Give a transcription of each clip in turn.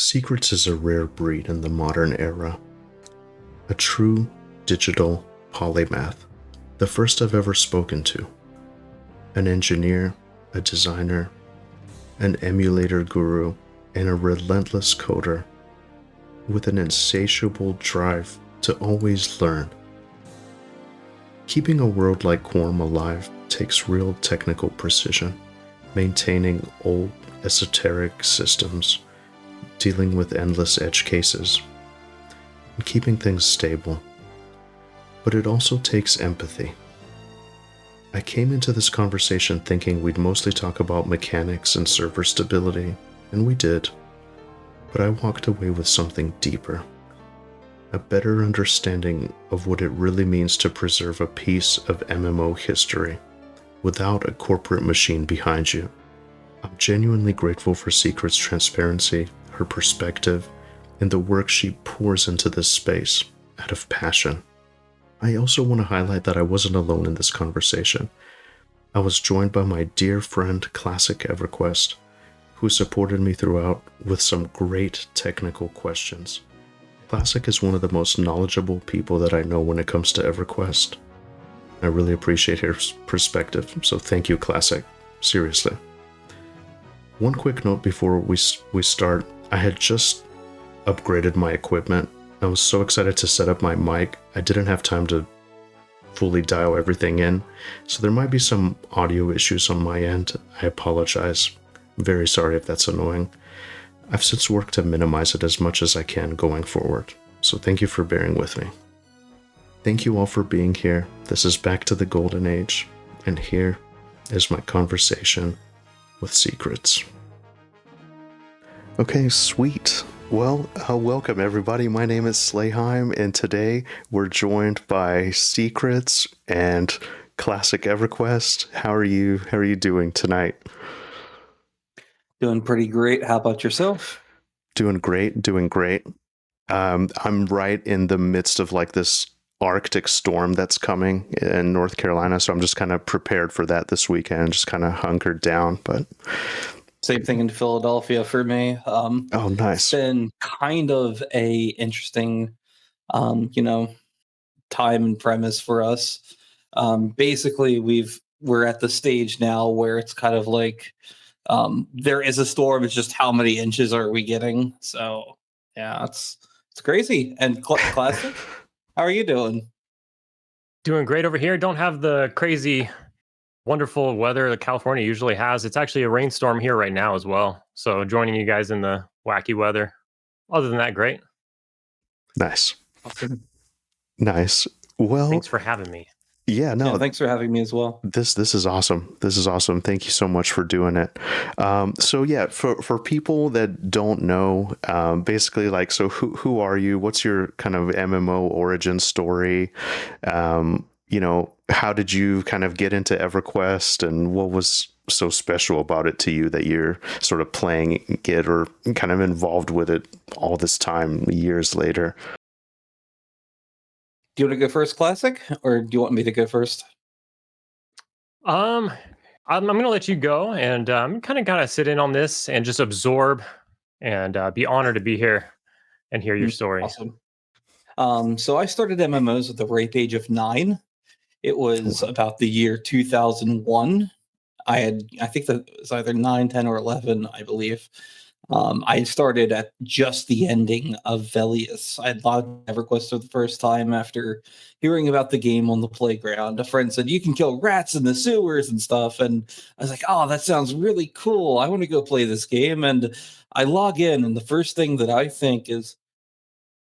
Secrets is a rare breed in the modern era. A true digital polymath, the first I've ever spoken to. An engineer, a designer, an emulator guru, and a relentless coder with an insatiable drive to always learn. Keeping a world like Quarm alive takes real technical precision, maintaining old esoteric systems, dealing with endless edge cases, and keeping things stable. But it also takes empathy. I came into this conversation thinking we'd mostly talk about mechanics and server stability, and we did. But I walked away with something deeper. A better understanding of what it really means to preserve a piece of MMO history without a corporate machine behind you. I'm genuinely grateful for Secret's transparency, her perspective, and the work she pours into this space out of passion. I also want to highlight that I wasn't alone in this conversation. I was joined by my dear friend Classic EverQuest, who supported me throughout with some great technical questions. Classic is one of the most knowledgeable people that I know when it comes to EverQuest. I really appreciate his perspective, so thank you, Classic. Seriously. One quick note before we start. I had just upgraded my equipment. I was so excited to set up my mic. I didn't have time to fully dial everything in, so there might be some audio issues on my end. I apologize. I'm very sorry if that's annoying. I've since worked to minimize it as much as I can going forward, so thank you for bearing with me. Thank you all for being here. This is Back to the Golden Age, and here is my conversation with Secrets. Okay, sweet. Well, welcome everybody. My name is Slayheim, and today we're joined by Secrets and Classic EverQuest. How are you doing tonight? Doing pretty great. How about yourself? Doing great. I'm right in the midst of like this Arctic storm that's coming in North Carolina, so I'm just kind of prepared for that this weekend, just kind of hunkered down. But same thing in Philadelphia for me. Oh, nice. It's been kind of a interesting, time and premise for us. Basically, we're at the stage now where it's kind of like there is a storm. It's just how many inches are we getting? So yeah, it's crazy. And Classic, how are you doing? Doing great over here. Don't have the crazy, wonderful weather that California usually has. It's actually a rainstorm here right now as well. So joining you guys in the wacky weather. Other than that, great. Nice. Awesome. Nice. Well, thanks for having me. Yeah, no. Yeah, thanks for having me as well. This is awesome. This is awesome. Thank you so much for doing it. So yeah, for people that don't know, basically like, so who are you? What's your kind of MMO origin story? How did you kind of get into EverQuest, and what was so special about it to you that you're sort of playing it or kind of involved with it all this time, years later? Do you want to go first, Classic, or do you want me to go first? I'm going to let you go, and I'm kind of got to sit in on this and just absorb and be honored to be here and hear your story. Awesome. So I started MMOs at the ripe age of 9. It was about the year 2001. I think that it was either 9, 10, or 11, I believe. I started at just the ending of Velius. I had logged EverQuest for the first time after hearing about the game on the playground. A friend said, you can kill rats in the sewers and stuff. And I was like, oh, that sounds really cool. I want to go play this game. And I log in, and the first thing that I think is,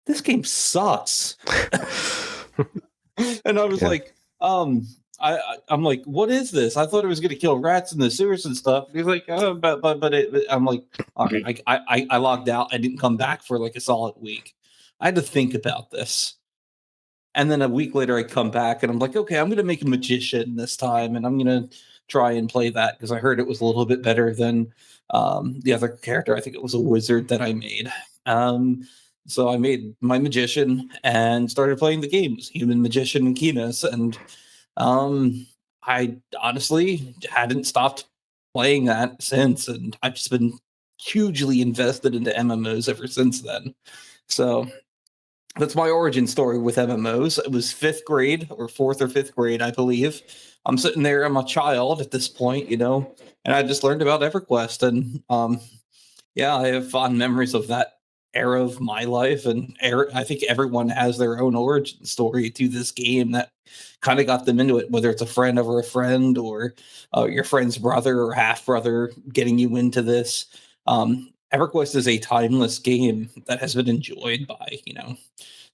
this game sucks. And I was like, I'm like, what is this? I thought it was going to kill rats in the sewers and stuff. He's like, oh, but I'm like, all right, I logged out. I didn't come back for like a solid week. I had to think about this. And then a week later, I come back and I'm like, okay, I'm going to make a magician this time. And I'm going to try and play that because I heard it was a little bit better than the other character. I think it was a wizard that I made. So I made my magician and started playing the games, Human Magician and Kinas. And I honestly hadn't stopped playing that since, and I've just been hugely invested into MMOs ever since then. So that's my origin story with MMOs. It was 5th grade or 4th or 5th grade, I believe. I'm sitting there, I'm a child at this point, you know, and I just learned about EverQuest. And yeah, I have fond memories of that era of my life. And I think everyone has their own origin story to this game that kind of got them into it, whether it's a friend over a friend or your friend's brother or half brother getting you into this. EverQuest is a timeless game that has been enjoyed by, you know,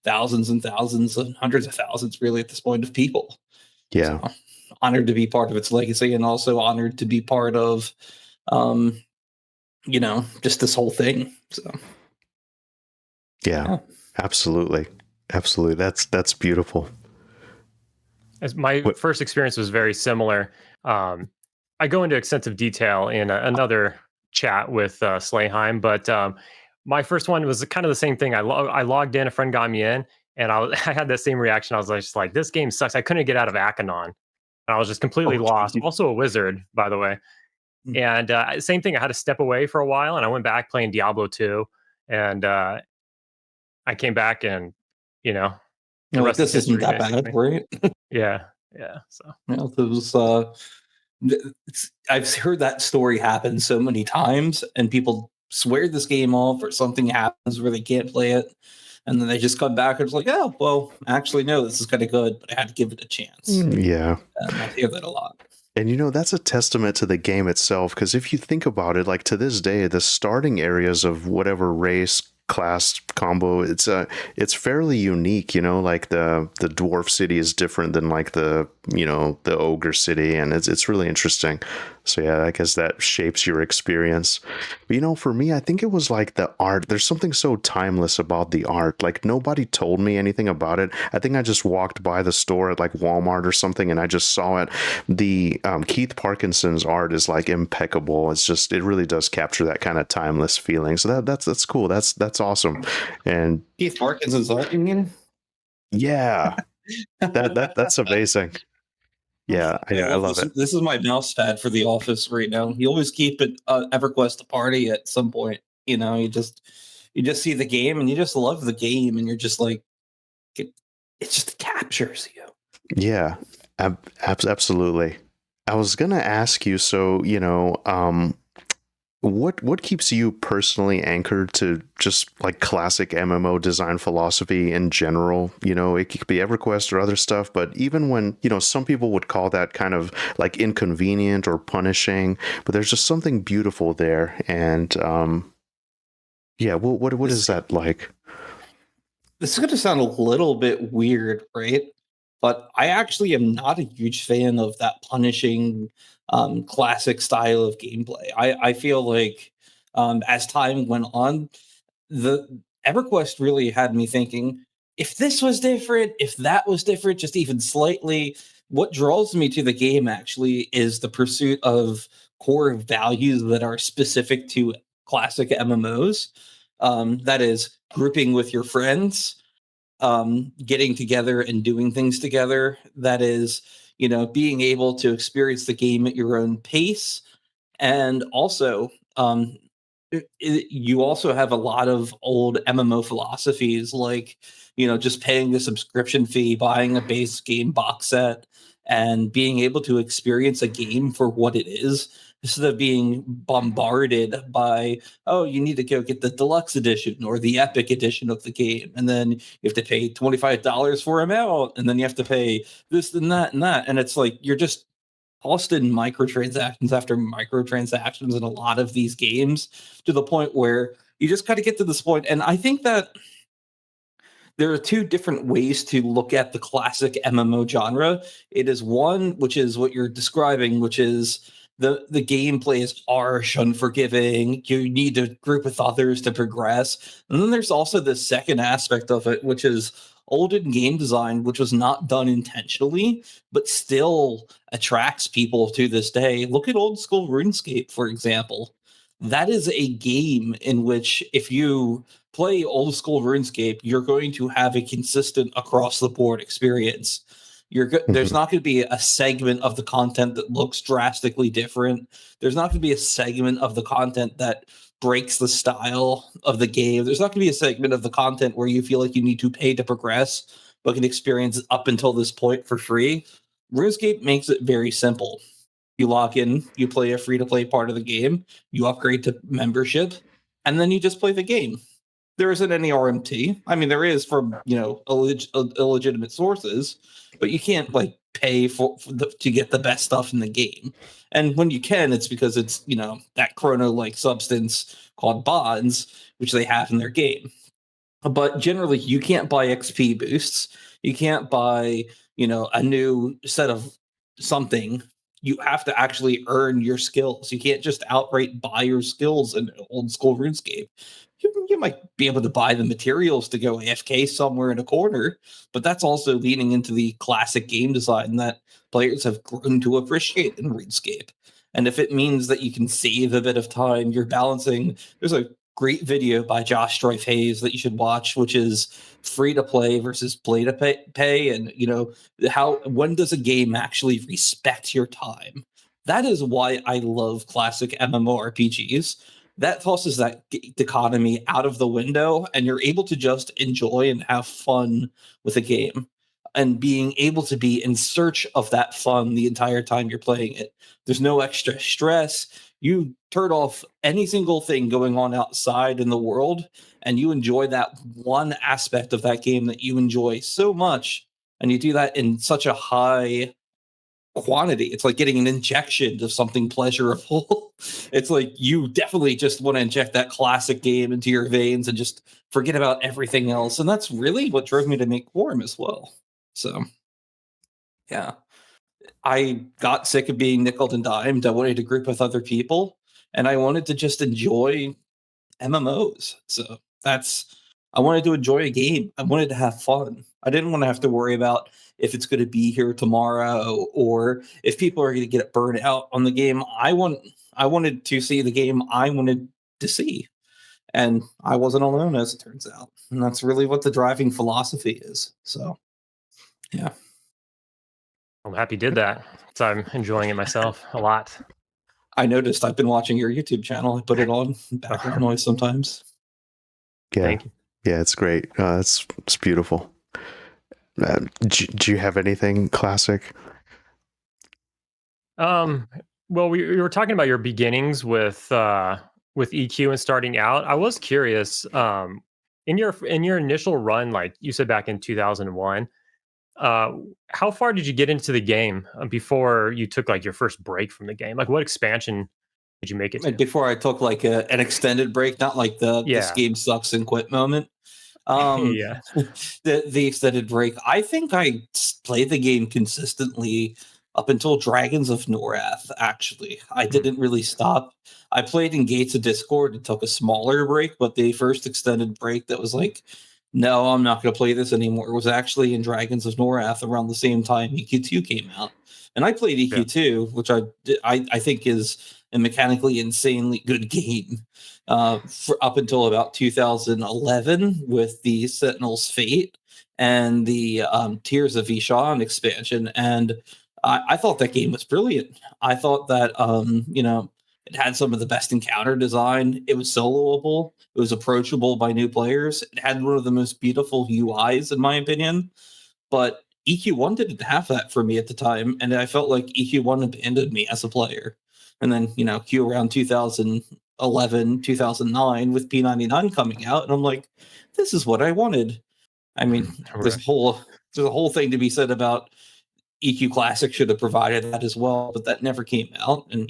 thousands and thousands and hundreds of thousands, really, at this point, of people. Yeah. So, honored to be part of its legacy, and also honored to be part of, you know, just this whole thing. So, yeah. Absolutely. That's beautiful. As my first experience was very similar. I go into extensive detail in another chat with Slayheim, but my first one was kind of the same thing. I logged in, a friend got me in, and I had that same reaction. I was just like, this game sucks. I couldn't get out of Akanon. And I was just completely lost. I'm also a wizard, by the way. And same thing. I had to step away for a while, and I went back playing Diablo 2. And I came back, and, you know, like, this isn't that bad, right? Yeah. So, you know, those, I've heard that story happen so many times, and people swear this game off, or something happens where they can't play it, and then they just come back and it's like, oh, well, actually, no, this is kind of good, but I had to give it a chance. Yeah. I hear that a lot. And, you know, that's a testament to the game itself, because if you think about it, like, to this day, the starting areas of whatever race, class, combo, it's fairly unique, you know, like the dwarf city is different than, like, the, you know, the ogre city, and it's really interesting. So yeah, I guess that shapes your experience. But, you know, for me, I think it was like the art. There's something so timeless about the art. Like, nobody told me anything about it. I think I just walked by the store at, like, Walmart or something, and I just saw it. The Keith Parkinson's art is, like, impeccable. It's just, it really does capture that kind of timeless feeling. So that's cool. That's awesome. And Keith Parkinson's art, you mean? Yeah, that's amazing. Yeah, I love it. This is my mouse pad for the office right now. You always keep it EverQuest a party at some point. You know, you just see the game and you just love the game, and you're just like, it just captures you. Yeah, absolutely. I was gonna ask you, so, you know, what keeps you personally anchored to just, like, classic MMO design philosophy in general? You know, it could be EverQuest or other stuff, but even when, you know, some people would call that kind of like inconvenient or punishing, but there's just something beautiful there. And yeah, what is that like? This is going to sound a little bit weird, right? But I actually am not a huge fan of that punishing classic style of gameplay. I feel like as time went on, the EverQuest really had me thinking, if this was different, if that was different, just even slightly, what draws me to the game actually is the pursuit of core values that are specific to classic MMOs. That is grouping with your friends, getting together and doing things together. That is, you know, being able to experience the game at your own pace. And also, you also have a lot of old MMO philosophies, like, you know, just paying the subscription fee, buying a base game box set, and being able to experience a game for what it is, instead of being bombarded by, oh, you need to go get the deluxe edition or the epic edition of the game, and then you have to pay $25 for a mount, and then you have to pay this and that and that, and it's like you're just tossed in microtransactions after microtransactions in a lot of these games, to the point where you just kind of get to this point. And I think that there are two different ways to look at the classic MMO genre. It is one, which is what you're describing, which is the gameplay is harsh, unforgiving. You need to group with others to progress. And then there's also the second aspect of it, which is olden game design, which was not done intentionally, but still attracts people to this day. Look at old school RuneScape, for example. That is a game in which, if you play old school RuneScape, you're going to have a consistent across the board experience. There's not going to be a segment of the content that looks drastically different. There's not going to be a segment of the content that breaks the style of the game. There's not going to be a segment of the content where you feel like you need to pay to progress, but can experience up until this point for free. RuneScape makes it very simple. You log in, you play a free-to-play part of the game, you upgrade to membership, and then you just play the game. There isn't any RMT. I mean, there is from illegitimate sources, but you can't like pay to get the best stuff in the game. And when you can, it's because it's that chrono-like substance called bonds, which they have in their game. But generally, you can't buy XP boosts. You can't buy a new set of something. You have to actually earn your skills. You can't just outright buy your skills in old school RuneScape. You might be able to buy the materials to go AFK somewhere in a corner, but that's also leaning into the classic game design that players have grown to appreciate in RuneScape. And if it means that you can save a bit of time, you're balancing. There's a great video by Josh Strife Hayes that you should watch, which is free to play versus play to pay, and when does a game actually respect your time? That is why I love classic MMORPGs. That tosses that dichotomy out of the window, and you're able to just enjoy and have fun with a game, and being able to be in search of that fun the entire time you're playing it. There's no extra stress. You turn off any single thing going on outside in the world, and you enjoy that one aspect of that game that you enjoy so much, and you do that in such a high quantity. It's like getting an injection of something pleasurable. It's like you definitely just want to inject that classic game into your veins and just forget about everything else. And that's really what drove me to make Quarm as well. So, yeah. I got sick of being nickeled and dimed. I wanted to group with other people, and I wanted to just enjoy MMOs. So I wanted to enjoy a game. I wanted to have fun. I didn't want to have to worry about if it's going to be here tomorrow or if people are going to get burned out on the game. I wanted to see the game I wanted to see. And I wasn't alone, as it turns out. And that's really what the driving philosophy is. So, yeah. I'm happy you did that. So I'm enjoying it myself a lot. I noticed I've been watching your YouTube channel. I put it on background noise sometimes. Yeah. Thank you. Yeah, it's great. It's beautiful. Do you have anything classic? Well, we were talking about your beginnings with EQ and starting out. I was curious, in your initial run, like you said back in 2001, how far did you get into the game before you took like your first break from the game? Like, what expansion did you make it to? Before I took like an extended break, not like this game sucks and quit moment. Yeah. The extended break. I think I played the game consistently up until Dragons of Norath. Actually, I didn't really stop. I played in Gates of Discord and took a smaller break, but the first extended break that was like, no, I'm not going to play this anymore, it was actually in Dragons of Norath around the same time EQ2 came out. And I played EQ2, which I think is a mechanically insanely good game for up until about 2011 with the Sentinel's Fate and the Tears of Ishan expansion. And I thought that game was brilliant. I thought that, it had some of the best encounter design. It was soloable. It was approachable by new players. It had one of the most beautiful UIs, in my opinion. But EQ1 didn't have that for me at the time, and I felt like EQ1 abandoned me as a player. And then, Q around 2011, 2009 with P99 coming out, and I'm like, this is what I wanted. I mean, there's a whole thing to be said about EQ Classic should have provided that as well, but that never came out. And,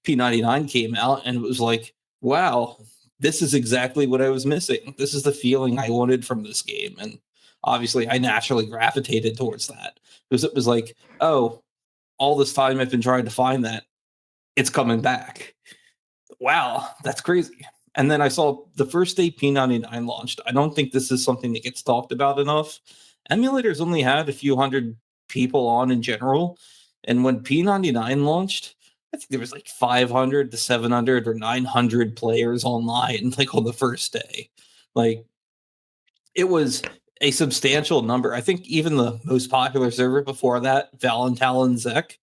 P99 came out, and it was like, wow, this is exactly what I was missing. This is the feeling I wanted from this game. And obviously, I naturally gravitated towards that because it was like, oh, all this time I've been trying to find that. It's coming back. Wow, that's crazy. And then I saw the first day P99 launched. I don't think this is something that gets talked about enough. Emulators only had a few hundred people on in general. And when P99 launched, I think there was like 500 to 700 or 900 players online, like on the first day. Like, it was a substantial number. I think even the most popular server before that, Valentalon Zek,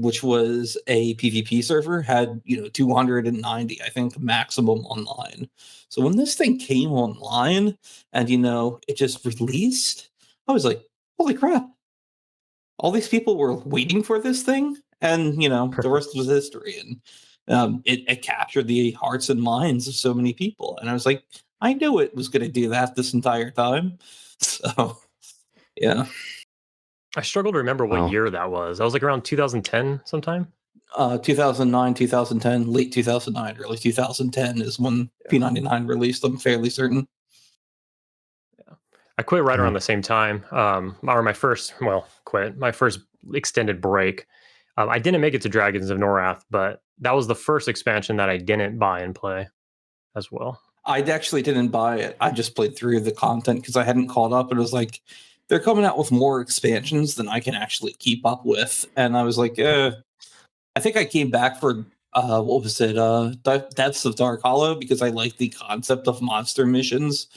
which was a PvP server, had 290, I think, maximum online. So when this thing came online and it just released, I was like, holy crap. All these people were waiting for this thing, and the rest was history. And it captured the hearts and minds of so many people. And I was like, I knew it was going to do that this entire time. So, yeah. I struggle to remember what year that was. That was like around 2010 sometime. 2009, 2010, late 2009, early 2010 is when P99 released. I'm fairly certain. Yeah, I quit right around the same time. Or my first extended break. I didn't make it to Dragons of Norath, but that was the first expansion that I didn't buy and play as well. I actually didn't buy it. I just played through the content because I hadn't caught up. It was like, they're coming out with more expansions than I can actually keep up with. And I was like, I think I came back for, what was it? Deaths of Dark Hollow, because I liked the concept of monster missions.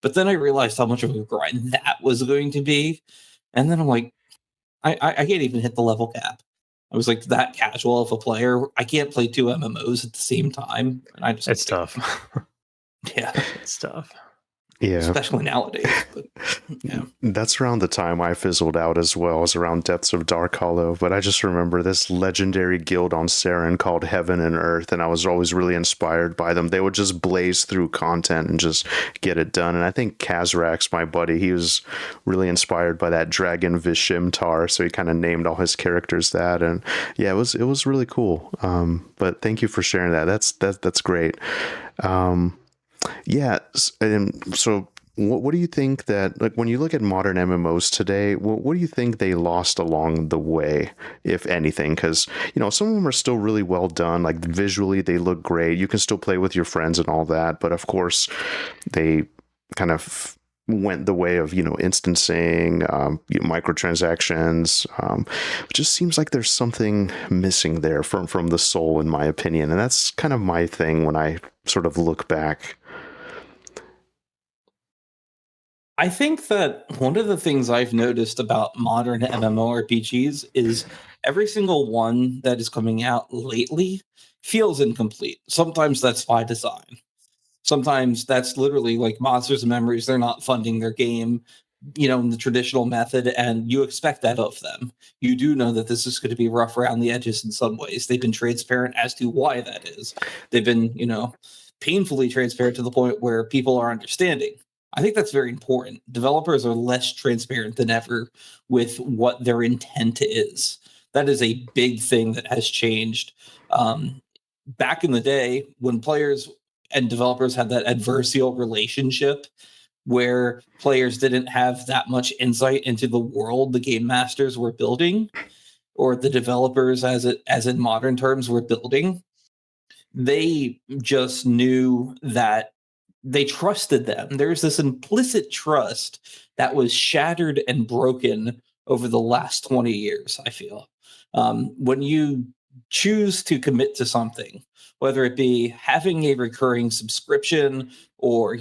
But then I realized how much of a grind that was going to be. And then I'm like, I can't even hit the level cap. I was like that casual of a player. I can't play 2 MMOs at the same time. And it's tough. Yeah. It's tough. Yeah. Especially nowadays. But, yeah. That's around the time I fizzled out as well, as around Depths of Dark Hollow. But I just remember this legendary guild on Saren called Heaven and Earth, and I was always really inspired by them. They would just blaze through content and just get it done. And I think Kazrax, my buddy, he was really inspired by that dragon Vishimtar, so he kind of named all his characters that. And yeah, it was really cool. But thank you for sharing that. That's great. Yeah, and so what do you think that, like, when you look at modern MMOs today, what do you think they lost along the way, if anything? Because, some of them are still really well done, like visually they look great, you can still play with your friends and all that, but of course they kind of went the way of, instancing, microtransactions. It just seems like there's something missing there from the soul, in my opinion, and that's kind of my thing when I sort of look back. I think that one of the things I've noticed about modern MMORPGs is every single one that is coming out lately feels incomplete. Sometimes that's by design. Sometimes that's literally like Monsters and Memories. They're not funding their game, in the traditional method, and you expect that of them. You do know that this is going to be rough around the edges in some ways. They've been transparent as to why that is. They've been, painfully transparent to the point where people are understanding. I think that's very important. Developers are less transparent than ever with what their intent is. That is a big thing that has changed. Back in the day, when players and developers had that adversarial relationship where players didn't have that much insight into the world the game masters were building, or the developers, as in modern terms, were building, they just knew that they trusted them. There's this implicit trust that was shattered and broken over the last 20 years, I feel. When you choose to commit to something, whether it be having a recurring subscription or,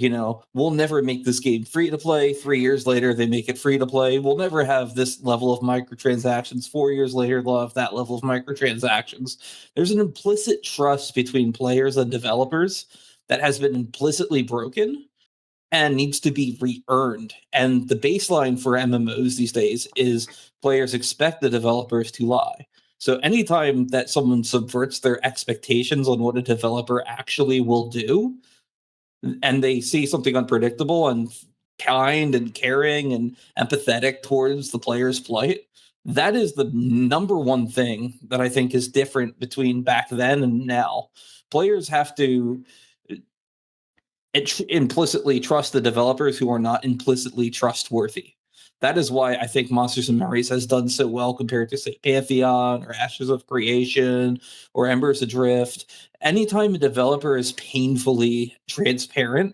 we'll never make this game free to play. 3 years later, they make it free to play. We'll never have this level of microtransactions. 4 years later, they'll have that level of microtransactions. There's an implicit trust between players and developers that has been implicitly broken and needs to be re-earned. And the baseline for MMOs these days is players expect the developers to lie. So anytime that someone subverts their expectations on what a developer actually will do, and they see something unpredictable and kind and caring and empathetic towards the player's plight, that is the number one thing that I think is different between back then and now. Players have to implicitly trust the developers who are not implicitly trustworthy. That is why I think Monsters and Memories has done so well compared to, say, Pantheon or Ashes of Creation or Embers Adrift. Anytime a developer is painfully transparent,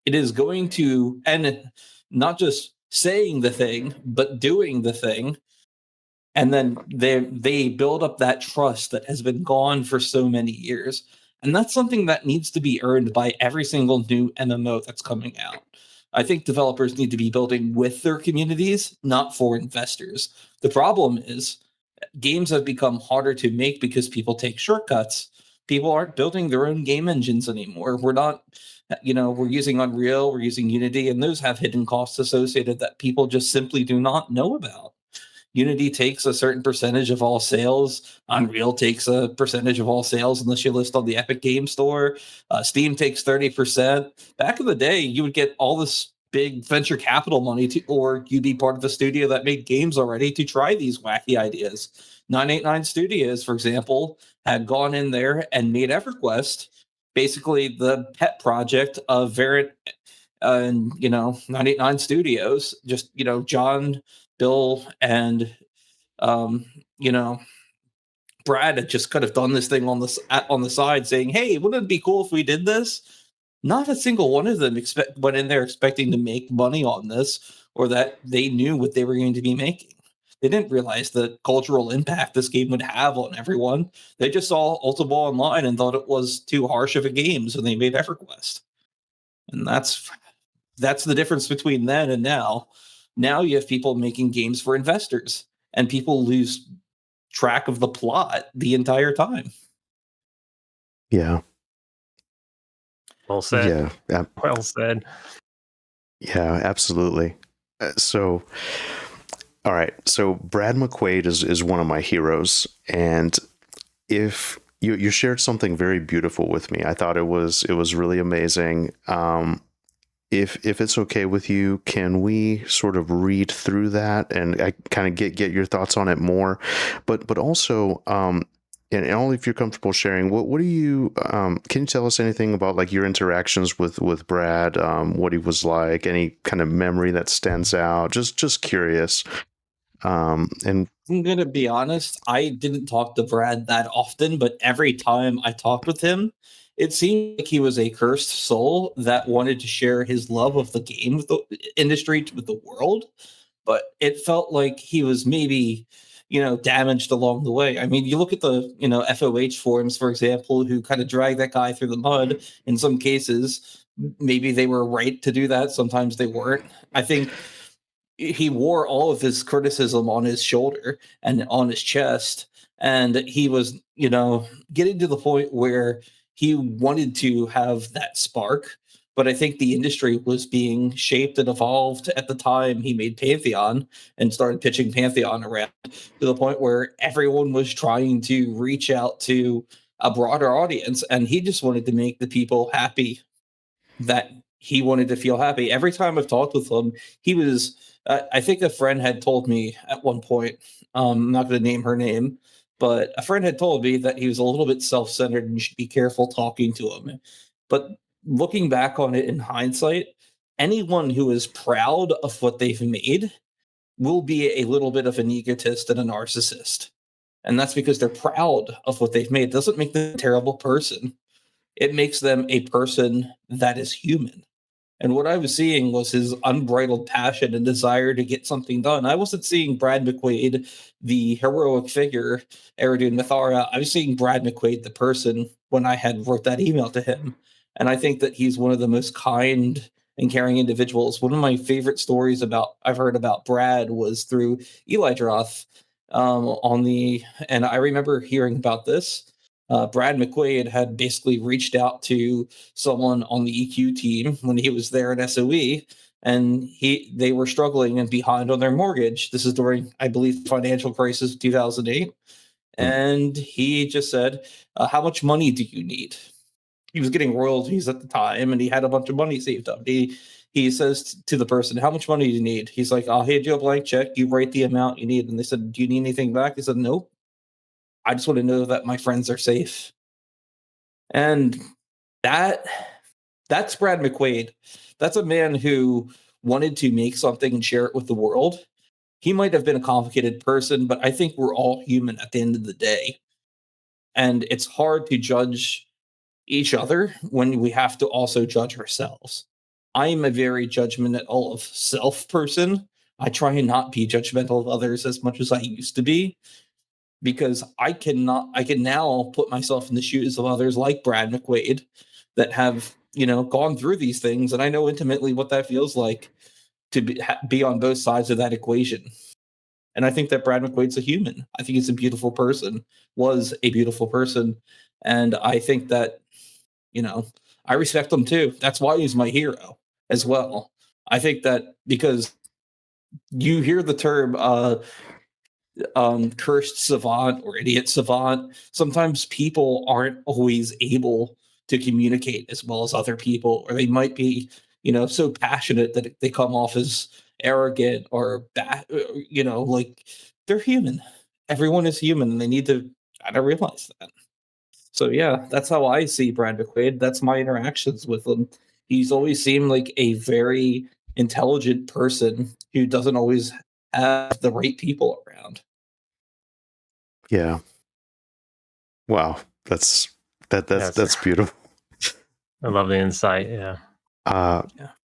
it is going to, and not just saying the thing, but doing the thing. And then they build up that trust that has been gone for so many years. And that's something that needs to be earned by every single new MMO that's coming out. I think developers need to be building with their communities, not for investors. The problem is games have become harder to make because people take shortcuts. People aren't building their own game engines anymore. We're not, we're using Unreal, we're using Unity, and those have hidden costs associated that people just simply do not know about. Unity takes a certain percentage of all sales. Unreal takes a percentage of all sales unless you list on the Epic Game Store. Steam takes 30%. Back in the day, you would get all this big venture capital money or you'd be part of a studio that made games already to try these wacky ideas. 989 Studios, for example, had gone in there and made EverQuest basically the pet project of Variant and 989 Studios. Just John, Bill, and um, you know Brad had just could have done this thing on the side, saying, "Hey, wouldn't it be cool if we did this?" Not a single one of them went in there expecting to make money on this, or that they knew what they were going to be making. They didn't realize the cultural impact this game would have on everyone. They just saw Ultima Online and thought it was too harsh of a game, so they made EverQuest. And that's the difference between then and now. Now you have people making games for investors, and people lose track of the plot the entire time. Yeah. Well said. Yeah. Well said. Yeah, absolutely. So, all right. So Brad McQuaid is one of my heroes, and if you shared something very beautiful with me, I thought it was really amazing. If it's okay with you, can we sort of read through that and I kind of get your thoughts on it more, but also and only if you're comfortable sharing, what do you can you tell us anything about like your interactions with Brad, what he was like, any kind of memory that stands out? Just curious. And I'm gonna be honest, I didn't talk to Brad that often, but every time I talked with him, it seemed like he was a cursed soul that wanted to share his love of the game with the industry with the world. But it felt like he was maybe, damaged along the way. I mean, you look at the, FOH forums, for example, who kind of drag that guy through the mud. In some cases, maybe they were right to do that. Sometimes they weren't. I think he wore all of his criticism on his shoulder and on his chest. And he was, getting to the point where he wanted to have that spark. But I think the industry was being shaped and evolved at the time he made Pantheon and started pitching Pantheon around to the point where everyone was trying to reach out to a broader audience. And he just wanted to make the people happy that he wanted to feel happy. Every time I've talked with him, he was, I think a friend had told me at one point, I'm not going to name her name, but a friend had told me that he was a little bit self-centered and you should be careful talking to him. But looking back on it in hindsight, anyone who is proud of what they've made will be a little bit of an egotist and a narcissist. And that's because they're proud of what they've made. It doesn't make them a terrible person. It makes them a person that is human. And what I was seeing was his unbridled passion and desire to get something done. I wasn't seeing Brad McQuaid, the heroic figure, Eridude Mithara. I was seeing Brad McQuaid, the person, when I had wrote that email to him. And I think that he's one of the most kind and caring individuals. One of my favorite stories I've heard about Brad was through Eli Droth and I remember hearing about this. Brad McQuaid had basically reached out to someone on the EQ team when he was there at SOE, and they were struggling and behind on their mortgage. This is during, I believe, the financial crisis of 2008. And he just said, how much money do you need? He was getting royalties at the time, and he had a bunch of money saved up. He says to the person, how much money do you need? He's like, I'll hand you a blank check. You write the amount you need. And they said, do you need anything back? He said, nope. I just want to know that my friends are safe. And that's Brad McQuaid. That's a man who wanted to make something and share it with the world. He might have been a complicated person, but I think we're all human at the end of the day. And it's hard to judge each other when we have to also judge ourselves. I'm a very judgmental of self person. I try and not be judgmental of others as much as I used to be, because I can now put myself in the shoes of others like Brad McQuaid that have gone through these things, and I know intimately what that feels like to be on both sides of that equation. And I think that Brad McQuaid's a human. I think he's a beautiful person, was a beautiful person. And I think that, I respect him too. That's why he's my hero as well. I think that because you hear the term cursed savant or idiot savant, sometimes people aren't always able to communicate as well as other people, or they might be, so passionate that they come off as arrogant or bad, like they're human. Everyone is human, and they need to kind of realize that. So yeah, that's how I see Brad McQuaid. That's my interactions with him. He's always seemed like a very intelligent person who doesn't always have the right people around. Yeah. Wow. That's beautiful. I love the insight. Yeah.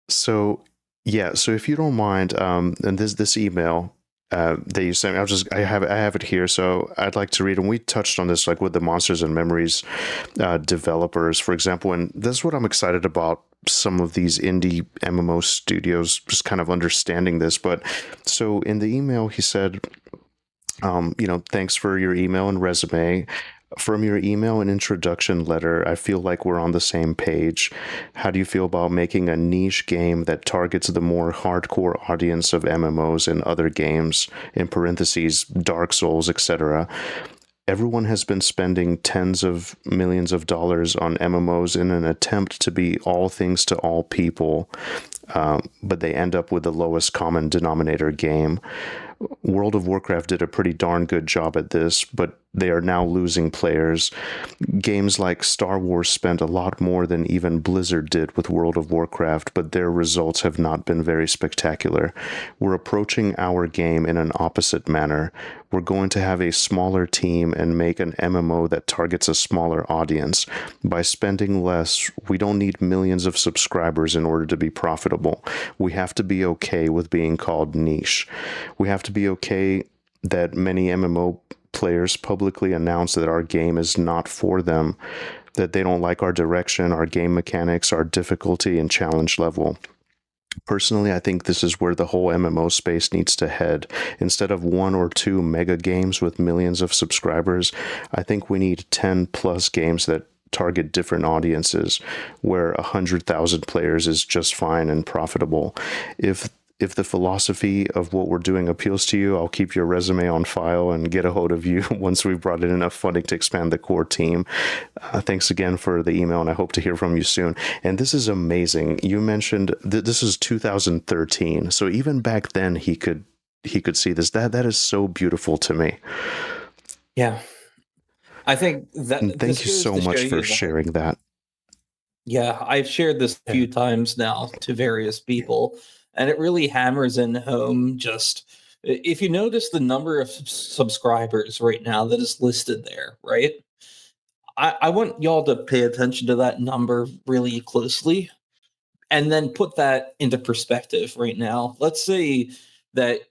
So if you don't mind, and this email that you sent me, I have it here, so I'd like to read. And we touched on this, like with the Monsters and Memories developers, for example. And this is what I'm excited about. Some of these indie MMO studios just kind of understanding this. But so in the email, he said, thanks for your email and resume. From your email and introduction letter, I feel like we're on the same page. How do you feel about making a niche game that targets the more hardcore audience of MMOs and other games, in parentheses, Dark Souls, etc.? Everyone has been spending tens of millions of dollars on MMOs in an attempt to be all things to all people, but they end up with the lowest common denominator game. World of Warcraft did a pretty darn good job at this, but they are now losing players. Games like Star Wars spent a lot more than even Blizzard did with World of Warcraft, but their results have not been very spectacular. We're approaching our game in an opposite manner. We're going to have a smaller team and make an MMO that targets a smaller audience. By spending less, we don't need millions of subscribers in order to be profitable. We have to be okay with being called niche. We have to be okay that many MMO players publicly announce that our game is not for them, that they don't like our direction, our game mechanics, our difficulty and challenge level. Personally, I think this is where the whole MMO space needs to head. Instead of 1 or 2 mega games with millions of subscribers, I think we need 10 plus games that target different audiences, where 100,000 players is just fine and profitable. If the philosophy of what we're doing appeals to you, I'll keep your resume on file and get a hold of you once we've brought in enough funding to expand the core team. Thanks again for the email, and I hope to hear from you soon. And this is amazing. You mentioned that this is 2013, so even back then he could see this. That is so beautiful to me. Yeah, I think that. And thank you so much for sharing that. Yeah, I've shared this a few times now to various people. And it really hammers in home just, if you notice the number of subscribers right now that is listed there, right? I want y'all to pay attention to that number really closely and then put that into perspective right now. Let's say that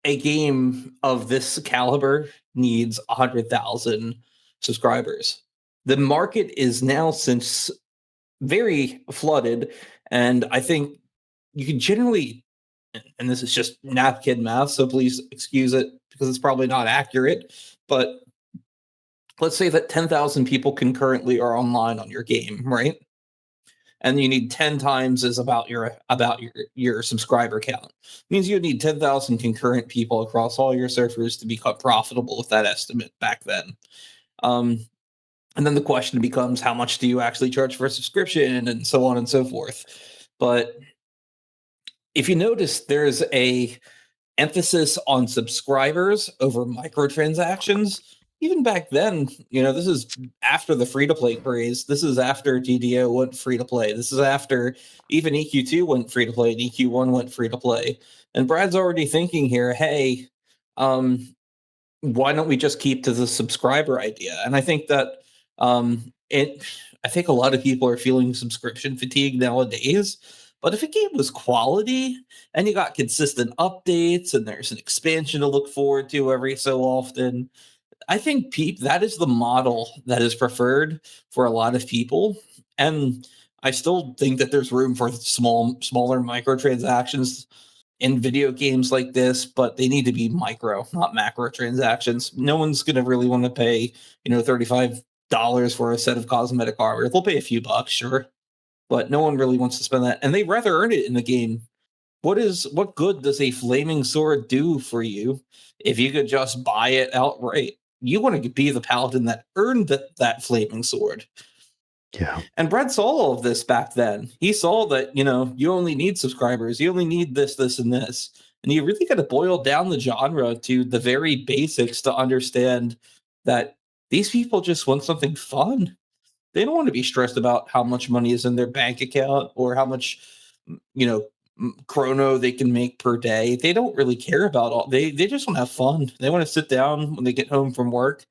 a game of this caliber needs 100,000 subscribers. The market is now since very flooded, and I think you can generally, and this is just napkin math, so please excuse it because it's probably not accurate, but let's say that 10,000 people concurrently are online on your game, right? And you need 10 times as about your subscriber count. It means you need 10,000 concurrent people across all your servers to become profitable with that estimate back then. And then the question becomes, how much do you actually charge for a subscription, and so on and so forth. But if you notice, there's a emphasis on subscribers over microtransactions. Even back then, this is after the free-to-play craze. This is after GDO went free-to-play. This is after even EQ2 went free-to-play and EQ1 went free-to-play. And Brad's already thinking here, hey, why don't we just keep to the subscriber idea? And I think that I think a lot of people are feeling subscription fatigue nowadays. But if a game was quality and you got consistent updates and there's an expansion to look forward to every so often, I think that is the model that is preferred for a lot of people. And I still think that there's room for smaller microtransactions in video games like this, but they need to be micro, not macro transactions. No one's going to really want to pay, $35 for a set of cosmetic armor. They'll pay a few bucks, sure, but no one really wants to spend that, and they'd rather earn it in the game. What good does a flaming sword do for you if you could just buy it outright? You want to be the paladin that earned that flaming sword. Yeah. And Brad saw all of this back then. He saw that, you only need subscribers. You only need this, this, and this. And you really got to boil down the genre to the very basics to understand that these people just want something fun. They don't want to be stressed about how much money is in their bank account or how much, chrono they can make per day. They don't really care about all. They just want to have fun. They want to sit down when they get home from work,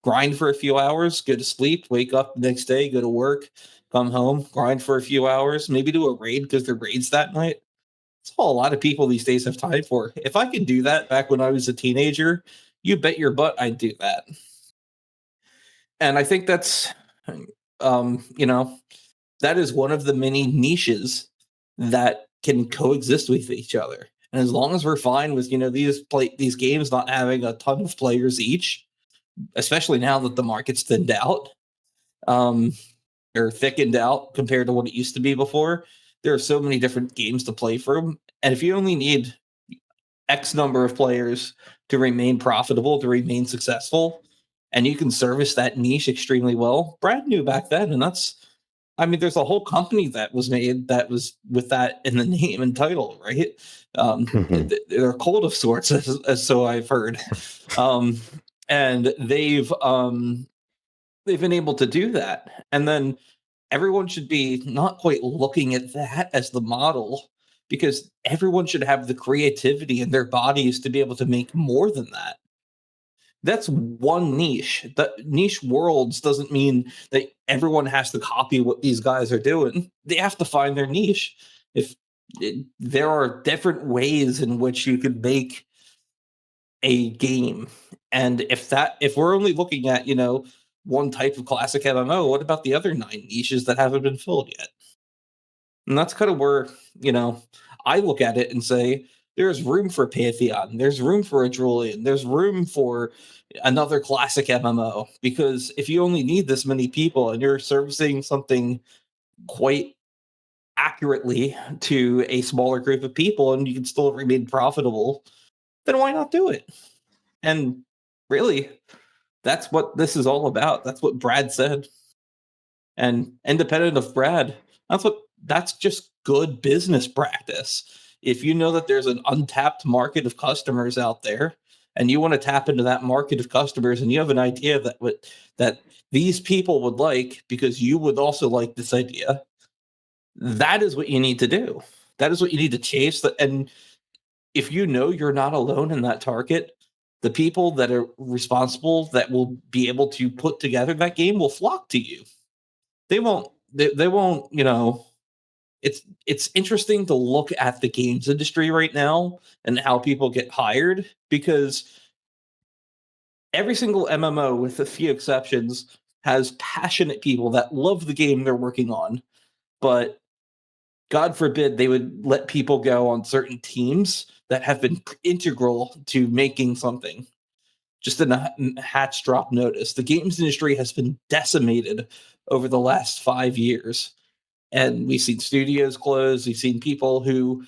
grind for a few hours, go to sleep, wake up the next day, go to work, come home, grind for a few hours, maybe do a raid because there raids that night. That's all a lot of people these days have time for. If I could do that back when I was a teenager, you bet your butt I'd do that. And I think that's, that is one of the many niches that can coexist with each other. And as long as we're fine with, these games not having a ton of players each, especially now that the market's thinned out, or thickened out compared to what it used to be before, there are so many different games to play from. And if you only need X number of players to remain profitable, to remain successful, and you can service that niche extremely well, Brad knew back then, and there's a whole company that was made that was with that in the name and title, right? They're a cult of sorts, as so I've heard. And they've been able to do that. And then everyone should be not quite looking at that as the model, because everyone should have the creativity in their bodies to be able to make more than that. That's one niche. The niche worlds doesn't mean that everyone has to copy what these guys are doing. They have to find their niche. There are different ways in which you could make a game. And if we're only looking at, one type of classic MMO, what about the other 9 niches that haven't been filled yet? And that's kind of where, I look at it and say, there's room for Pantheon, there's room for a Julian, there's room for another classic MMO, because if you only need this many people and you're servicing something quite accurately to a smaller group of people and you can still remain profitable, then why not do it? And really, that's what this is all about. That's what Brad said. And independent of Brad, that's just good business practice. If you know that there's an untapped market of customers out there and you want to tap into that market of customers and you have an idea that these people would like because you would also like this idea, that is what you need to do. That is what you need to chase. And if you know you're not alone in that target, the people that are responsible that will be able to put together that game will flock to you. They won't, it's interesting to look at the games industry right now and how people get hired, because every single MMO, with a few exceptions, has passionate people that love the game they're working on, but God forbid they would let people go on certain teams that have been integral to making something. Just in a hatch drop notice, the games industry has been decimated over the last 5 years. And we've seen studios close. We've seen people who,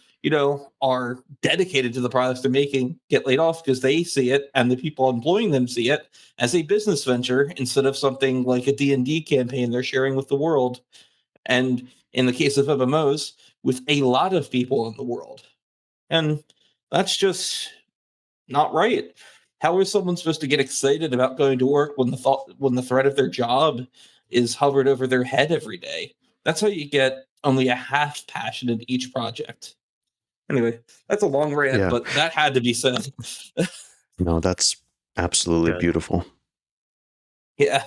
are dedicated to the products they're making get laid off because they see it, and the people employing them see it as a business venture instead of something like a D&D campaign they're sharing with the world. And in the case of MMOs, with a lot of people in the world. And that's just not right. How is someone supposed to get excited about going to work when the threat of their job is hovered over their head every day? That's how you get only a half passion in each project. Anyway, that's a long rant, but that had to be said. No, that's absolutely beautiful. Yeah.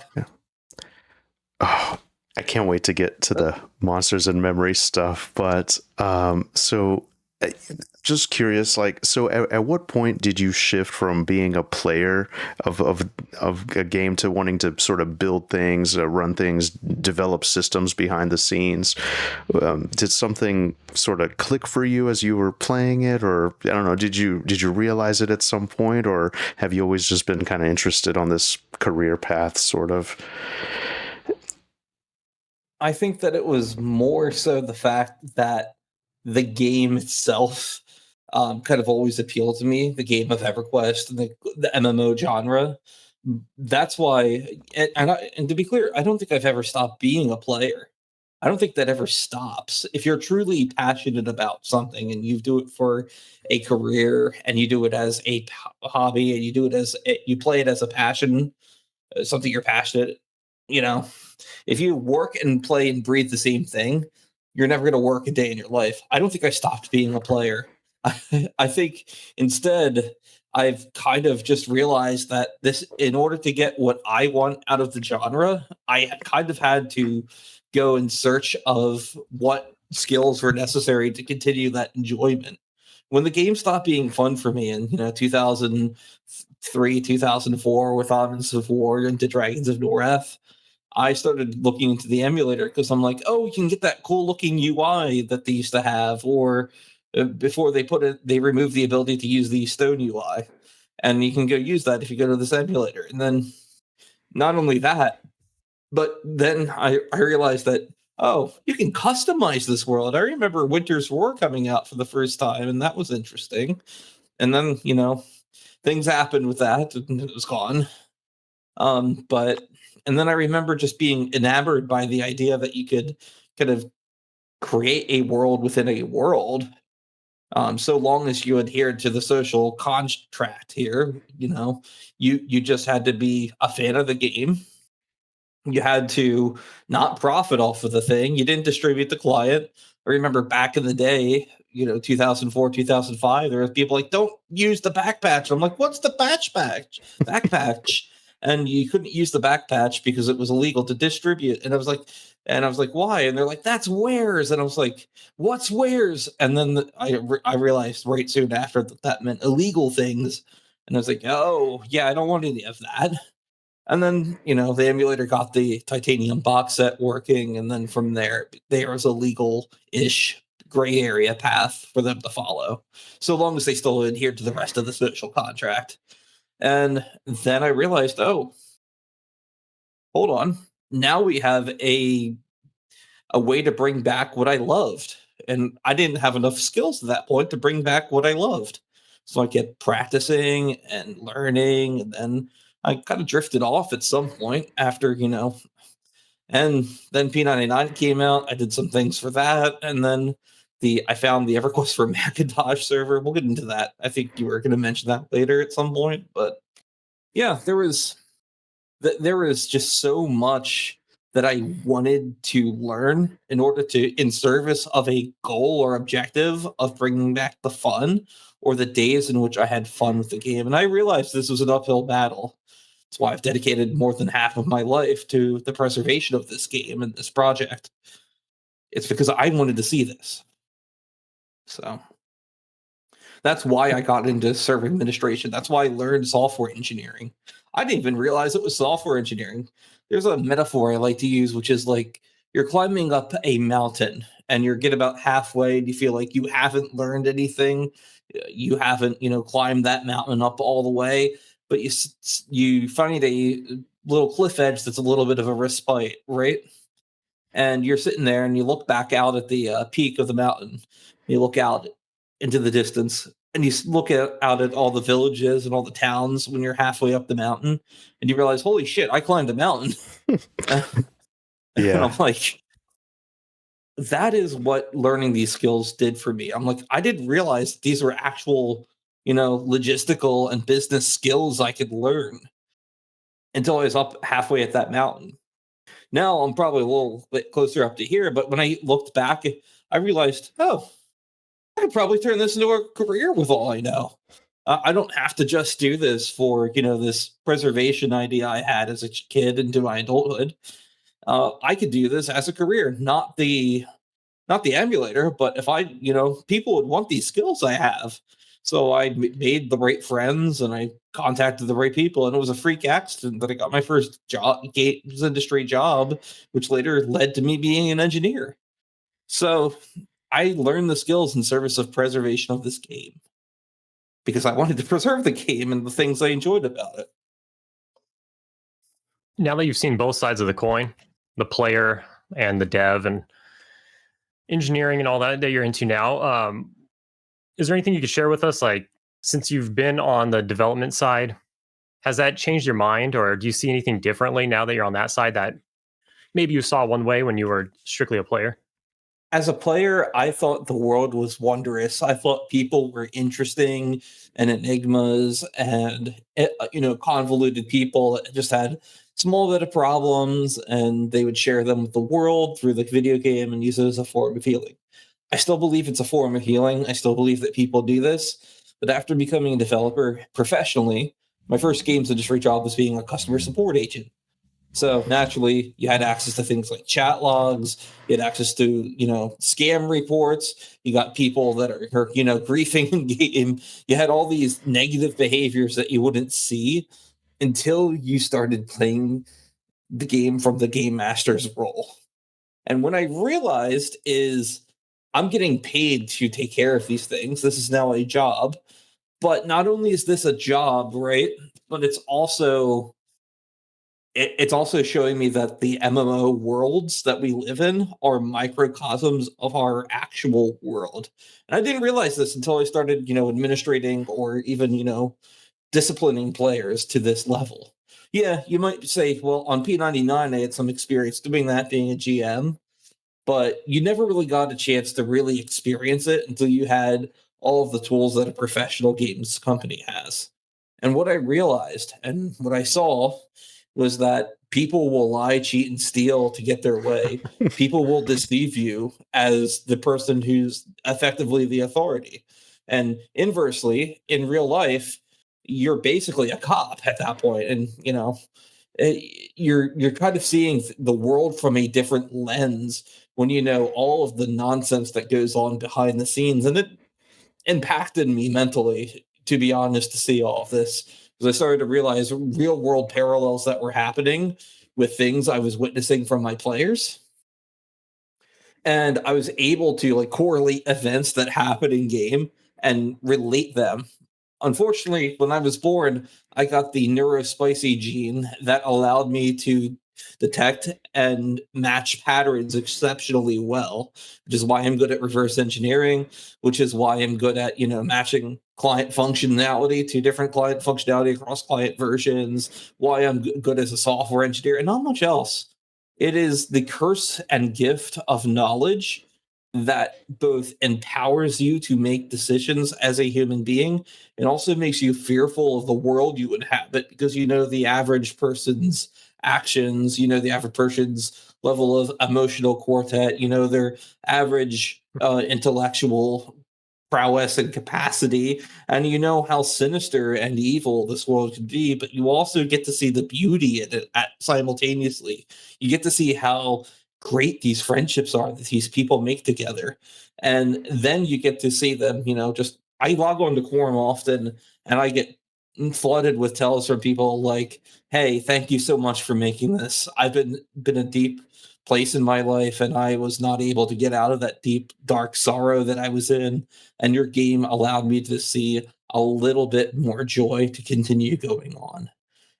Oh, I can't wait to get to the monsters and memory stuff. But so just curious, like, so at what point did you shift from being a player of a game to wanting to sort of build things, run things, develop systems behind the scenes? Did something sort of click for you as you were playing it, or I don't know, did you realize it at some point, or have you always just been kind of interested on this career path, sort of? I think that it was more so the fact that the game itself kind of always appealed to me, the game of EverQuest and the MMO genre. That's why, and to be clear, I don't think I've ever stopped being a player. I don't think that ever stops. If you're truly passionate about something and you do it for a career and you do it as a hobby and you do it you play it as a passion, something you're passionate, you know, if you work and play and breathe the same thing, you're never going to work a day in your life. I don't think I stopped being a player. I think instead I've kind of just realized that in order to get what I want out of the genre, I kind of had to go in search of what skills were necessary to continue that enjoyment. When the game stopped being fun for me in 2003, 2004 with Omens of War into Dragons of Noreth, I started looking into the emulator because I'm like, oh, you can get that cool looking UI that they used to have, or before they removed the ability to use the Stone UI, and you can go use that if you go to this emulator. And then not only that, but then I realized that, oh, you can customize this world. I remember Winter's War coming out for the first time, and that was interesting. And then, things happened with that, and it was gone. And then I remember just being enamored by the idea that you could kind of create a world within a world, so long as you adhered to the social contract here. You just had to be a fan of the game. You had to not profit off of the thing. You didn't distribute the client. I remember back in the day, 2004, 2005, there were people like, don't use the back patch. I'm like, what's the back patch? And you couldn't use the back patch because it was illegal to distribute. And I was like, why? And they're like, that's wares. And I was like, what's wares? And then I realized right soon after that meant illegal things. And I was like, oh yeah, I don't want any of that. And then, the emulator got the titanium box set working. And then from there was a legal-ish gray area path for them to follow, so long as they still adhered to the rest of the social contract. And then I realized, oh, hold on. Now we have a way to bring back what I loved. And I didn't have enough skills at that point to bring back what I loved. So I kept practicing and learning, and then I kind of drifted off at some point after, and then P99 came out. I did some things for that, and then I found the EverQuest for Macintosh server. We'll get into that. I think you were going to mention that later at some point, but yeah, there was just so much that I wanted to learn in order to, in service of a goal or objective of bringing back the fun or the days in which I had fun with the game. And I realized this was an uphill battle. That's why I've dedicated more than half of my life to the preservation of this game and this project. It's because I wanted to see this. So that's why I got into server administration. That's why I learned software engineering. I didn't even realize it was software engineering. There's a metaphor I like to use, which is like you're climbing up a mountain and you get about halfway and you feel like you haven't learned anything. You haven't, climbed that mountain up all the way, but you find a little cliff edge that's a little bit of a respite, right? And you're sitting there and you look back out at the peak of the mountain. You look out into the distance and you look out at all the villages and all the towns when you're halfway up the mountain, and you realize, holy shit, I climbed a mountain. Yeah. And I'm like, that is what learning these skills did for me. I'm like, I didn't realize these were actual, logistical and business skills I could learn until I was up halfway at that mountain. Now I'm probably a little bit closer up to here, but when I looked back, I realized, oh, I could probably turn this into a career with all I know. I don't have to just do this for, this preservation idea I had as a kid into my adulthood. I could do this as a career, not the not the emulator, but if I, people would want these skills I have. So I made the right friends and I contacted the right people, and it was a freak accident that I got my first games industry job, which later led to me being an engineer. So I learned the skills in service of preservation of this game because I wanted to preserve the game and the things I enjoyed about it. Now that you've seen both sides of the coin, the player and the dev and engineering and all that you're into now, is there anything you could share with us? Like, since you've been on the development side, has that changed your mind, or do you see anything differently now that you're on that side that maybe you saw one way when you were strictly a player? As a player, I thought the world was wondrous. I thought people were interesting and enigmas and, convoluted people that just had small bit of problems, and they would share them with the world through the video game and use it as a form of healing. I still believe it's a form of healing. I still believe that people do this. But after becoming a developer professionally, my first games industry job was being a customer support agent. So naturally, you had access to things like chat logs. You had access to, scam reports. You got people that are griefing in game. You had all these negative behaviors that you wouldn't see until you started playing the game from the game master's role. And what I realized is I'm getting paid to take care of these things. This is now a job. But not only is this a job, right? But it's also showing me that the MMO worlds that we live in are microcosms of our actual world. And I didn't realize this until I started, administrating or even, disciplining players to this level. Yeah, you might say, well, on P99, I had some experience doing that, being a GM, but you never really got a chance to really experience it until you had all of the tools that a professional games company has. And what I realized and what I saw was that people will lie, cheat, and steal to get their way. People will deceive you as the person who's effectively the authority. And inversely, in real life, you're basically a cop at that point. And, you're kind of seeing the world from a different lens when you know all of the nonsense that goes on behind the scenes. And it impacted me mentally, to be honest, to see all of this, because I started to realize real world parallels that were happening with things I was witnessing from my players. And I was able to correlate events that happen in game and relate them. Unfortunately, when I was born, I got the neurospicy gene that allowed me to detect and match patterns exceptionally well, which is why I'm good at reverse engineering, which is why I'm good at, matching client functionality to different client functionality across client versions, why I'm good as a software engineer, and not much else. It is the curse and gift of knowledge that both empowers you to make decisions as a human being and also makes you fearful of the world you inhabit, because the average person's actions, the average person's level of emotional quartet, their average intellectual prowess and capacity, and how sinister and evil this world can be, but you also get to see the beauty in it simultaneously. You get to see how great these friendships are that these people make together. And then you get to see them, just I log on to Quarm often and I get flooded with tells from people like, hey, thank you so much for making this. I've been a deep place in my life and I was not able to get out of that deep, dark sorrow that I was in. And your game allowed me to see a little bit more joy to continue going on.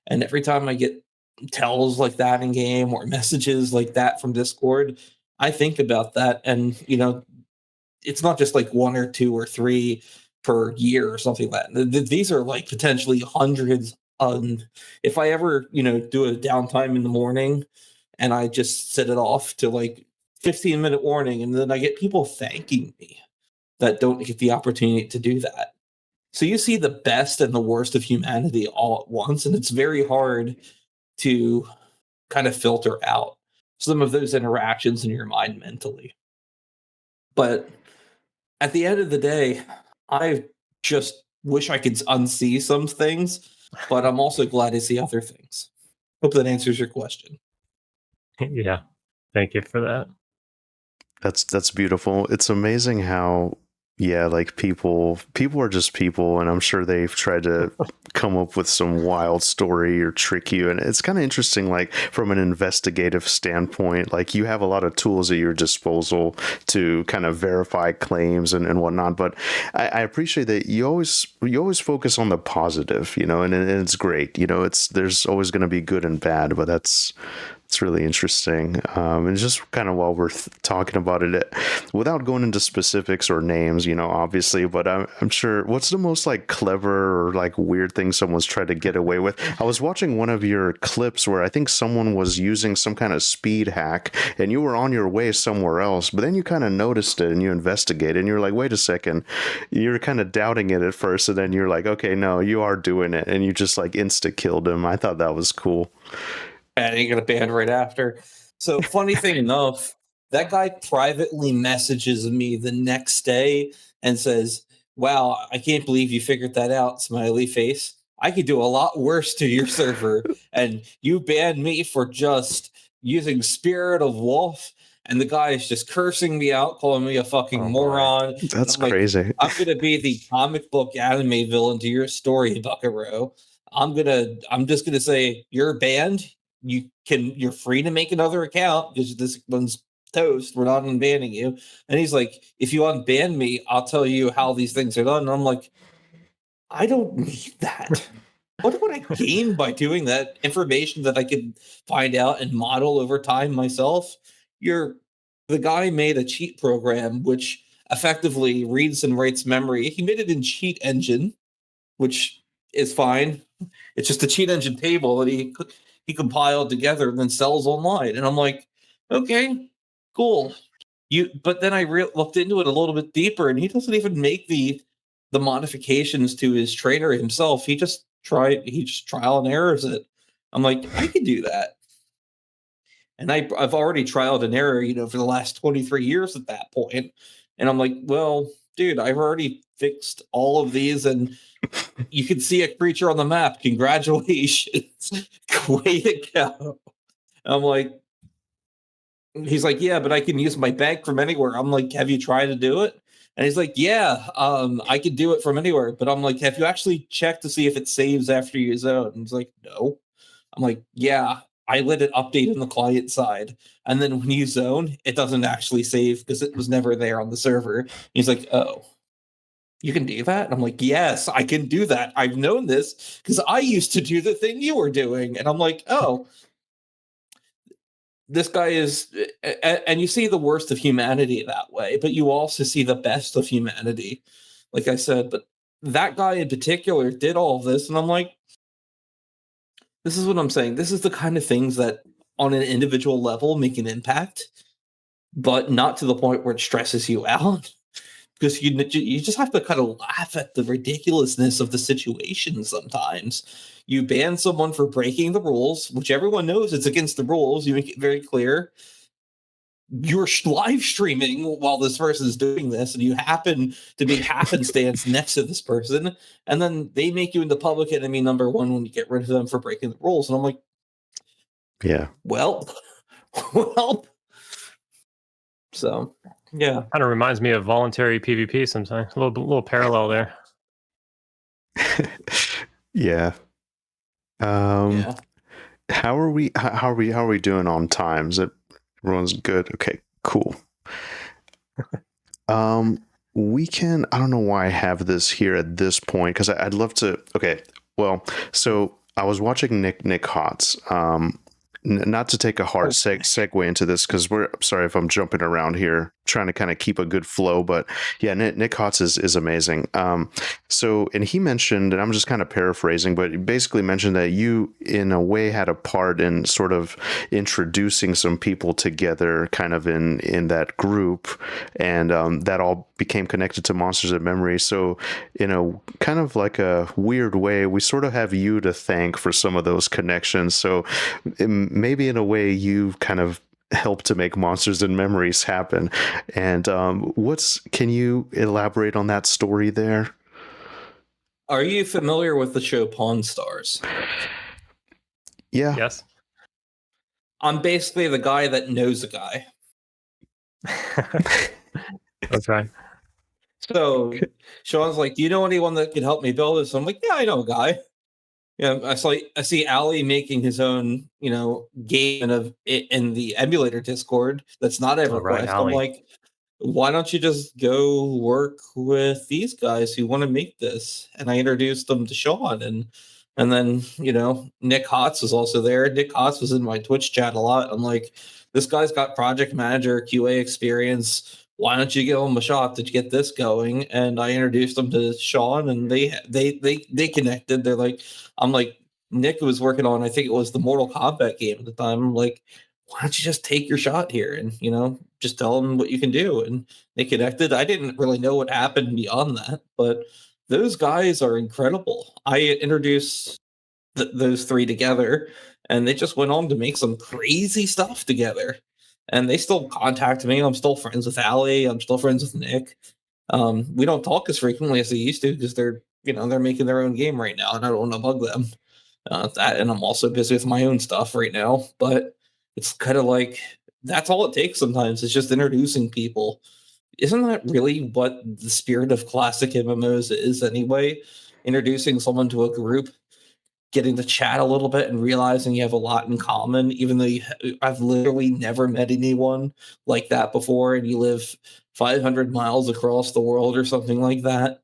And every time I get tells like that in game or messages like that from Discord, I think about that. And, it's not just like one or two or three per year or something like that. These are potentially hundreds. If I ever, do a downtime in the morning and I just set it off to 15-minute warning, and then I get people thanking me that don't get the opportunity to do that. So you see the best and the worst of humanity all at once, and it's very hard to kind of filter out some of those interactions in your mind mentally. But at the end of the day, I just wish I could unsee some things, but I'm also glad to see other things. Hope that answers your question. Yeah. Thank you for that. That's beautiful. It's amazing how, yeah, like people are just people, and I'm sure they've tried to come up with some wild story or trick you. And it's kind of interesting, like from an investigative standpoint, like you have a lot of tools at your disposal to kind of verify claims and whatnot. But I appreciate that you always focus on the positive, and it's great. There's always going to be good and bad, but it's really interesting. And just kind of while we're talking about it, without going into specifics or names, obviously, but I'm sure, what's the most like clever or like weird thing someone's tried to get away with? I was watching one of your clips where I think someone was using some kind of speed hack and you were on your way somewhere else, but then you kind of noticed it and you investigated and you're like, wait a second, you're kind of doubting it at first. And then you're like, okay, no, you are doing it. And you just like insta killed him. I thought that was cool. And he got banned right after. So funny thing enough, that guy privately messages me the next day and says, "Wow, I can't believe you figured that out, smiley face. I could do a lot worse to your server. And you banned me for just using Spirit of Wolf." And the guy is just cursing me out, calling me a fucking moron. That's crazy. I'm going to be the comic book anime villain to your story, Buckaroo. I'm just gonna say you're banned. You're free to make another account because this one's toast. We're not unbanning you. And he's like, if you unban me, I'll tell you how these things are done. And I'm like, I don't need that. What would I gain by doing that? Information that I could find out and model over time myself. The guy made a cheat program which effectively reads and writes memory. He made it in Cheat Engine, which is fine. It's just a cheat engine table that he compiled together and then sells online. And I'm like, okay, cool. But then I looked into it a little bit deeper, and he doesn't even make the modifications to his trainer himself. He just trial and errors it. I'm like, I can do that. And I've already trialed and error, for the last 23 years at that point. And I'm like, well, dude, I've already fixed all of these, and you can see a creature on the map. Congratulations. Way to go. I'm like, he's like, yeah, but I can use my bank from anywhere. I'm like, have you tried to do it? And he's like, yeah, I can do it from anywhere. But I'm like, have you actually checked to see if it saves after you zone? And he's like, no. I'm like, yeah, I let it update on the client side. And then when you zone, it doesn't actually save because it was never there on the server. He's like, oh, you can do that? And I'm like, yes, I can do that. I've known this because I used to do the thing you were doing. And I'm like, oh, this guy is, and you see the worst of humanity that way, but you also see the best of humanity. Like I said, but that guy in particular did all of this. And I'm like, this is what I'm saying. This is the kind of things that on an individual level make an impact, but not to the point where it stresses you out. Because you just have to kind of laugh at the ridiculousness of the situation sometimes. You ban someone for breaking the rules, which everyone knows it's against the rules. You make it very clear. You're live streaming while this person is doing this, and you happen to be happenstance next to this person, and then they make you into public enemy number one when you get rid of them for breaking the rules. And I'm like, yeah, well. So, yeah. Kind of reminds me of voluntary PvP sometimes. A little parallel there. Yeah. Yeah. How are we doing on time? Is it everyone's good? Okay, cool. We can, I don't know why I have this here at this point, because I'd love to. Okay, well, so I was watching Nick Hotz. Not to take a hard segue into this, because sorry if I'm jumping around here, trying to kind of keep a good flow, but yeah, Nick Hotz is amazing. So, and he mentioned, and I'm just kind of paraphrasing, but he basically mentioned that you in a way had a part in sort of introducing some people together kind of in that group, and that all became connected to Monsters of Memory. So in a kind of like a weird way, we sort of have you to thank for some of those connections. So maybe in a way you kind of help to make Monsters and Memories happen. And can you elaborate on that story there? Are you familiar with the show Pawn Stars? Yeah. Yes. I'm basically the guy that knows a guy. That's right. So Sean's like, "Do you know anyone that can help me build this?" I'm like, "Yeah, I know a guy." Yeah, I see Ali making his own, game in the emulator Discord. That's not All right, EverQuest. I'm Ali. like, why don't you just go work with these guys who want to make this? And I introduced them to Sean, and then Nick Hotz was also there. Nick Hotz was in my Twitch chat a lot. I'm like, this guy's got project manager QA experience. Why don't you give him a shot to get this going? And I introduced them to Sean, and they connected. They're like, I'm like, Nick was working on, I think it was the Mortal Kombat game at the time. I'm like, why don't you just take your shot here and just tell them what you can do? And they connected. I didn't really know what happened beyond that, but those guys are incredible. I introduced those three together, and they just went on to make some crazy stuff together. And they still contact me. I'm still friends with Ali. I'm still friends with Nick. We don't talk as frequently as they used to because they're making their own game right now, and I don't want to bug them. And I'm also busy with my own stuff right now. But it's kind of like that's all it takes sometimes. It's just introducing people. Isn't that really what the spirit of classic MMOs is anyway? Introducing someone to a group, getting to chat a little bit and realizing you have a lot in common, even though I've literally never met anyone like that before, and you live 500 miles across the world or something like that.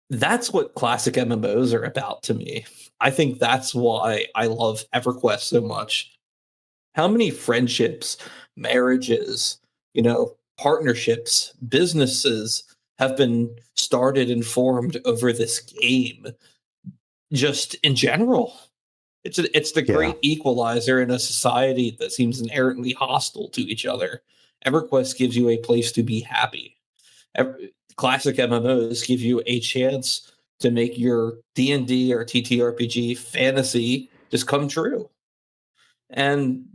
That's what classic MMOs are about to me. I think that's why I love EverQuest so much. How many friendships, marriages, partnerships, businesses have been started and formed over this game, just in general. It's the great equalizer in a society that seems inherently hostile to each other. EverQuest gives you a place to be happy. Classic MMOs give you a chance to make your D&D or TTRPG fantasy just come true. And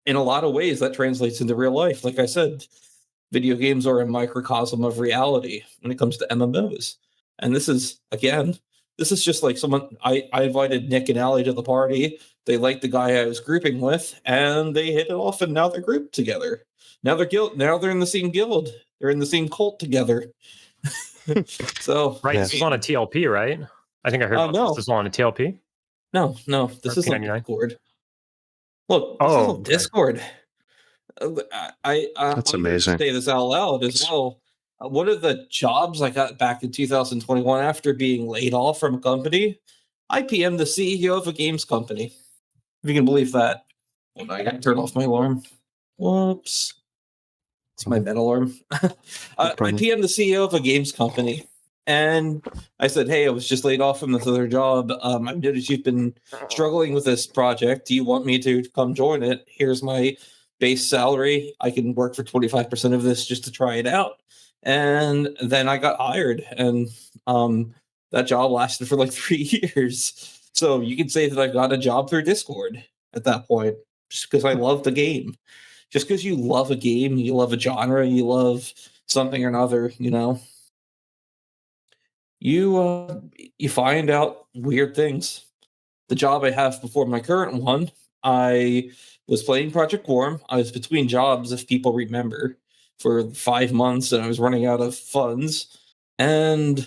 in a lot of ways, that translates into real life. Like I said, video games are a microcosm of reality when it comes to MMOs. And this is just like someone, I invited Nick and Allie to the party. They liked the guy I was grouping with, and they hit it off, and now they're grouped together. Now they're in the same guild. They're in the same cult together. So right, this is on a TLP, right? I think I heard about no. this is on a TLP. No, this is on Discord. Look, this is on Discord. That's amazing. Say this out loud as well. One of the jobs I got back in 2021 after being laid off from a company, I PM'd the CEO of a games company. If you can believe that. Hold on, I got to turn off my alarm. Whoops. It's my bed alarm. I PM'd the CEO of a games company. And I said, hey, I was just laid off from this other job. I've noticed you've been struggling with this project. Do you want me to come join it? Here's my base salary. I can work for 25% of this just to try it out. And then I got hired. And that job lasted for like 3 years. So you can say that I got a job through Discord at that point, just because I love the game. Just because you love a game, you love a genre, you love something or another, you find out weird things. The job I have before my current one, I was playing Project Quarm. I was between jobs, if people remember, for 5 months, and I was running out of funds. And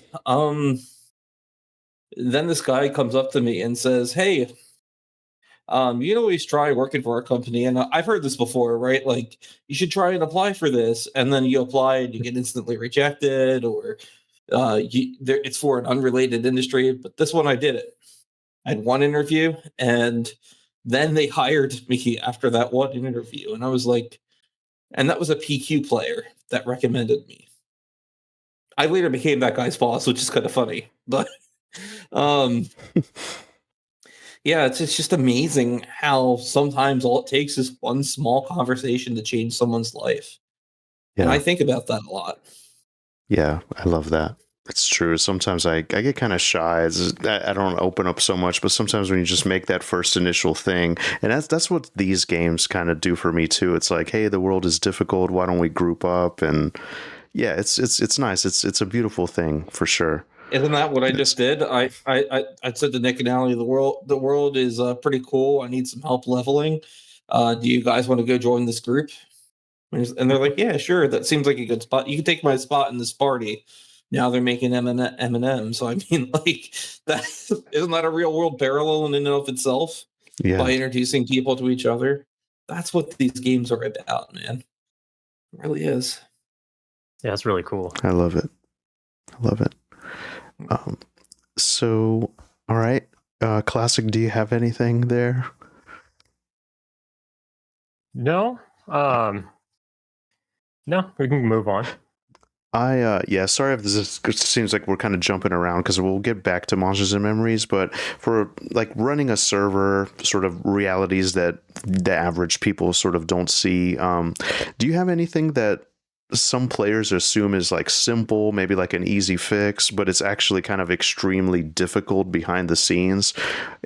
then this guy comes up to me and says, hey, you always try working for a company, and I've heard this before, right? Like, you should try and apply for this, and then you apply and you get instantly rejected, or it's for an unrelated industry. But this one, I did it. I had one interview, and then they hired me after that one interview, and I was like, and that was a PQ player that recommended me. I later became that guy's boss, which is kind of funny, but yeah, it's just amazing how sometimes all it takes is one small conversation to change someone's life. Yeah. And I think about that a lot. Yeah, I love that. It's true. Sometimes I get kind of shy. I don't open up so much, but sometimes when you just make that first initial thing, and that's what these games kind of do for me too. It's like, hey, the world is difficult. Why don't we group up? And yeah, it's nice. It's a beautiful thing for sure. Isn't that what I just did? I said to Nick and Allie, the world is pretty cool. I need some help leveling. Do you guys want to go join this group? And they're like, yeah, sure, that seems like a good spot. You can take my spot in this party. Now they're making M&M. So I mean, like, that isn't that a real world parallel in and of itself? Yeah. By introducing people to each other. That's what these games are about, man. It really is. Yeah, that's really cool. I love it. So, all right. Classic, do you have anything there? No. No, we can move on. Sorry if this seems like we're kind of jumping around, because we'll get back to Monsters and Memories, but for like running a server, sort of realities that the average people sort of don't see, do you have anything that some players assume is like simple, maybe like an easy fix, but it's actually kind of extremely difficult behind the scenes?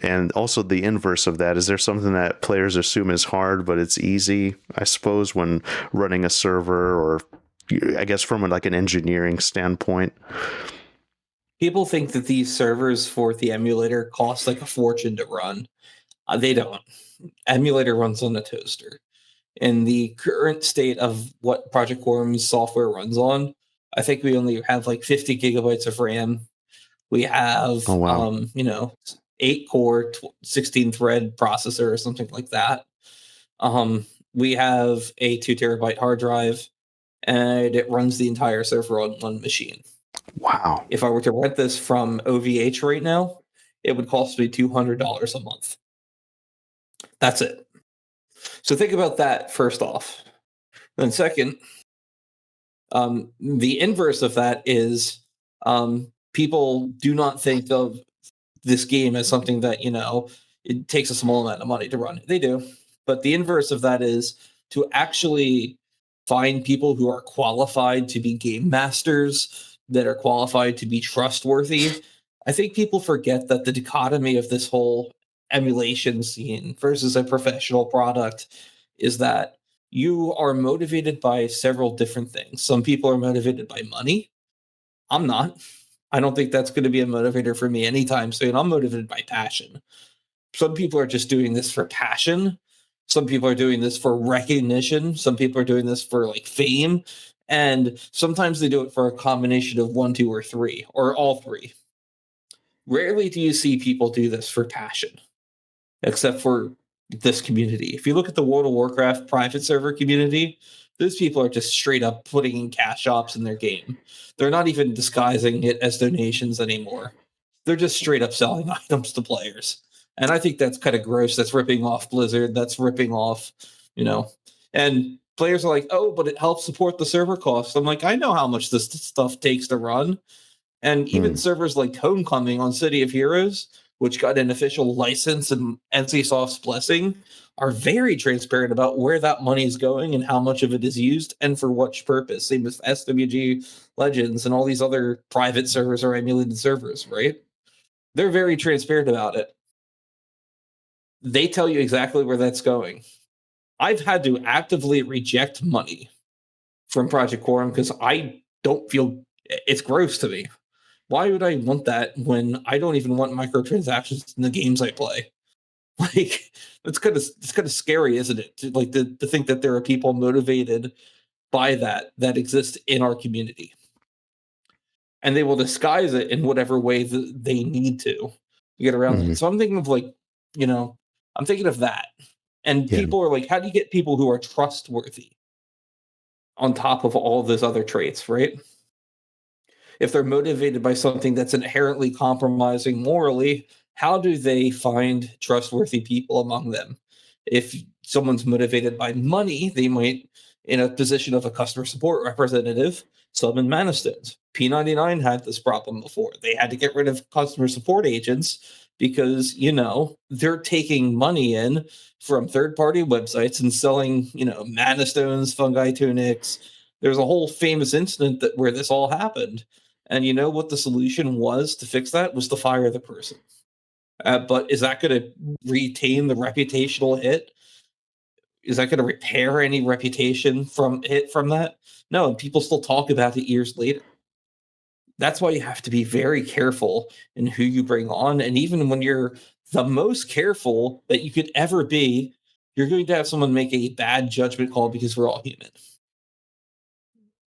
And also the inverse of that, is there something that players assume is hard but it's easy, I suppose, when running a server, or I guess from like an engineering standpoint? People think that these servers for the emulator cost like a fortune to run. They don't. Emulator runs on a toaster. In the current state of what Project Quarm's software runs on, I think we only have like 50 gigabytes of RAM. We have, 8 core, 16 thread processor or something like that. We have a 2 terabyte hard drive, and it runs the entire server on one machine. Wow. If I were to rent this from OVH right now, it would cost me $200 a month. That's it. So think about that first off. Then second, the inverse of that is people do not think of this game as something that, it takes a small amount of money to run. They do. But the inverse of that is to actually find people who are qualified to be game masters, that are qualified to be trustworthy. I think people forget that the dichotomy of this whole emulation scene versus a professional product is that you are motivated by several different things. Some people are motivated by money. I'm not. I don't think that's going to be a motivator for me anytime soon. I'm motivated by passion. Some people are just doing this for passion. Some people are doing this for recognition. Some people are doing this for like fame. And sometimes they do it for a combination of 1, 2, or 3, or all 3. Rarely do you see people do this for passion, except for this community. If you look at the World of Warcraft private server community, those people are just straight up putting in cash shops in their game. They're not even disguising it as donations anymore. They're just straight up selling items to players. And I think that's kind of gross. That's ripping off Blizzard. That's ripping off, and players are like, oh, but it helps support the server costs. I'm like, I know how much this stuff takes to run. And even servers like Homecoming on City of Heroes, which got an official license and NCSoft's blessing, are very transparent about where that money is going and how much of it is used and for what purpose. Same with SWG Legends and all these other private servers or emulated servers, right? They're very transparent about it. They tell you exactly where that's going. I've had to actively reject money from Project Quarm because I don't feel it's gross to me. Why would I want that when I don't even want microtransactions in the games I play? Like, it's kind of scary, isn't it? To think that there are people motivated by that exist in our community, and they will disguise it in whatever way that they need to get around it. So I'm thinking of I'm thinking of that, and people are like, how do you get people who are trustworthy on top of all of those other traits, right? If they're motivated by something that's inherently compromising morally, how do they find trustworthy people among them? If someone's motivated by money, they might, in a position of a customer support representative, summon mana stones. P99 had this problem before. They had to get rid of customer support agents because, they're taking money in from third-party websites and selling, mana stones, fungi tunics. There's a whole famous incident where this all happened. And you know what the solution was to fix that? Was to fire the person. But is that going to retain the reputational hit? Is that going to repair any reputation from that? No, and people still talk about it years later. That's why you have to be very careful in who you bring on. And even when you're the most careful that you could ever be, you're going to have someone make a bad judgment call because we're all human.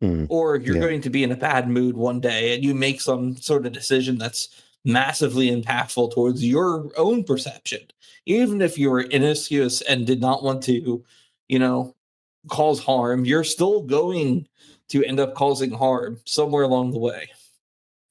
Or you're Yeah. going to be in a bad mood one day and you make some sort of decision that's massively impactful towards your own perception. Even if you were innocuous and did not want to, cause harm, you're still going to end up causing harm somewhere along the way.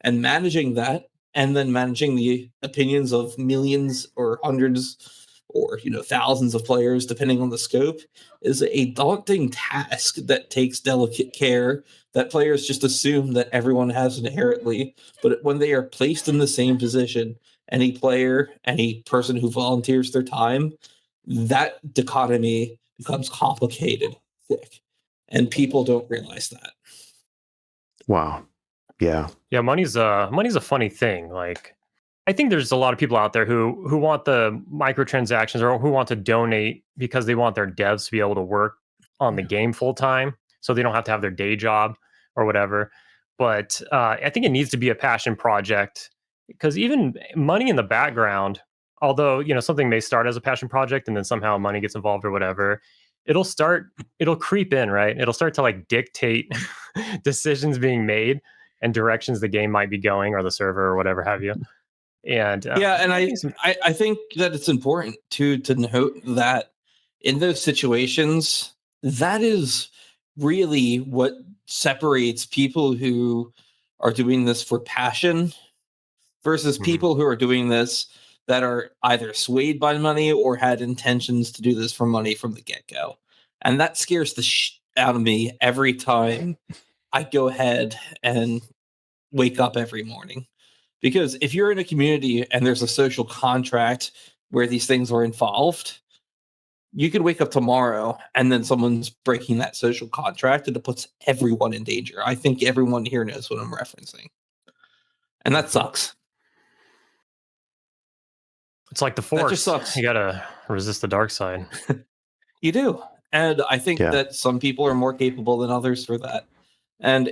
And managing that, and then managing the opinions of millions or hundreds or thousands of players, depending on the scope, is a daunting task that takes delicate care that players just assume that everyone has inherently. But when they are placed in the same position, any player, any person who volunteers their time, that dichotomy becomes complicated, thick, and people don't realize that. Wow. Yeah. Yeah, money's a funny thing. Like, I think there's a lot of people out there who want the microtransactions or who want to donate because they want their devs to be able to work on the game full time, so they don't have to have their day job or whatever. But I think it needs to be a passion project, because even money in the background, although something may start as a passion project and then somehow money gets involved or whatever, it'll creep in, right? It'll start to like dictate decisions being made and directions the game might be going, or the server, or whatever have you. And and I think that it's important to note that in those situations, that is really what separates people who are doing this for passion versus people who are doing this that are either swayed by money or had intentions to do this for money from the get-go. And that scares the out of me every time I go ahead and wake up every morning. Because if you're in a community and there's a social contract where these things are involved, you could wake up tomorrow and then someone's breaking that social contract and it puts everyone in danger. I think everyone here knows what I'm referencing. And that sucks. It's like the Force. That just sucks. You gotta resist the dark side. You do. And I think that some people are more capable than others for that. And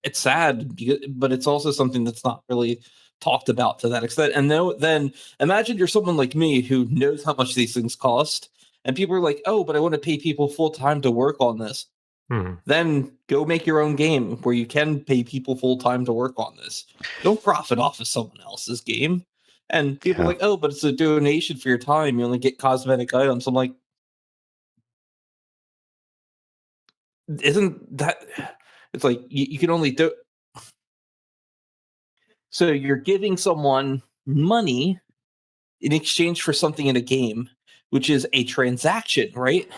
it's sad, but it's also something that's not really talked about to that extent. And then imagine you're someone like me who knows how much these things cost, and people are like, oh, but I want to pay people full time to work on this. Then go make your own game where you can pay people full time to work on this. Don't profit off of someone else's game. And people are like, oh, but it's a donation for your time. You only get cosmetic items. I'm like, isn't that... It's like you can only do. So you're giving someone money in exchange for something in a game, which is a transaction, right?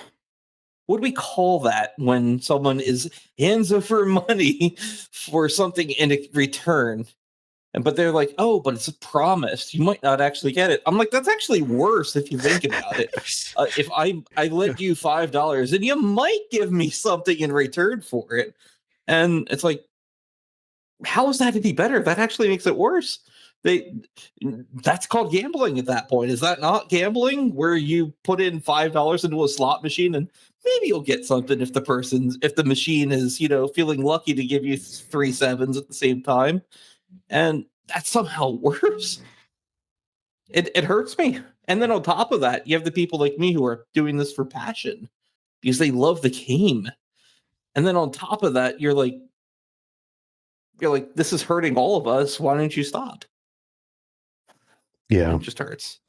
What do we call that when someone is hands over money for something in return? But they're like, oh, but it's a promise. You might not actually get it. I'm like, that's actually worse if you think about it. If I lend you $5 and you might give me something in return for it. And it's like, how is that any better? That actually makes it worse. That's called gambling at that point. Is that not gambling, where you put in $5 into a slot machine and maybe you'll get something if the machine is, feeling lucky to give you 3 sevens at the same time? And that's somehow worse. It hurts me. And then on top of that, you have the people like me who are doing this for passion because they love the game. And then on top of that, you're like, this is hurting all of us. Why don't you stop? Yeah. It just hurts.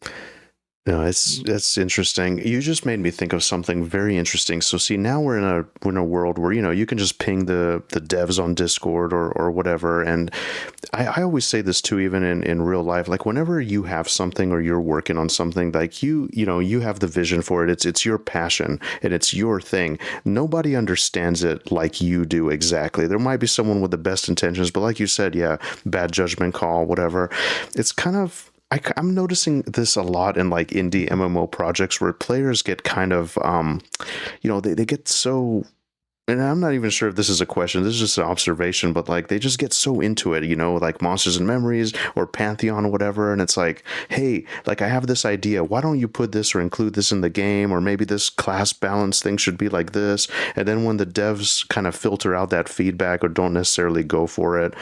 No, it's interesting. You just made me think of something very interesting. So see, now we're in a world where, you can just ping the devs on Discord or whatever. And I always say this too, even in real life, like whenever you have something or you're working on something, like you have the vision for it. It's your passion and it's your thing. Nobody understands it like you do exactly. There might be someone with the best intentions, but like you said, bad judgment call, whatever. It's kind of, I'm noticing this a lot in like indie MMO projects where players get kind of, they get so, and I'm not even sure if this is a question, this is just an observation, but like they just get so into it, like Monsters and Memories or Pantheon or whatever. And it's like, hey, like I have this idea. Why don't you put this or include this in the game? Or maybe this class balance thing should be like this. And then when the devs kind of filter out that feedback or don't necessarily go for it,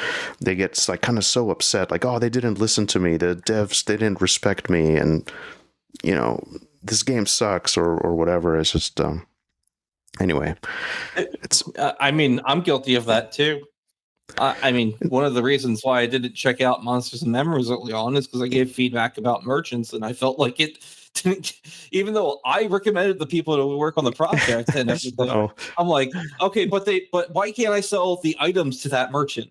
they get like kind of so upset, like, oh, they didn't listen to me. The devs, they didn't respect me. And, this game sucks or whatever. It's just, Anyway, it's I mean, I'm guilty of that too. I mean, one of the reasons why I didn't check out Monsters and Memories early on is because I gave feedback about merchants, and I felt like it didn't. Even though I recommended the people to work on the project and everything, oh, I'm like, okay, but why can't I sell the items to that merchant?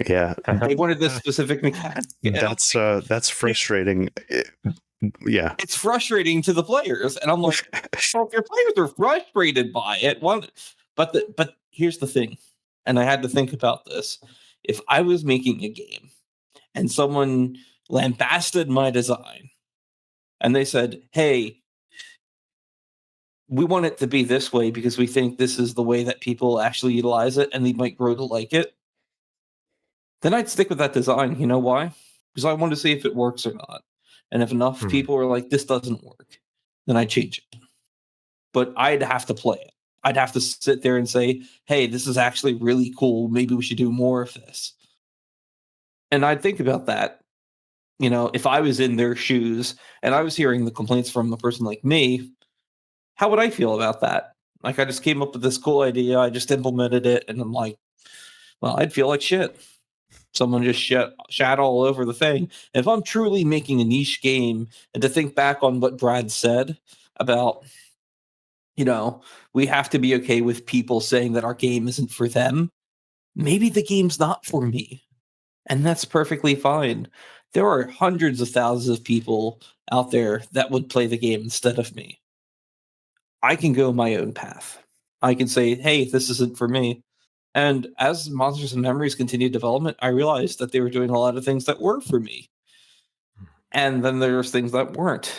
yeah, They wanted this specific mechanic. that's frustrating. Yeah, It's frustrating to the players, and I'm like, well, if your players are frustrated by it, but here's the thing, and I had to think about this. If I was making a game and someone lambasted my design and they said, hey, we want it to be this way because we think this is the way that people actually utilize it and they might grow to like it, then I'd stick with that design. You know why? Because I want to see if it works or not. And if enough people are like, this doesn't work, then I change it. But I'd have to play it. I'd have to sit there and say, hey, this is actually really cool. Maybe we should do more of this. And I'd think about that. You know, if I was in their shoes and I was hearing the complaints from a person like me, how would I feel about that? Like, I just came up with this cool idea. I just implemented it. And I'm like, well, I'd feel like shit. Someone just shat all over the thing. If I'm truly making a niche game, and to think back on what Brad said about, you know, we have to be okay with people saying that our game isn't for them. Maybe the game's not for me. And that's perfectly fine. There are hundreds of thousands of people out there that would play the game instead of me. I can go my own path. I can say, hey, this isn't for me. And as Monsters and Memories continued development, I realized that they were doing a lot of things that were for me. And then there's things that weren't.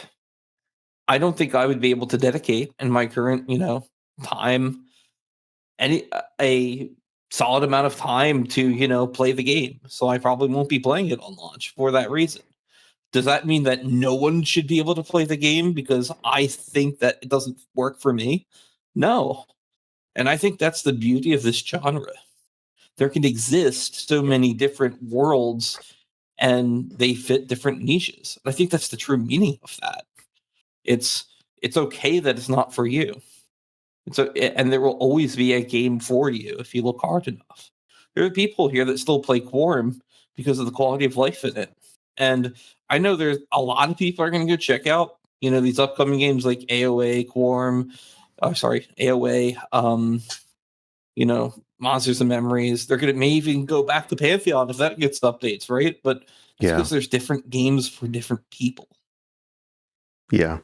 I don't think I would be able to dedicate in my current, time a solid amount of time to, play the game. So I probably won't be playing it on launch for that reason. Does that mean that no one should be able to play the game because I think that it doesn't work for me? No. And I think that's the beauty of this genre. There can exist so many different worlds and they fit different niches. I think that's the true meaning of that. It's okay that it's not for you. And there will always be a game for you if you look hard enough. There are people here that still play Quarm because of the quality of life in it. And I know there's a lot of people are going to go check out, these upcoming games like AOA, Quarm, AOA, Monsters and Memories. They're going to maybe even go back to Pantheon if that gets updates, right? But it's because there's different games for different people. Yeah.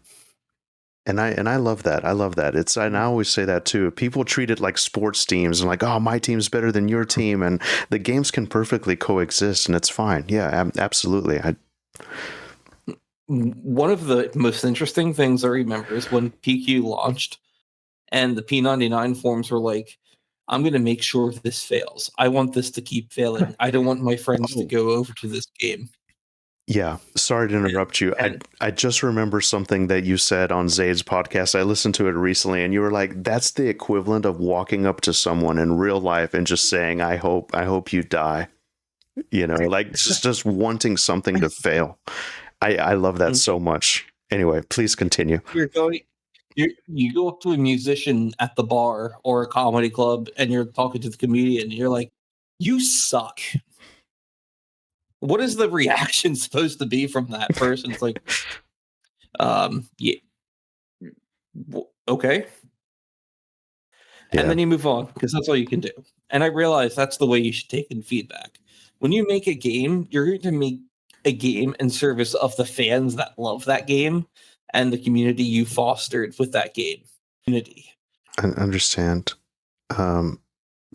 And I love that. I love that. And I always say that too. People treat it like sports teams and like, oh, my team's better than your team, and the games can perfectly coexist, and it's fine. Yeah, absolutely. One of the most interesting things I remember is when PQ launched, and the P99 forums were like, I'm going to make sure this fails. I want this to keep failing. I don't want my friends to go over to this game. Yeah, sorry to interrupt you. I just remember something that you said on Zaid's podcast. I listened to it recently, and you were like, that's the equivalent of walking up to someone in real life and just saying, I hope you die. Like just wanting something to fail. I love that so much. Anyway, please continue. You go up to a musician at the bar or a comedy club and you're talking to the comedian and you're like, you suck. What is the reaction supposed to be from that person? It's like, yeah, okay. Yeah. And then you move on because that's all you can do. And I realize that's the way you should take in feedback. When you make a game, you're going to make a game in service of the fans that love that game and the community you fostered with that game. Community. I understand.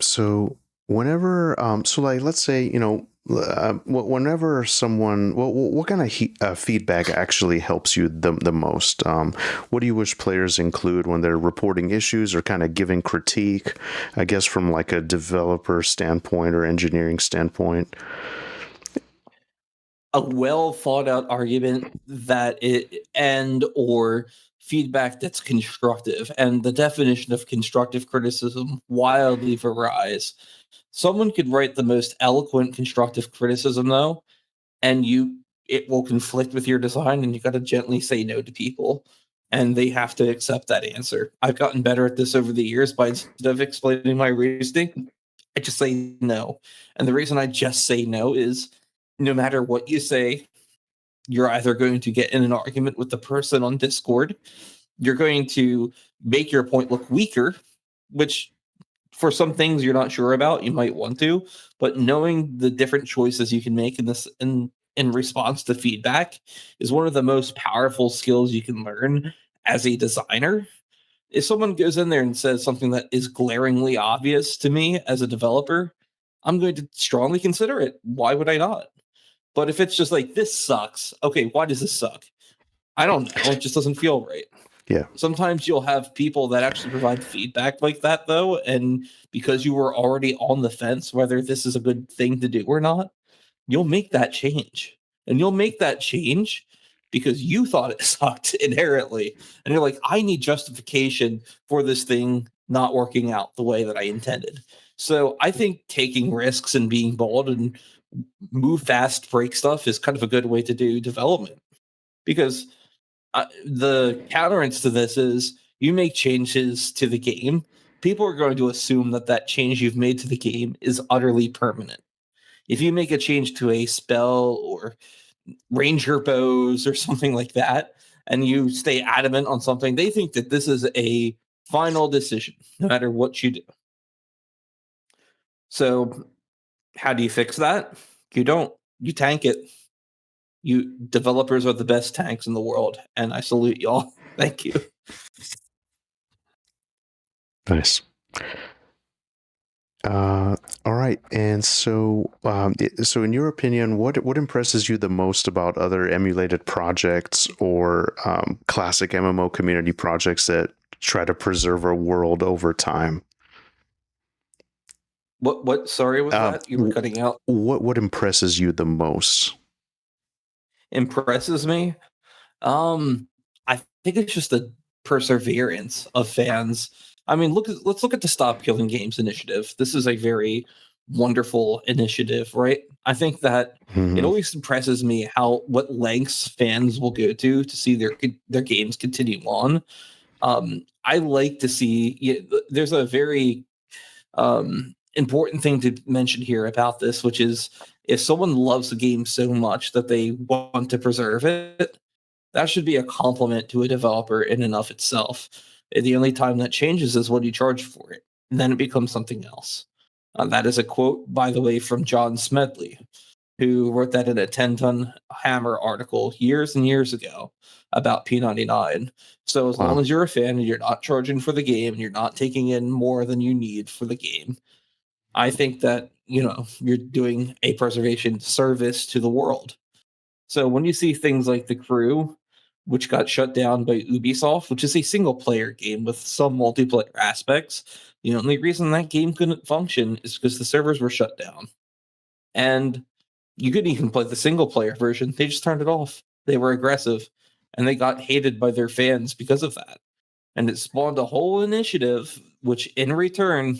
So whenever, like, let's say, whenever someone, what kind of feedback actually helps you the most? What do you wish players include when they're reporting issues or kind of giving critique, I guess, from like a developer standpoint or engineering standpoint? A well thought out argument or feedback that's constructive, and the definition of constructive criticism wildly varies. Someone could write the most eloquent constructive criticism though, and it will conflict with your design, and you got to gently say no to people. and they have to accept that answer. I've gotten better at this over the years, but instead of explaining my reasoning, I just say no. And the reason I just say no is no matter what you say, you're either going to get in an argument with the person on Discord, you're going to make your point look weaker, which for some things you're not sure about, you might want to, but knowing the different choices you can make in this in response to feedback is one of the most powerful skills you can learn as a designer. If someone goes in there and says something that is glaringly obvious to me as a developer, I'm going to strongly consider it. Why would I not? But if it's just like, this sucks, okay, why does this suck? I don't know. It just doesn't feel right. Yeah. Sometimes you'll have people that actually provide feedback like that, though, and because you were already on the fence whether this is a good thing to do or not, you'll make that change. And you'll make that change because you thought it sucked inherently. And you're like, I need justification for this thing not working out the way that I intended. So I think taking risks and being bold and move fast, break stuff is kind of a good way to do development. Because the counterance to this is you make changes to the game, people are going to assume that that change you've made to the game is utterly permanent. If you make a change to a spell or ranger bows or something like that, and you stay adamant on something, they think that this is a final decision, no matter what you do. So how do you fix that? You don't. You tank it. You developers are the best tanks in the world, and I salute y'all. Thank you. Nice. All right, and so, so in your opinion, what impresses you the most about other emulated projects or classic MMO community projects that try to preserve a world over time? What? Sorry, was that you were cutting out? What impresses you the most? Impresses me. I think it's just the perseverance of fans. I mean, let's look at the Stop Killing Games initiative. This is a very wonderful initiative, right? I think that it always impresses me what lengths fans will go to see their games continue on. I like to see. There's a very important thing to mention here about this, which is if someone loves the game so much that they want to preserve it, that should be a compliment to a developer in and of itself. The only time that changes is when you charge for it, and then it becomes something else. That is a quote, by the way, from John Smedley, who wrote that in a 10-ton Hammer article years and years ago about P99. So as long as you're a fan and you're not charging for the game and you're not taking in more than you need for the game, I think that, you're doing a preservation service to the world. So when you see things like The Crew, which got shut down by Ubisoft, which is a single-player game with some multiplayer aspects, the only reason that game couldn't function is because the servers were shut down. And you couldn't even play the single-player version. They just turned it off. They were aggressive, and they got hated by their fans because of that. And it spawned a whole initiative, which in return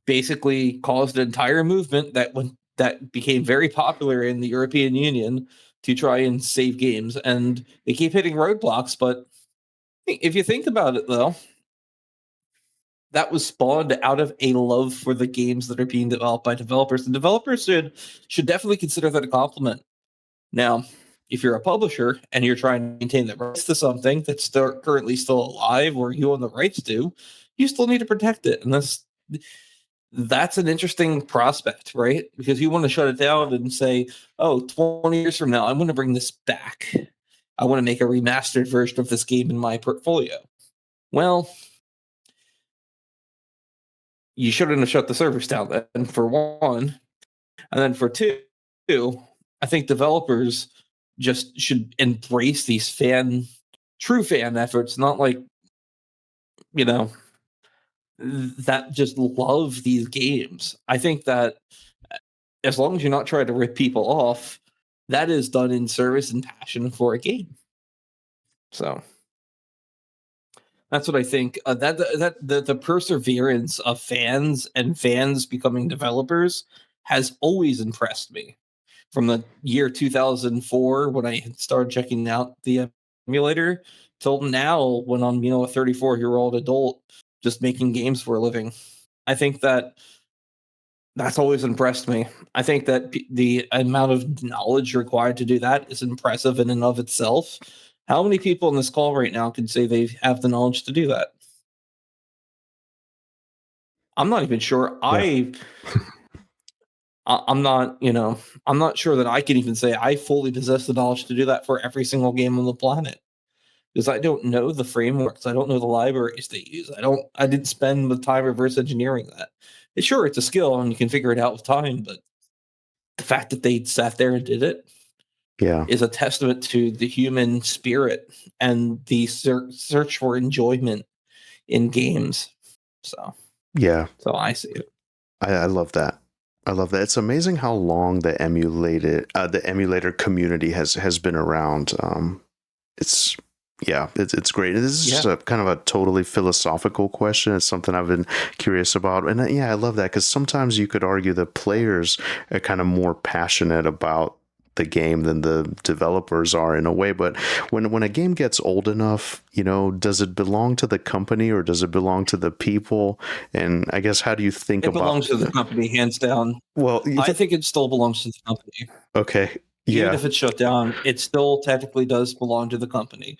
basically caused an entire movement that became very popular in the European Union to try and save games. And they keep hitting roadblocks, but if you think about it, though, that was spawned out of a love for the games that are being developed by developers. And developers should definitely consider that a compliment. Now, if you're a publisher and you're trying to maintain the rights to something that's currently still alive or you own the rights to, you still need to protect it. And that's an interesting prospect, right? Because you want to shut it down and say, 20 years from now, I'm going to bring this back. I want to make a remastered version of this game in my portfolio. Well, you shouldn't have shut the servers down then, for one. And then for two, I think developers just should embrace these true fan efforts, not like, that just love these games. I think that as long as you're not trying to rip people off, that is done in service and passion for a game. So that's what I think. The perseverance of fans and fans becoming developers has always impressed me. From the year 2004, when I started checking out the emulator till now when I'm, a 34-year-old adult just making games for a living. I think that's always impressed me. I think that the amount of knowledge required to do that is impressive in and of itself. How many people in this call right now could say they have the knowledge to do that? I'm not even sure. Yeah. I'm not, I'm not sure that I can even say I fully possess the knowledge to do that for every single game on the planet. Because I don't know the frameworks, I don't know the libraries they use. I didn't spend the time reverse engineering that. Sure, it's a skill and you can figure it out with time, but the fact that they sat there and did it is a testament to the human spirit and the search for enjoyment in games. So I see it. I love that. I love that. It's amazing how long the emulator community has been around. It's great. This is just a kind of a totally philosophical question. It's something I've been curious about. And I love that because sometimes you could argue that players are kind of more passionate about the game than the developers are in a way. But when a game gets old enough, does it belong to the company or does it belong to the people? And I guess, how do you think about it? It belongs to the company, hands down. Well, I think it still belongs to the company. Okay. Even if it's shut down, it still technically does belong to the company.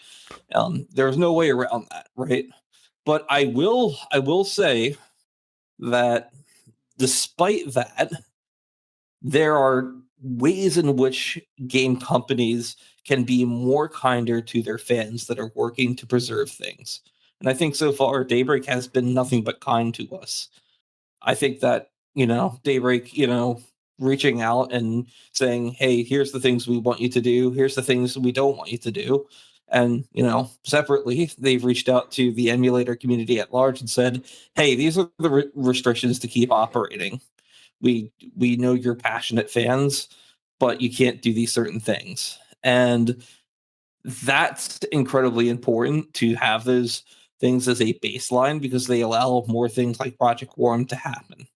There's no way around that, right? But I will say that despite that, there are ways in which game companies can be more kinder to their fans that are working to preserve things. And I think so far, Daybreak has been nothing but kind to us. I think that, Daybreak, reaching out and saying, hey, here's the things we want you to do. Here's the things we don't want you to do. And, separately, they've reached out to the emulator community at large and said, hey, these are the restrictions to keep operating. We know you're passionate fans, but you can't do these certain things. And that's incredibly important to have those things as a baseline because they allow more things like Project Quarm to happen.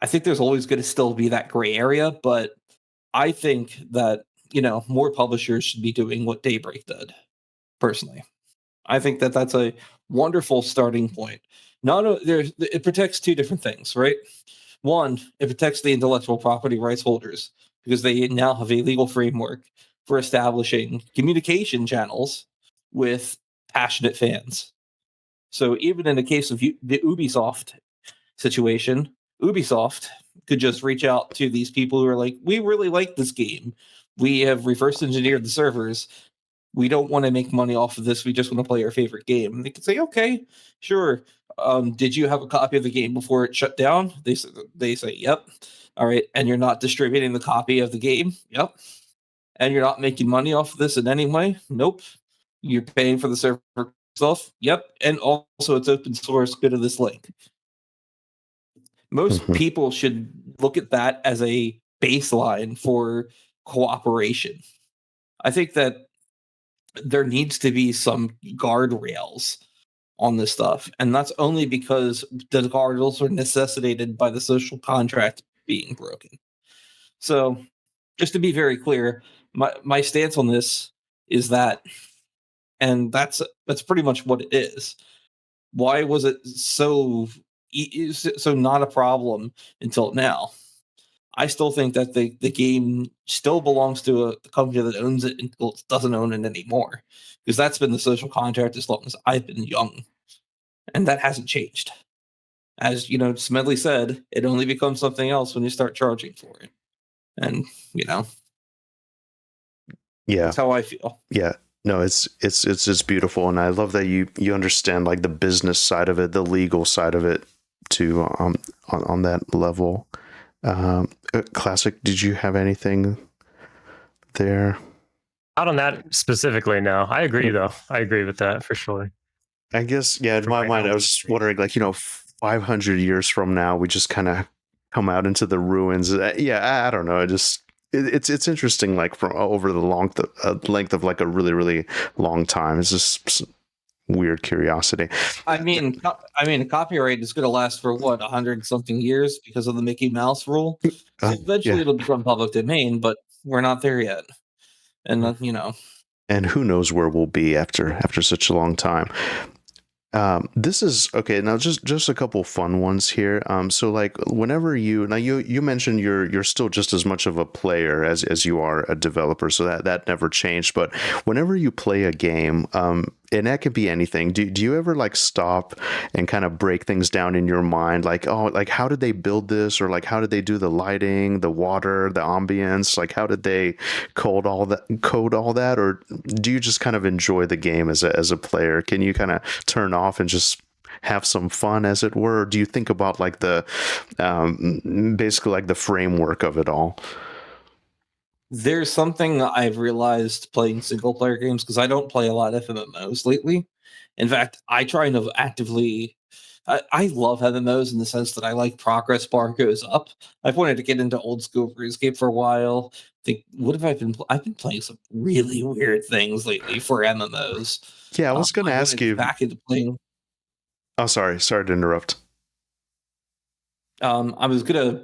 I think there's always going to still be that gray area, but I think that, more publishers should be doing what Daybreak did, personally. I think that that's a wonderful starting point. It protects two different things, right? One, it protects the intellectual property rights holders because they now have a legal framework for establishing communication channels with passionate fans. So even in the case of the Ubisoft situation, Ubisoft could just reach out to these people who are like, we really like this game. We have reverse engineered the servers. We don't want to make money off of this. We just want to play our favorite game. And they could say, okay, sure. Did you have a copy of the game before it shut down? They say, yep. All right. And you're not distributing the copy of the game? Yep. And you're not making money off of this in any way? Nope. You're paying for the server stuff? Yep. And also it's open source. Go to this link. Most people should look at that as a baseline for cooperation. I think that there needs to be some guardrails on this stuff. And that's only because the guardrails are necessitated by the social contract being broken. So just to be very clear, my stance on this is that, and that's pretty much what it is. Why was it so not a problem until now? I still think that the game still belongs to the company that owns it until it doesn't own it anymore. Because that's been the social contract as long as I've been young. And that hasn't changed. As, Smedley said, it only becomes something else when you start charging for it. And, that's how I feel. Yeah. No, it's beautiful. And I love that you understand like the business side of it, the legal side of it too, on that level. Classic, did you have anything there? Not on that specifically, no. I agree, though. I agree with that for sure. I guess, in my mind, I was just wondering, 500 years from now, we just kind of come out into the ruins. I don't know. It's interesting, like from over the length of like a really, really long time. It's just weird curiosity. I mean, copyright is going to last for 100-something years because of the Mickey Mouse rule. So eventually, it'll become public domain, but we're not there yet. And and who knows where we'll be after such a long time. This is okay. Now, just a couple fun ones here. So like whenever you mentioned you're still just as much of a player as you are a developer, so that never changed. But whenever you play a game, and that could be anything. Do you ever like stop and kind of break things down in your mind, like, oh, like how did they build this, or like how did they do the lighting, the water, the ambience, like how did they code all that, or do you just kind of enjoy the game as a player? Can you kind of turn off and just have some fun, as it were? Or do you think about like the basically like the framework of it all? There's something I've realized playing single player games, because I don't play a lot of MMOs lately. In fact, I try to actively. I love MMOs in the sense that I like progress bar goes up. I've wanted to get into old school RuneScape for a while. What have I been? I've been playing some really weird things lately for MMOs. Yeah, I was going to ask you. Back into playing. Oh, sorry to interrupt. I was gonna.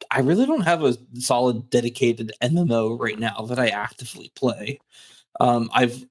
I really don't have a solid dedicated MMO right now that I actively play. This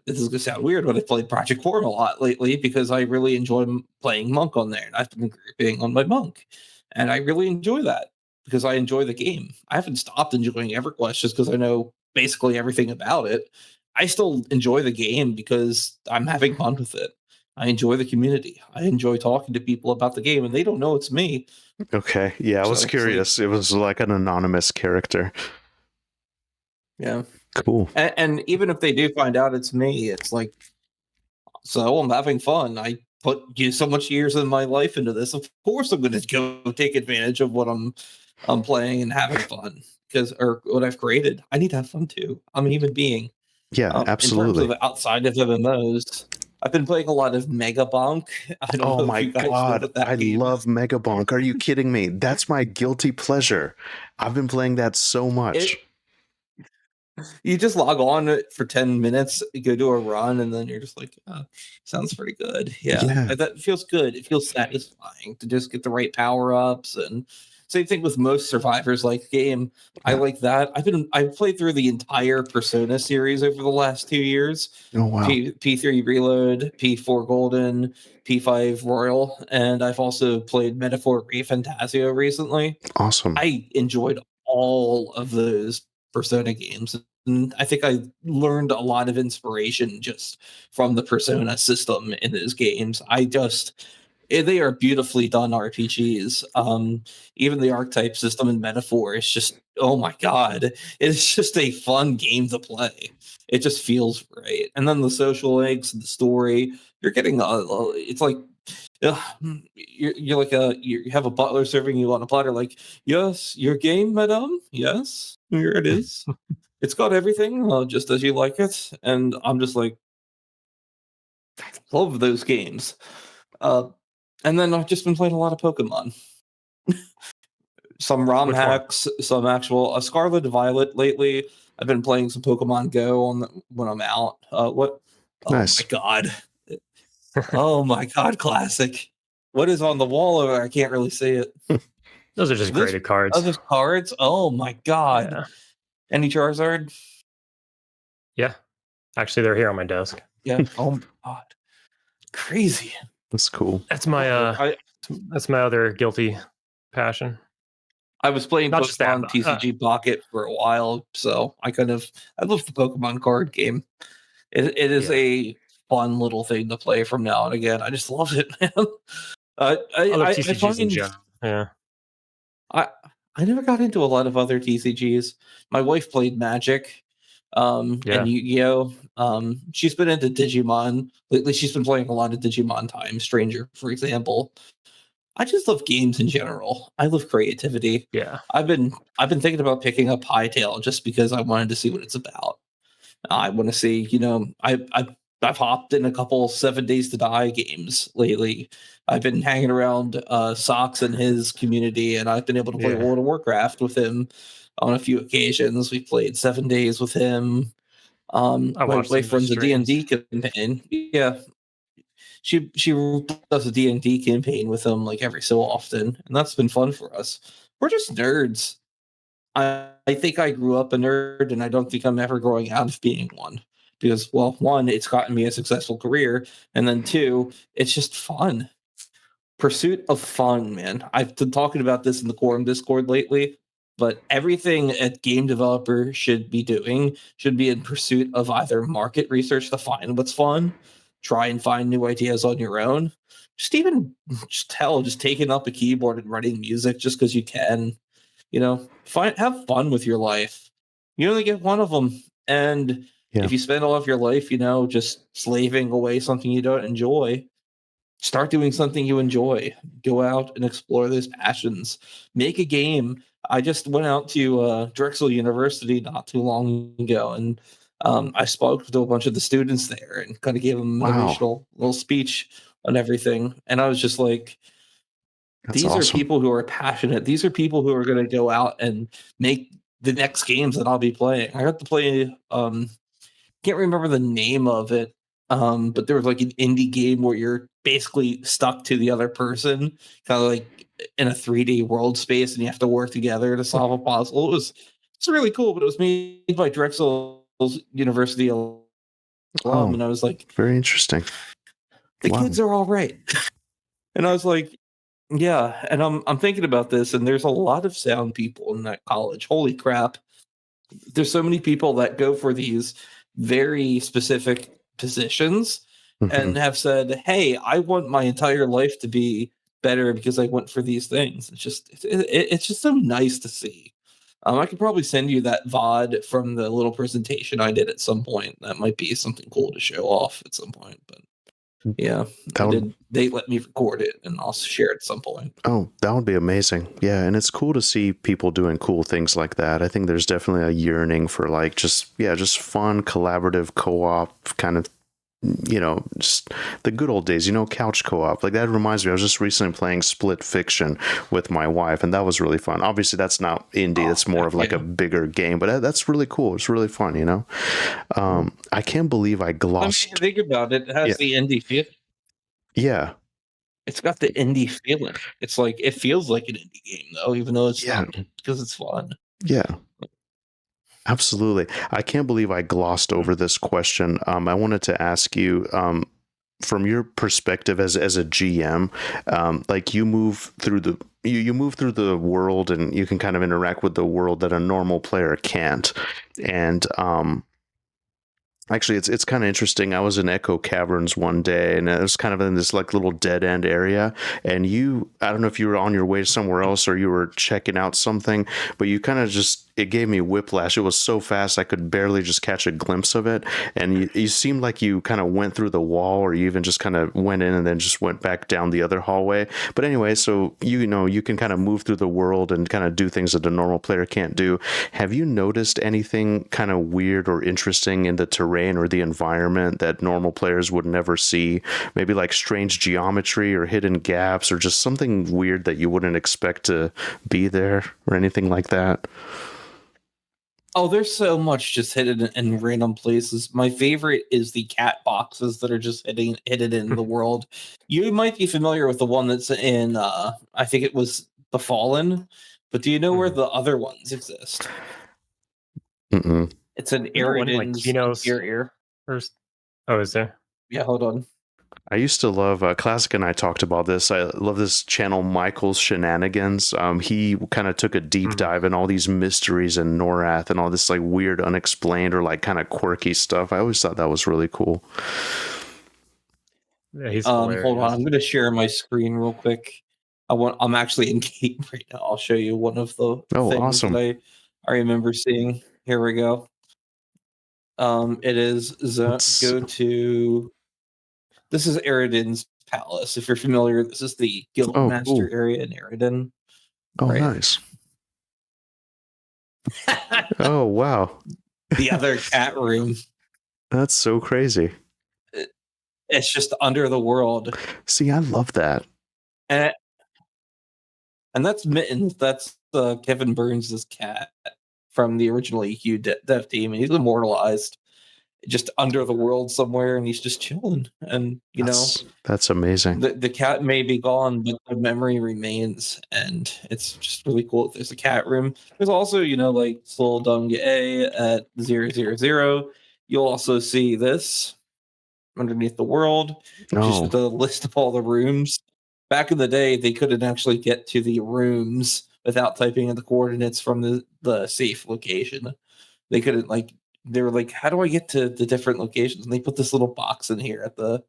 is gonna sound weird, but I played Project Quarm a lot lately because I really enjoy playing Monk on there, and I've been grouping on my Monk, and I really enjoy that because I enjoy the game. I haven't stopped enjoying EverQuest just because I know basically everything about it. I still enjoy the game because I'm having fun with it. I enjoy the community. I enjoy talking to people about the game, and they don't know it's me. Okay, yeah, I was curious. It was like an anonymous character. Yeah. Cool. And even if they do find out it's me, it's like, so I'm having fun. I put so much years of my life into this. Of course, I'm going to go take advantage of what I'm playing and having fun, or what I've created. I need to have fun too. I'm a human being. Yeah, absolutely. In terms of outside of MMOs, I've been playing a lot of Megabonk. I don't know if you guys know what that game love Megabonk. Are you kidding me? That's my guilty pleasure. I've been playing that so much. You just log on for 10 minutes, you go do a run, and then you're just like, oh, sounds pretty good. Yeah. That feels good. It feels satisfying to just get the right power-ups. And same thing with most survivors like game. I like that. I've played through the entire Persona series over the last 2 years. Oh wow. P3 Reload, P4 Golden, P5 Royal, and I've also played Metaphor Fantasio recently. Awesome. I enjoyed all of those Persona games, and I think I learned a lot of inspiration just from the Persona system in those games. They are beautifully done RPGs. Even the archetype system in Metaphor is just, oh my god, it's just a fun game to play. It just feels right. And then the social links and the story, you're getting it's like, you're like you have a butler serving you on a platter, like, yes, your game, madame, yes, here it is. It's got everything just as you like it. And I'm just like, I love those games. And then I've just been playing a lot of Pokemon. Some ROM hacks, some actual Scarlet Violet lately. I've been playing some Pokemon Go when I'm out. Nice. My god. Oh my god, Classic. What is on the wall over? I can't really see it. Those are just graded cards. Oh, those cards? Oh my god. Yeah. Any Charizard? Yeah. Actually, they're here on my desk. Yeah. Oh my god. Crazy. That's cool. That's my that's my other guilty passion. I was playing Pokemon TCG Pocket for a while, so I love the Pokemon card game. It is a fun little thing to play from now and again. I just love it, man. I love TCGs in general. Yeah. I never got into a lot of other TCGs. My wife played Magic, and Yu-Gi-Oh. She's been into Digimon lately. She's been playing a lot of Digimon Time Stranger, for example. I just love games in general. I love creativity. Yeah. I've been thinking about picking up Hytale just because I wanted to see what it's about. I want to see, I've hopped in a couple 7 Days to Die games lately. I've been hanging around Socks and his community, and I've been able to play World of Warcraft with him on a few occasions. We played 7 Days with him. My wife runs a D&D campaign. Yeah. She does a D&D campaign with him like every so often, and that's been fun for us. We're just nerds. I think I grew up a nerd, and I don't think I'm ever growing out of being one. Because, well, one, it's gotten me a successful career, and then two, it's just fun. Pursuit of fun, man. I've been talking about this in the Quorum Discord lately, but everything a game developer should be doing should be in pursuit of either market research to find what's fun, try and find new ideas on your own. Just taking up a keyboard and writing music just because you can. Have fun with your life. You only get one of them, and Yeah. if you spend all of your life, just slaving away something you don't enjoy, start doing something you enjoy. Go out and explore those passions. Make a game. I just went out to Drexel University not too long ago, and I spoke to a bunch of the students there and kind of gave them a Wow. motivational little speech on everything. And I was just like, That's these are awesome. people who are passionate. These are people who are going to go out and make the next games that I'll be playing. I got to play, can't remember the name of it, but there was like an indie game where you're basically stuck to the other person, kind of like in a 3D world space, and you have to work together to solve a puzzle. It's really cool, but it was made by Drexel University alum, Oh, and I was like, very interesting. the Wow. kids are all right. And I was like, yeah, and I'm thinking about this, and there's a lot of sound people in that college. Holy crap. There's so many people that go for these very specific positions Mhm. and have said, "Hey, I want my entire life to be better because I went for these things." It's just so nice to see. I could probably send you that VOD from the little presentation I did at some point. That might be something cool to show off at some point. But yeah, That would, they let me record it, and I'll share it at some point. that would be amazing. Yeah, and it's cool to see people doing cool things like that. I think there's definitely a yearning for like just fun, collaborative co-op kind of, just the good old days, couch co-op. Like that reminds me, I was just recently playing Split Fiction with my wife, and that was really fun. Obviously, that's not indie; it's more of like a bigger game, but that's really cool. It's really fun, I can't believe I glossed. I mean, think about it. It has the indie feel. Yeah, It's got the indie feeling. It's like it feels like an indie game though, even though it's not, because it's fun. yeah. Absolutely. I can't believe I glossed over this question. I wanted to ask you, from your perspective as a GM, like you move through the world and you can kind of interact with the world that a normal player can't. And actually, it's kind of interesting. I was in Echo Caverns one day, and it was kind of in this like little dead end area. And I don't know if you were on your way somewhere else or you were checking out something, but you kind of it gave me whiplash. It was so fast I could barely just catch a glimpse of it. And you seemed like you kind of went through the wall, or you even just kind of went in and then just went back down the other hallway. But anyway, so you can kind of move through the world and kind of do things that a normal player can't do. Have you noticed anything kind of weird or interesting in the terrain or the environment that normal players would never see? Maybe like strange geometry or hidden gaps or just something weird that you wouldn't expect to be there or anything like that? Oh, there's so much just hidden in random places. My favorite is the cat boxes that are just hidden in the world. You might be familiar with the one that's in I think it was The Fallen, but do you know where the other ones exist? Mm-mm. It's an One like Eridan's Kinos interior. first. Oh, is there? Yeah, hold on. I used to love Classic, and I talked about this. I love this channel, Michael's Shenanigans. He kind of took a deep dive in all these mysteries in Norath and all this like weird, unexplained or like kind of quirky stuff. I always thought that was really cool. Yeah, he's Hold on, hilarious. I'm going to share my screen real quick. I'm actually in game right now. I'll show you one of the things awesome. that I remember seeing. Here we go. It is go to. This is Eridan's palace. If you're familiar, this is the Guildmaster area in Eridan. Oh, nice. Oh, wow. The other cat room. That's so crazy. It's just under the world. See, I love that. And that's Mittens. That's Kevin Burns' cat from the original EQ dev team, and he's immortalized. just under the world somewhere, and he's just chilling. And that's amazing. the cat may be gone, but the memory remains, and it's just really cool. There's a cat room. There's also, like Soul Dung A at 000. You'll also see this underneath the world, just the list of all the rooms. Back in the day, they couldn't actually get to the rooms without typing in the coordinates from the safe location. They couldn't, they were like, how do I get to the different locations? And they put this little box in here at the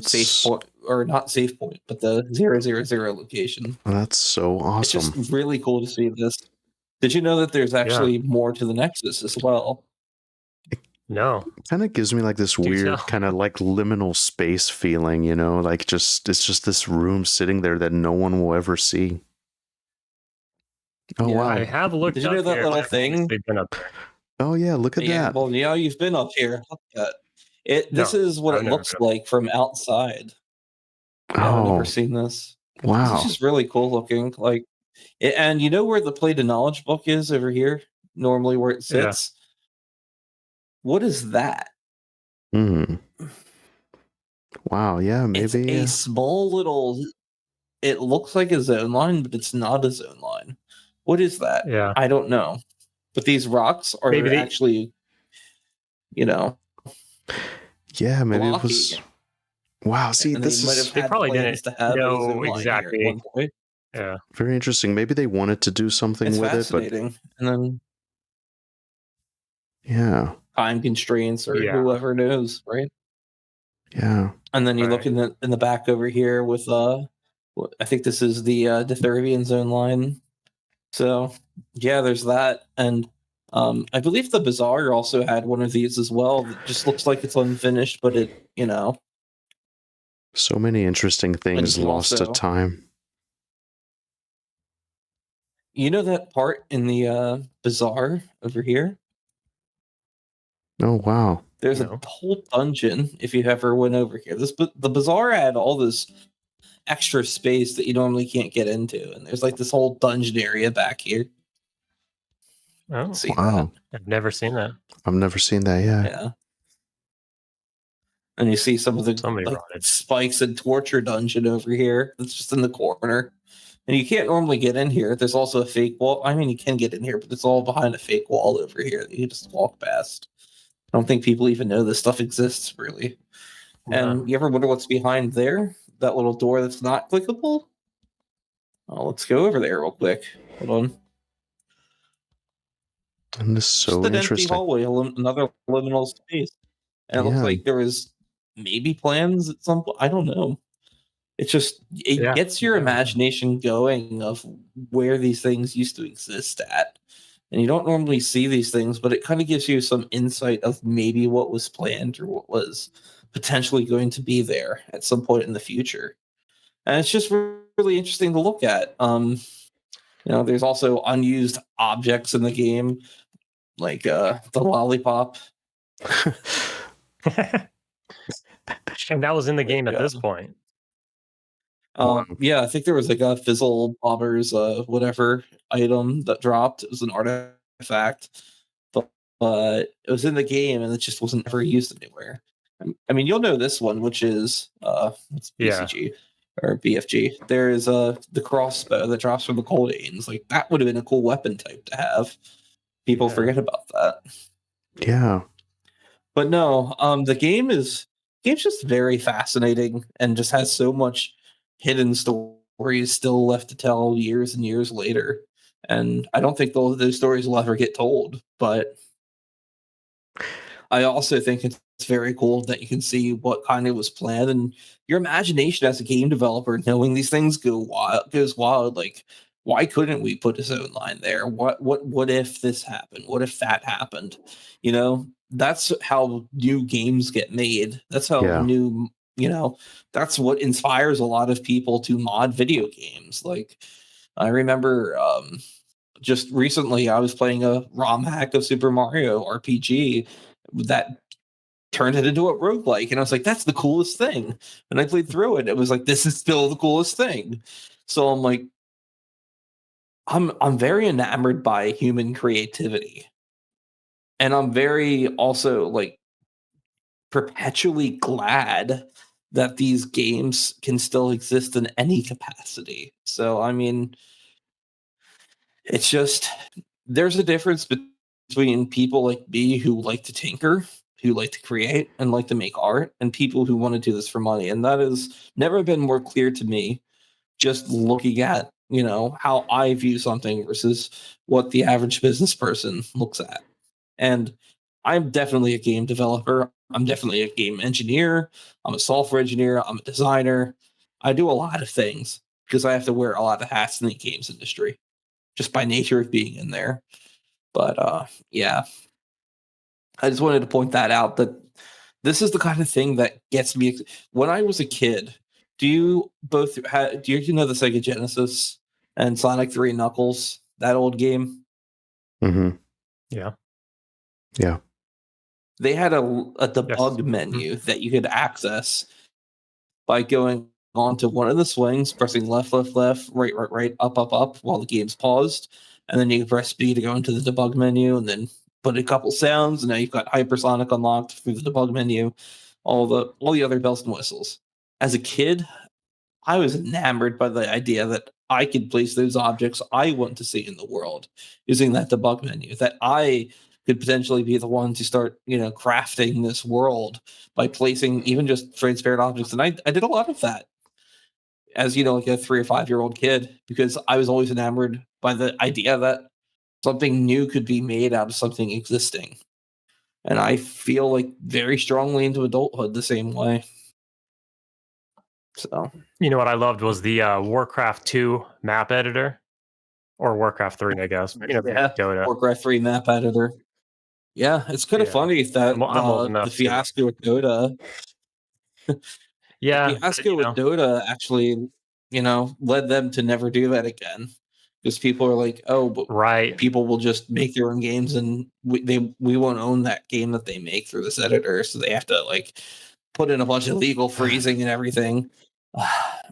safe point, or not safe point, but the 000 location. That's so awesome. It's just really cool to see this. Did you know that there's actually more to the Nexus as well? No. It kind of gives me like this weird kind of like liminal space feeling, like it's just this room sitting there that no one will ever see. Oh, wow. I have looked. Did you know that little thing? They've been up there. Oh, yeah, look at that. Well, you've been up here. Look at it. This is what it looks like from outside. I've never seen this. Wow. This is just really cool looking. And you know where the Play to Knowledge book is over here? Normally where it sits? Yeah. What is that? Wow, yeah, maybe. It's a small little... It looks like a zone line, but it's not a zone line. What is that? Yeah. I don't know. But these rocks are actually, Yeah, maybe blocky. It was... Wow, see, this is... They probably didn't know exactly. At one point. Yeah. Very interesting. Maybe they wanted to do something with it, but... And then... Yeah. Time constraints or whoever knows, right? Yeah. And then you look in the back over here with... I think this is the Ditherbian zone line. So, yeah, there's that. And I believe the Bazaar also had one of these as well. That just looks like it's unfinished, but it, So many interesting things lost to time. You know that part in the Bazaar over here? Oh, wow. There's a whole dungeon, if you ever went over here. The Bazaar had all this extra space that you normally can't get into, and there's like this whole dungeon area back here. Oh, wow! I've never seen that. I've never seen that. Yeah. And you see some of the spikes and torture dungeon over here. That's just in the corner, and you can't normally get in here. There's also a fake wall. I mean, you can get in here, but it's all behind a fake wall over here that you just walk past. I don't think people even know this stuff exists, really. And you ever wonder what's behind there? That little door that's not clickable? Oh, let's go over there real quick. Hold on. And this is so just an interesting. Empty hallway, another liminal space. And it looks like there was maybe plans at some point. I don't know. It's just, it gets your imagination going of where these things used to exist at. And you don't normally see these things, but it kind of gives you some insight of maybe what was planned or what was potentially going to be there at some point in the future. And it's just really interesting to look at. There's also unused objects in the game, like the lollipop. And that was in the game at this point. Yeah, I think there was like a Fizzle Bobbers, whatever item that dropped. It was an artifact, but it was in the game and it just wasn't ever used anywhere. I mean, you'll know this one, which is it's BCG or BFG. There is the crossbow that drops from the Coldanes. Like that would have been a cool weapon type to have. People forget about that. Yeah, but no, the game's just very fascinating and just has so much hidden stories still left to tell years and years later. And I don't think those stories will ever get told, but I also think it's very cool that you can see what kind of was planned, and your imagination as a game developer, knowing these things goes wild. Like, why couldn't we put a zone line there? What if this happened? What if that happened? That's how new games get made. That's how new, that's what inspires a lot of people to mod video games. Like, I remember just recently I was playing a ROM hack of Super Mario RPG that turned it into a roguelike, and I was like, that's the coolest thing. And I played through it. It was like, this is still the coolest thing. So I'm like, I'm very enamored by human creativity. And I'm very also like perpetually glad that these games can still exist in any capacity. So, I mean, it's just, there's a difference between people like me who like to tinker, who like to create and like to make art, and people who want to do this for money. And that has never been more clear to me, just looking at, how I view something versus what the average business person looks at. And I'm definitely a game developer. I'm definitely a game engineer. I'm a software engineer. I'm a designer. I do a lot of things because I have to wear a lot of hats in the games industry just by nature of being in there. But yeah, I just wanted to point that out, that this is the kind of thing that gets me. When I was a kid, do you know the Sega Genesis and Sonic 3 Knuckles, that old game? Mm-hmm. Yeah. Yeah. They had a debug menu that you could access by going onto one of the swings, pressing left, left, left, right, right, right, up, up, up while the game's paused. And then you can press B to go into the debug menu and then put a couple sounds. And now you've got hypersonic unlocked through the debug menu, all the other bells and whistles. As a kid, I was enamored by the idea that I could place those objects I want to see in the world using that debug menu, that I could potentially be the one to start, crafting this world by placing even just transparent objects. And I did a lot of that as, like a 3 or 5-year-old kid, because I was always enamored by the idea that something new could be made out of something existing. And I feel like very strongly into adulthood the same way. So, You know what I loved was the Warcraft 2 map editor, or Warcraft 3, I guess. yeah, Dota. Warcraft 3 map editor. Yeah, it's kind of funny that I'm old enough the fiasco with Dota. Yeah, The fiasco with Dota actually, led them to never do that again, because people are like, oh, but right. people will just make their own games, and we won't own that game that they make through this editor, so they have to like put in a bunch of legal freezing and everything.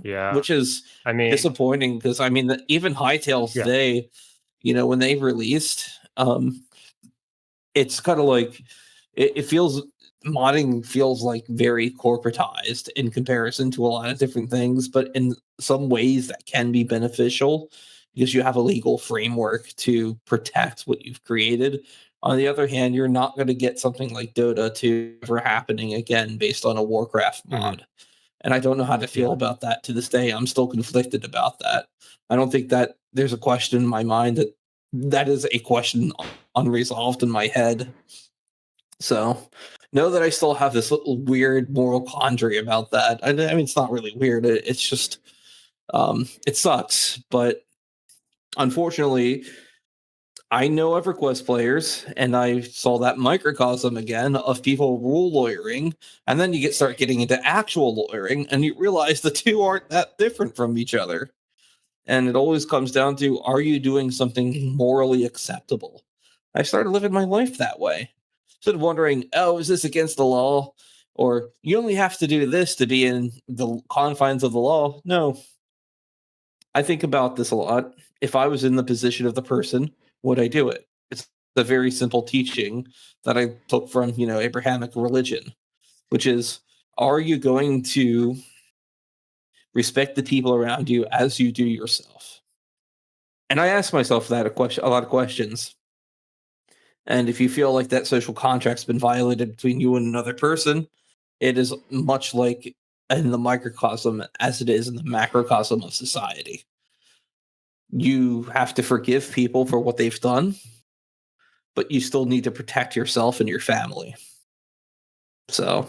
Yeah, which is disappointing, because even Hytale today, when they released, it's kind of like it feels, modding feels like very corporatized in comparison to a lot of different things, but in some ways that can be beneficial because you have a legal framework to protect what you've created. On the other hand, you're not going to get something like Dota 2 ever happening again based on a Warcraft mod. And I don't know how to feel about that to this day. I'm still conflicted about that. I don't think that there's a question in my mind that is a question unresolved in my head. So know that I still have this little weird moral quandary about that. I mean, it's not really weird. It's just, it sucks. But unfortunately, I know EverQuest players, and I saw that microcosm again of people rule lawyering, and then you start getting into actual lawyering, and you realize the two aren't that different from each other. And it always comes down to, are you doing something morally acceptable? I started living my life that way. Instead of wondering, oh, is this against the law? Or you only have to do this to be in the confines of the law. No. I think about this a lot. If I was in the position of the person, would I do it? It's a very simple teaching that I took from, Abrahamic religion, which is, are you going to respect the people around you as you do yourself? And I ask myself that a lot of questions. And if you feel like that social contract's been violated between you and another person, it is much like in the microcosm as it is in the macrocosm of society. You have to forgive people for what they've done, but you still need to protect yourself and your family. So,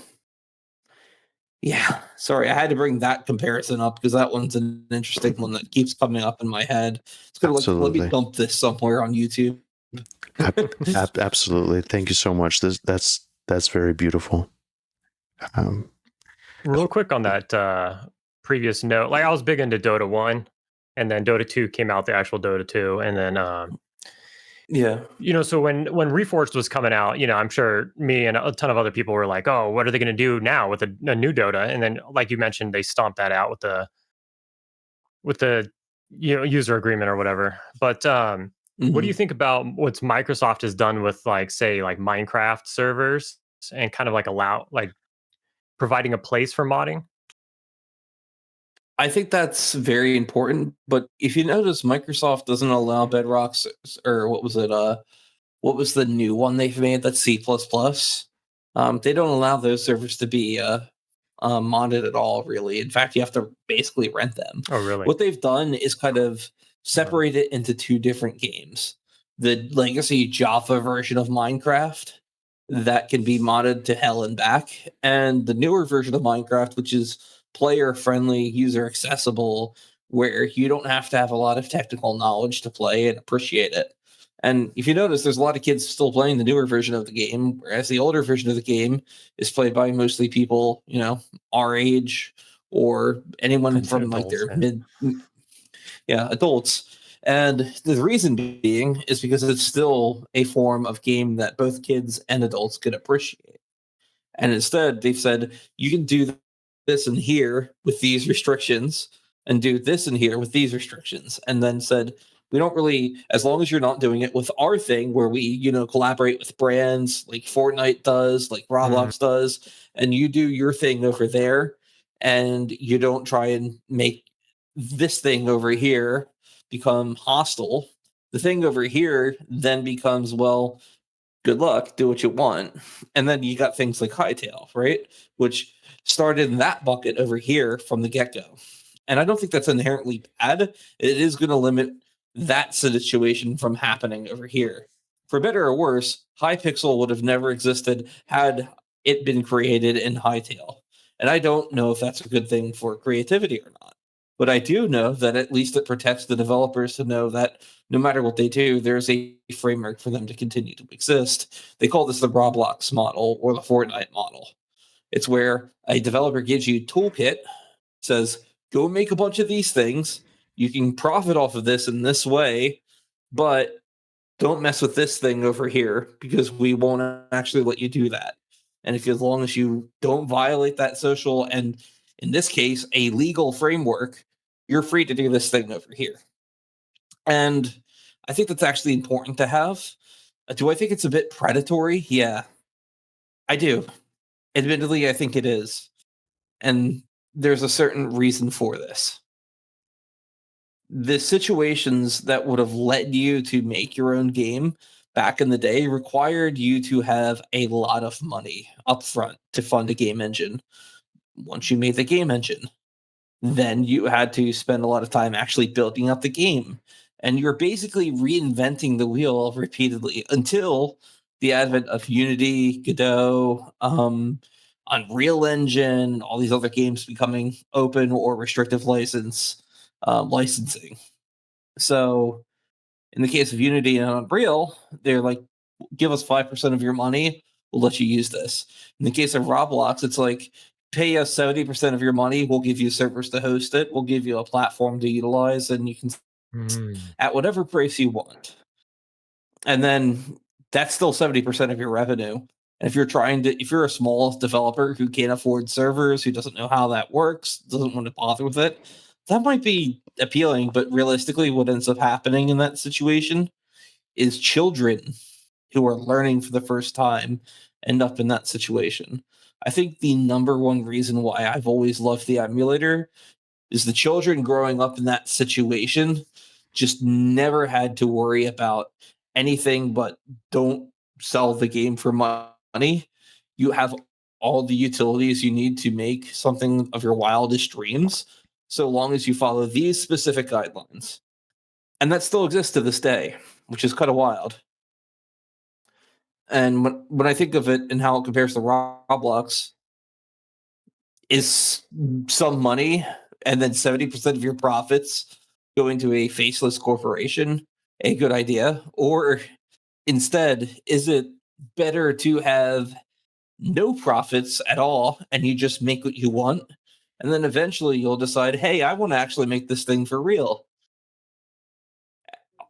yeah, sorry, I had to bring that comparison up because that one's an interesting one that keeps coming up in my head. It's gonna let me dump this somewhere on YouTube. Absolutely, thank you so much. That's very beautiful. Real quick on that previous note, like I was big into Dota 1, and then Dota 2 came out, the actual Dota 2, and then so when Reforged was coming out, I'm sure me and a ton of other people were like, oh, what are they going to do now with a new Dota? And then, like you mentioned, they stomped that out with the user agreement or whatever. But what do you think about what Microsoft has done with, like, say, like Minecraft servers and kind of like providing a place for modding? I think that's very important. But if you notice, Microsoft doesn't allow Bedrocks, or what was it? What was the new one they've made? That's C++. They don't allow those servers to be modded at all, really. In fact, you have to basically rent them. Oh, really? What they've done is kind of separate it into two different games. The legacy Java version of Minecraft that can be modded to hell and back, and the newer version of Minecraft, which is player friendly, user accessible, where you don't have to have a lot of technical knowledge to play and appreciate it. And if you notice, there's a lot of kids still playing the newer version of the game, whereas the older version of the game is played by mostly people, our age or anyone from like their adults. And the reason being is because it's still a form of game that both kids and adults can appreciate. And instead, they've said, you can do this in here with these restrictions and do this in here with these restrictions. And then said, we don't really, as long as you're not doing it with our thing where we, collaborate with brands like Fortnite does, like Roblox does, and you do your thing over there, and you don't try and make this thing over here become hostile. The thing over here then becomes, well, good luck, do what you want. And then you got things like Hightail, right? Which started in that bucket over here from the get-go. And I don't think that's inherently bad. It is going to limit that situation from happening over here. For better or worse, Hypixel would have never existed had it been created in Hightail. And I don't know if that's a good thing for creativity or not. But I do know that at least it protects the developers to know that no matter what they do, there's a framework for them to continue to exist. They call this the Roblox model or the Fortnite model. It's where a developer gives you a toolkit, says, go make a bunch of these things. You can profit off of this in this way, but don't mess with this thing over here because we won't actually let you do that. And as long as you don't violate that social and, in this case, a legal framework, you're free to do this thing over here. And I think that's actually important to have. Do I think it's a bit predatory? Yeah, I do. Admittedly, I think it is. And there's a certain reason for this. The situations that would have led you to make your own game back in the day required you to have a lot of money up front to fund a game engine. Once you made the game engine, then you had to spend a lot of time actually building up the game. And you're basically reinventing the wheel repeatedly until the advent of Unity, Godot, Unreal Engine, all these other games becoming open or restrictive licensing. So in the case of Unity and Unreal, they're like, give us 5% of your money, we'll let you use this. In the case of Roblox, it's like, pay us 70% of your money, we'll give you servers to host it, we'll give you a platform to utilize, and you can at whatever price you want. And then that's still 70% of your revenue. And if you're a small developer who can't afford servers, who doesn't know how that works, doesn't want to bother with it, that might be appealing. But realistically, what ends up happening in that situation is children who are learning for the first time end up in that situation. I think the number one reason why I've always loved the emulator is the children growing up in that situation just never had to worry about anything but don't sell the game for money. You have all the utilities you need to make something of your wildest dreams, so long as you follow these specific guidelines. And that still exists to this day, which is kind of wild. And when I think of it and how it compares to Roblox, is some money and then 70% of your profits going to a faceless corporation a good idea? Or instead, is it better to have no profits at all and you just make what you want? And then eventually you'll decide, hey, I want to actually make this thing for real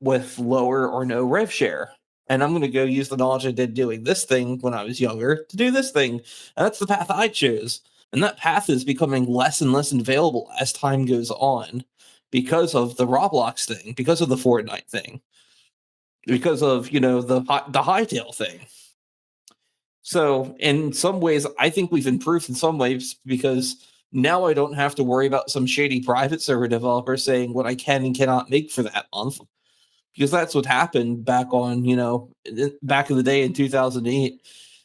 with lower or no rev share. And I'm going to go use the knowledge I did doing this thing when I was younger to do this thing. And that's the path I chose. And that path is becoming less and less available as time goes on because of the Roblox thing, because of the Fortnite thing, because of, the Hightail thing. So in some ways, I think we've improved in some ways because now I don't have to worry about some shady private server developer saying what I can and cannot make for that month. Because that's what happened back on, back in the day in 2008.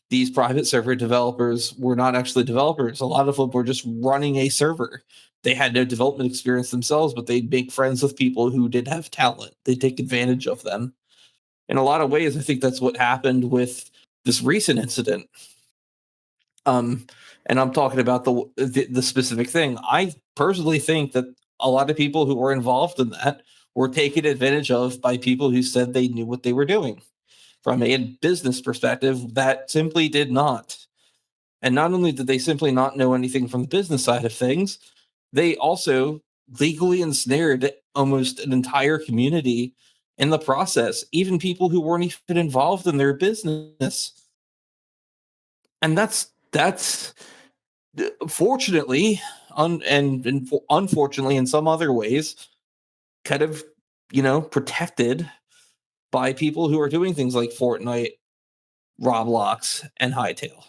These private server developers were not actually developers. A lot of them were just running a server. They had no development experience themselves, but they'd make friends with people who did have talent. They'd take advantage of them. In a lot of ways, I think that's what happened with this recent incident. And I'm talking about the specific thing. I personally think that a lot of people who were involved in that were taken advantage of by people who said they knew what they were doing. From a business perspective, that simply did not. And not only did they simply not know anything from the business side of things, they also legally ensnared almost an entire community in the process, even people who weren't even involved in their business. And that's fortunately, and unfortunately, in some other ways, kind of, protected by people who are doing things like Fortnite, Roblox, and Hytale.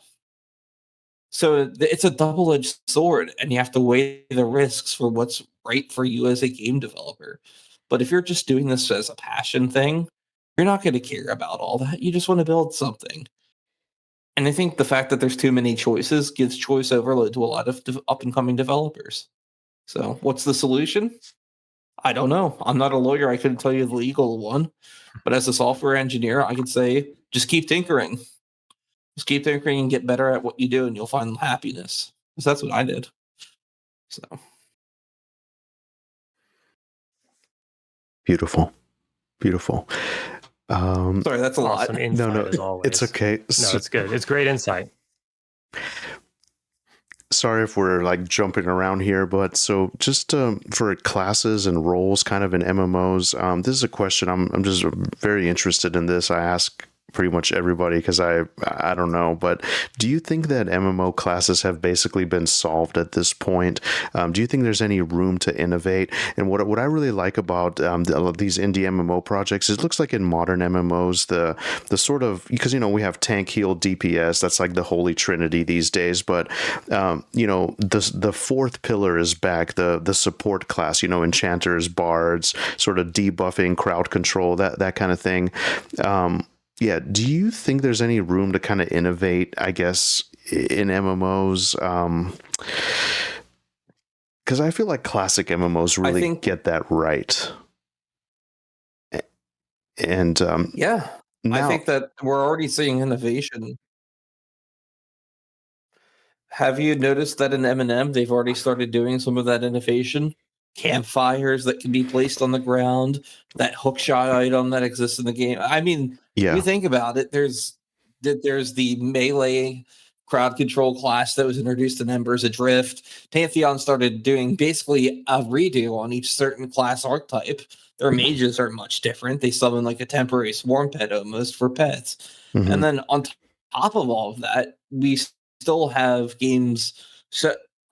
So it's a double-edged sword, and you have to weigh the risks for what's right for you as a game developer. But if you're just doing this as a passion thing, you're not going to care about all that. You just want to build something. And I think the fact that there's too many choices gives choice overload to a lot of up-and-coming developers. So what's the solution? I don't know. I'm not a lawyer. I couldn't tell you the legal one. But as a software engineer, I could say, just keep tinkering. Just keep tinkering and get better at what you do, and you'll find happiness. Because that's what I did. So Beautiful. sorry, that's a lot. Awesome insight, No, as always. it's okay. No, it's good. It's great insight. Sorry if we're like jumping around here, but so just for classes and roles kind of in MMOs, this is a question I'm just very interested in this. I ask pretty much everybody because I don't know, but do you think that MMO classes have basically been solved at this point? Do you think there's any room to innovate? And what I really like about these indie MMO projects is it looks like in modern MMOs the sort of, because we have tank, heal, DPS, that's like the holy trinity these days, but the fourth pillar is back, the support class, enchanters, bards, sort of debuffing, crowd control, that kind of thing. Yeah, do you think there's any room to kind of innovate, I guess, in MMOs? Because I feel like classic MMOs really get that right. And Yeah, now, I think that we're already seeing innovation. Have you noticed that in M&M, they've already started doing some of that innovation? Campfires that can be placed on the ground, that hookshot item that exists in the game. I mean, yeah, you think about it, there's the melee crowd control class that was introduced in Embers Adrift. Pantheon started doing basically a redo on each certain class archetype. Their mages are much different. They summon like a temporary swarm pet almost for pets. mm-hmm. And then on top of all of that, we still have games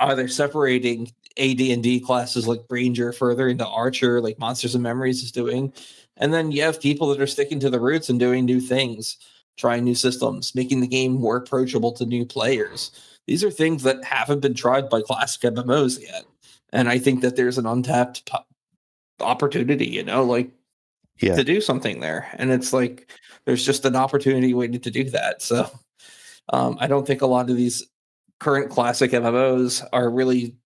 either separating AD&D classes like Ranger further into Archer, like Monsters and Memories is doing. And then you have people that are sticking to the roots and doing new things, trying new systems, making the game more approachable to new players. These are things that haven't been tried by classic MMOs yet. And I think that there's an untapped opportunity, to do something there. And it's like, there's just an opportunity waiting to do that. So I don't think a lot of these current classic MMOs are really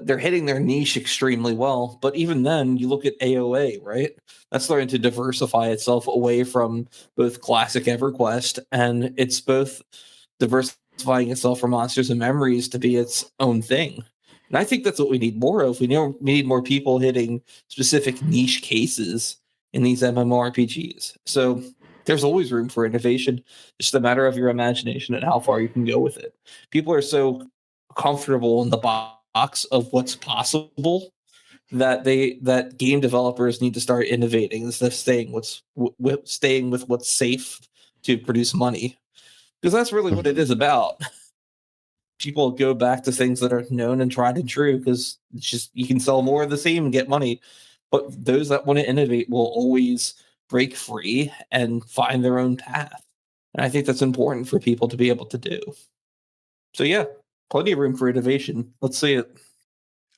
they're hitting their niche extremely well. But even then, you look at AOA, right? That's starting to diversify itself away from both classic EverQuest, and it's both diversifying itself from Monsters and Memories to be its own thing. And I think that's what we need more of. We need more people hitting specific niche cases in these MMORPGs. So there's always room for innovation. It's just a matter of your imagination and how far you can go with it. People are so comfortable in the box of what's possible that game developers need to start innovating instead of staying with what's safe to produce money, because that's really what it is about. People go back to things that are known and tried and true because it's just you can sell more of the same and get money. But those that want to innovate will always break free and find their own path. And I think that's important for people to be able to do. So yeah, plenty of room for innovation. Let's see it.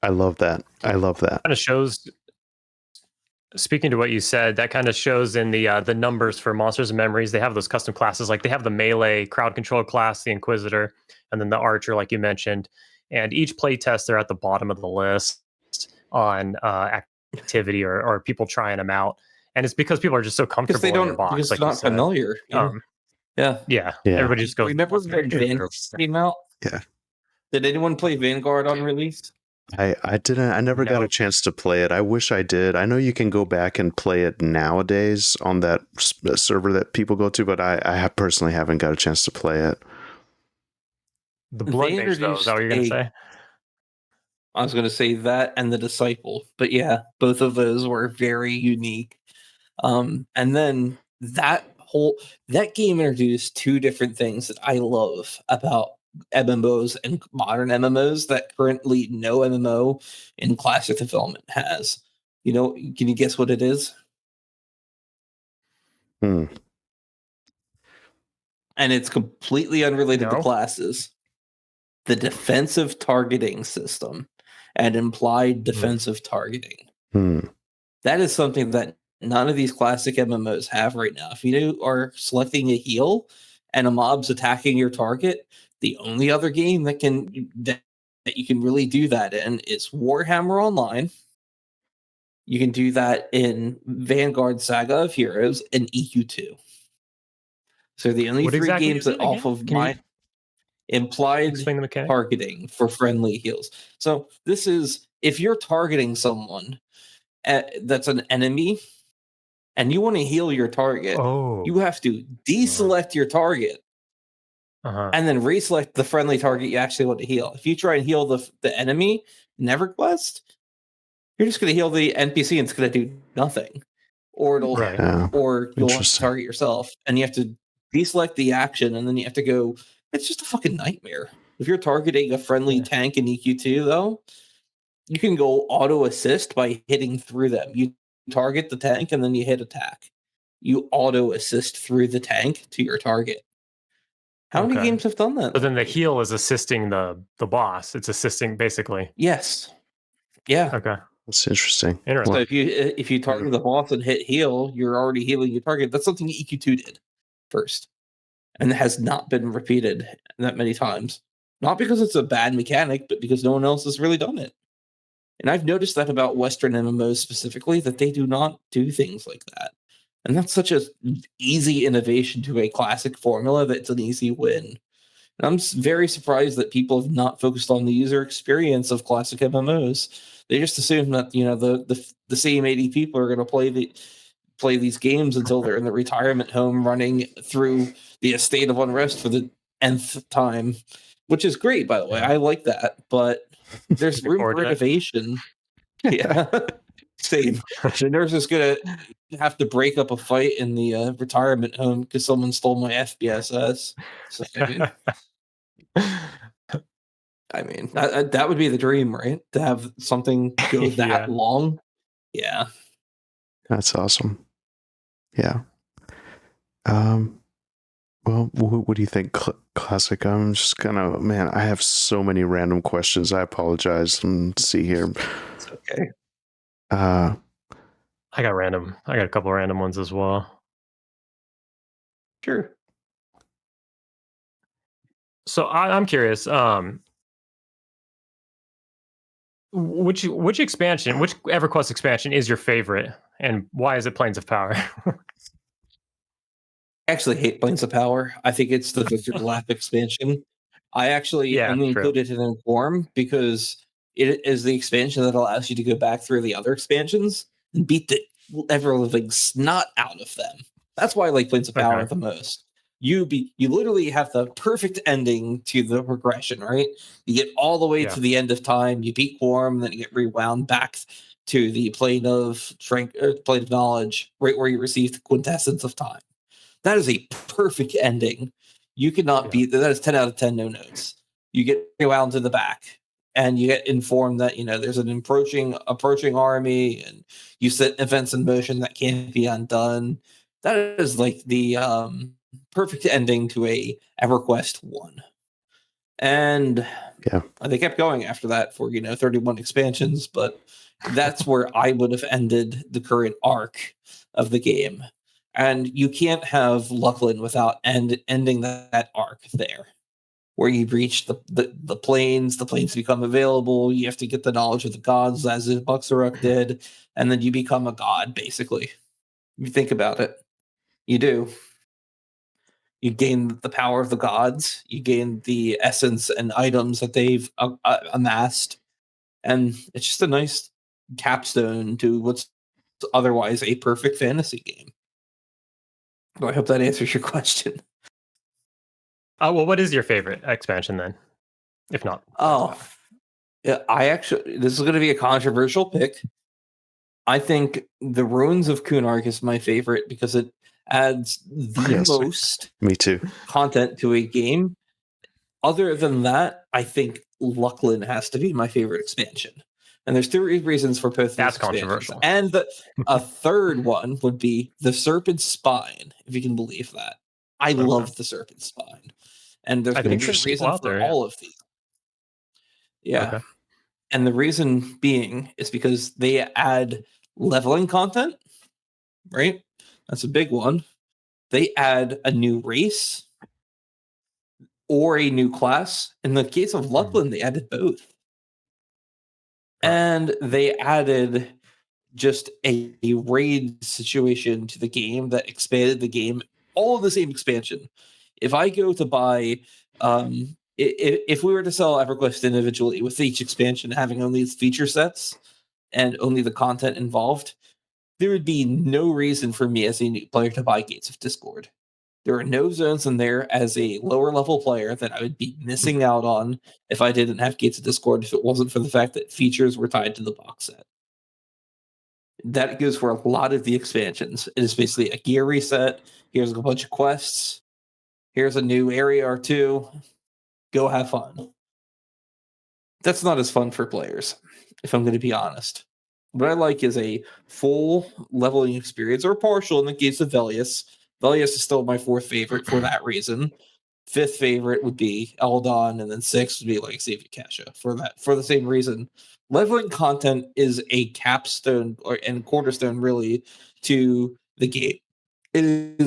I love that. Kind of shows. Speaking to what you said, that kind of shows in the numbers for Monsters and Memories. They have those custom classes, like they have the melee crowd control class, the Inquisitor, and then the Archer, like you mentioned. And each playtest, they're at the bottom of the list on activity or people trying them out. And it's because people are just so comfortable Because they in their don't, box, because like it's you not said. familiar. Yeah. Yeah. Yeah. Everybody just goes. Remember when Vanguard came out? Yeah. Did anyone play Vanguard on release? I didn't. I never got a chance to play it. I wish I did. I know you can go back and play it nowadays on that server that people go to, but I personally haven't got a chance to play it. The Blood Mage, though, is that what you're going to say? I was going to say that and the Disciple, but yeah, both of those were very unique. And then that game introduced two different things that I love about MMOs and modern MMOs that currently no MMO in classic development has. Can you guess what it is? And it's completely unrelated to classes. The defensive targeting system and implied defensive targeting. That is something that none of these classic MMOs have right now. If you are selecting a heal and a mob's attacking your target, the only other game that you can really do that in is Warhammer Online. You can do that in Vanguard Saga of Heroes and EQ2. So the only three games that off of my implied targeting for friendly heals. So this is, if you're targeting someone that's an enemy and you want to heal your target, you have to deselect your target and then reselect the friendly target you actually want to heal. If you try and heal the enemy in EverQuest, you're just going to heal the NPC and it's going to do nothing. Or you'll have to target yourself and you have to deselect the action and then you have to go. It's just a fucking nightmare. If you're targeting a friendly tank in EQ2, though, you can go auto assist by hitting through them. You target the tank and then you hit attack. You auto assist through the tank to your target. How many games have done that? But then the heal is assisting the boss. It's assisting basically. Yes. Yeah. Okay. That's interesting. So if you target the boss and hit heal, you're already healing your target. That's something EQ2 did first. And it has not been repeated that many times. Not because it's a bad mechanic, but because no one else has really done it. And I've noticed that about Western MMOs specifically, that they do not do things like that. And that's such an easy innovation to a classic formula that's an easy win. And I'm very surprised that people have not focused on the user experience of classic MMOs. They just assume that the same 80 people are going to play these games until they're in the retirement home running through the Estate of Unrest for the nth time, which is great, by the way. I like that, but there's room for innovation. Yeah. Same. The nurse is going to have to break up a fight in the retirement home because someone stole my FBSS. So, I mean, that would be the dream, right? To have something go that long. Yeah. That's awesome. Yeah. Well, what do you think, Classic? I'm just gonna, I have so many random questions. I apologize. Let's see here. It's okay. I got a couple of random ones as well. Sure. So I'm curious. Which EverQuest expansion is your favorite, and why is it Planes of Power? I actually hate Planes of Power. I think it's the Victor Lap expansion. I actually only included it in Quarm because it is the expansion that allows you to go back through the other expansions and beat the ever-living snot out of them. That's why I like Planes of Power the most. You literally have the perfect ending to the progression, right? You get all the way to the end of time, you beat Quarm, then you get rewound back to the plane of knowledge, right where you receive the quintessence of time. That is a perfect ending. You cannot beat that. That is 10 out of 10 no notes. You get rewound to the back and you get informed that there's an approaching army and you set events in motion that can't be undone. That is like the perfect ending to a EverQuest 1. And Yeah. they kept going after that for 31 expansions, but that's where I would have ended the current arc of the game. And you can't have Luclin without ending that arc there, where you reach the plains become available, you have to get the knowledge of the gods as if Buxaruk did, and then you become a god, basically. If you think about it, you do. You gain the power of the gods, you gain the essence and items that they've amassed, and it's just a nice capstone to what's otherwise a perfect fantasy game. Well, I hope that answers your question. Well, what is your favorite expansion then? If not. Oh, yeah, this is going to be a controversial pick. I think the Ruins of Kunark is my favorite because it adds the most Me too. content to a game. Other than that, I think Luclin has to be my favorite expansion. And there's three reasons for both. That's controversial. And a third one would be the Serpent's Spine, if you can believe that. I love the Serpent's Spine. And there's going to be a reason for all of these. Yeah. Okay. And the reason being is because they add leveling content, right? That's a big one. They add a new race or a new class. In the case of Luclin, they added both. And they added just a raid situation to the game that expanded the game, all of the same expansion. If I go to buy, if we were to sell EverQuest individually with each expansion having only its feature sets and only the content involved, there would be no reason for me as a new player to buy Gates of Discord. There are no zones in there as a lower level player that I would be missing out on if I didn't have Gates of Discord, if it wasn't for the fact that features were tied to the box set. That goes for a lot of the expansions. It is basically a gear reset. Here's a bunch of quests. Here's a new area or two. Go have fun. That's not as fun for players, if I'm going to be honest. What I like is a full leveling experience, or partial in the case of Velius. Velius is still my fourth favorite for that reason. Fifth favorite would be Eldon, and then sixth would be like Xavier Kasha for the same reason. Leveling content is a capstone and cornerstone really to the game. It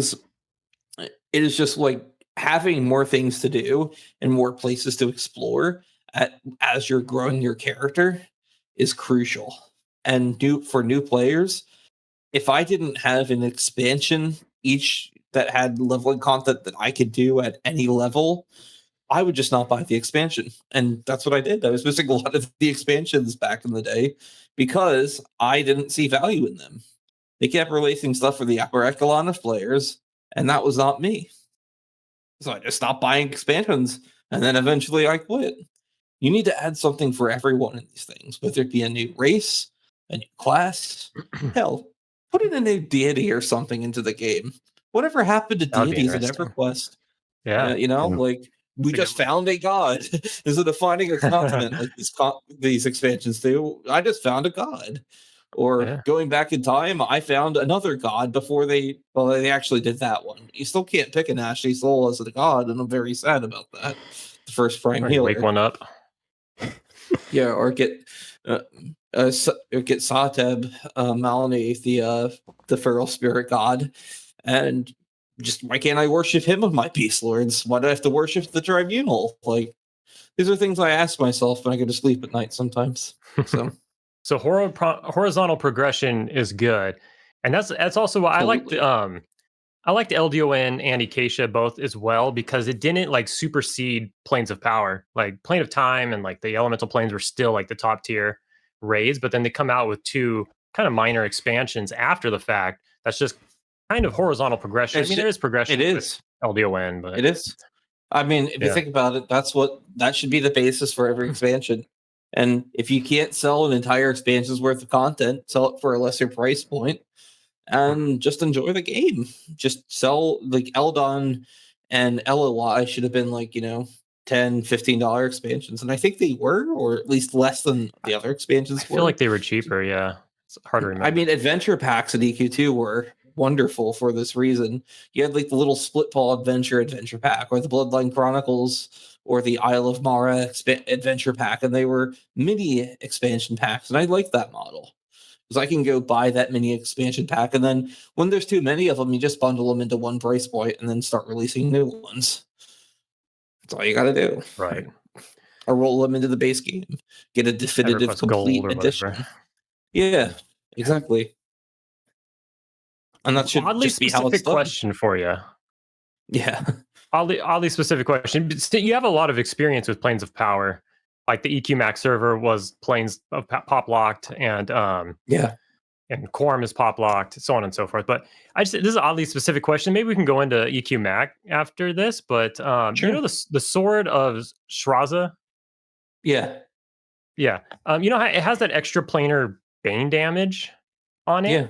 is just like having more things to do and more places to explore as you're growing your character is crucial. And for new players, if I didn't have an expansion each that had leveling content that I could do at any level, I would just not buy the expansion. And that's what I did. I was missing a lot of the expansions back in the day because I didn't see value in them. They kept releasing stuff for the upper echelon of players, and that was not me. So I just stopped buying expansions, and then eventually I quit. You need to add something for everyone in these things, whether it be a new race, a new class, hell, put in a new deity or something into the game. Whatever happened to deities in EverQuest? Yeah. Like we just found a god. Instead of finding a continent like these expansions do, I just found a god. Or going back in time, I found another god before they actually did that one. You still can't pick an Ashley Soul as a god, and I'm very sad about that. The first prime healer. Wake one up. Yeah, or get Sateb Malani, the feral spirit god, and just why can't I worship him with my peace lords? Why do I have to worship the tribunal? Like, these are things I ask myself when I go to sleep at night sometimes. So, so horizontal progression is good, and that's also why absolutely. I liked LDON and Acacia both as well, because it didn't like supersede Planes of Power. Like Plane of Time and like the Elemental Planes were still like the top tier raids, but then they come out with two kind of minor expansions after the fact. That's just kind of horizontal progression. I mean, there is progression. It is LDON, but it is. I mean, if you think about it, that should be the basis for every expansion. And if you can't sell an entire expansion's worth of content, sell it for a lesser price point. And just enjoy the game. Just sell like Eldon and LOI should have been like, $10, $15 expansions. And I think they were, or at least less than the other expansions I feel like they were cheaper, yeah. It's hard to remember. I mean, adventure packs at EQ2 were, wonderful for this reason. You had like the little split paw adventure pack, or the Bloodline Chronicles, or the Isle of Mara adventure pack, and they were mini expansion packs, and I like that model because I can go buy that mini expansion pack, and then when there's too many of them, you just bundle them into one price point and then start releasing new ones. That's all you got to do. Right. Or roll them into the base game, get a definitive EverQuest complete Gold or edition. whatever. Yeah, exactly. And that should Oddly just be how it's specific done. question for you. Yeah. Oddly specific question. But you have a lot of experience with Planes of Power. Like the EQMac server was Planes of pop locked, and Yeah. and Quarm is pop locked, so on and so forth. But this is an oddly specific question. Maybe we can go into EQMac after this. But Sure. you know the Sword of Shraza? Yeah. Yeah. You know, it has that extra planar bane damage on it. Yeah.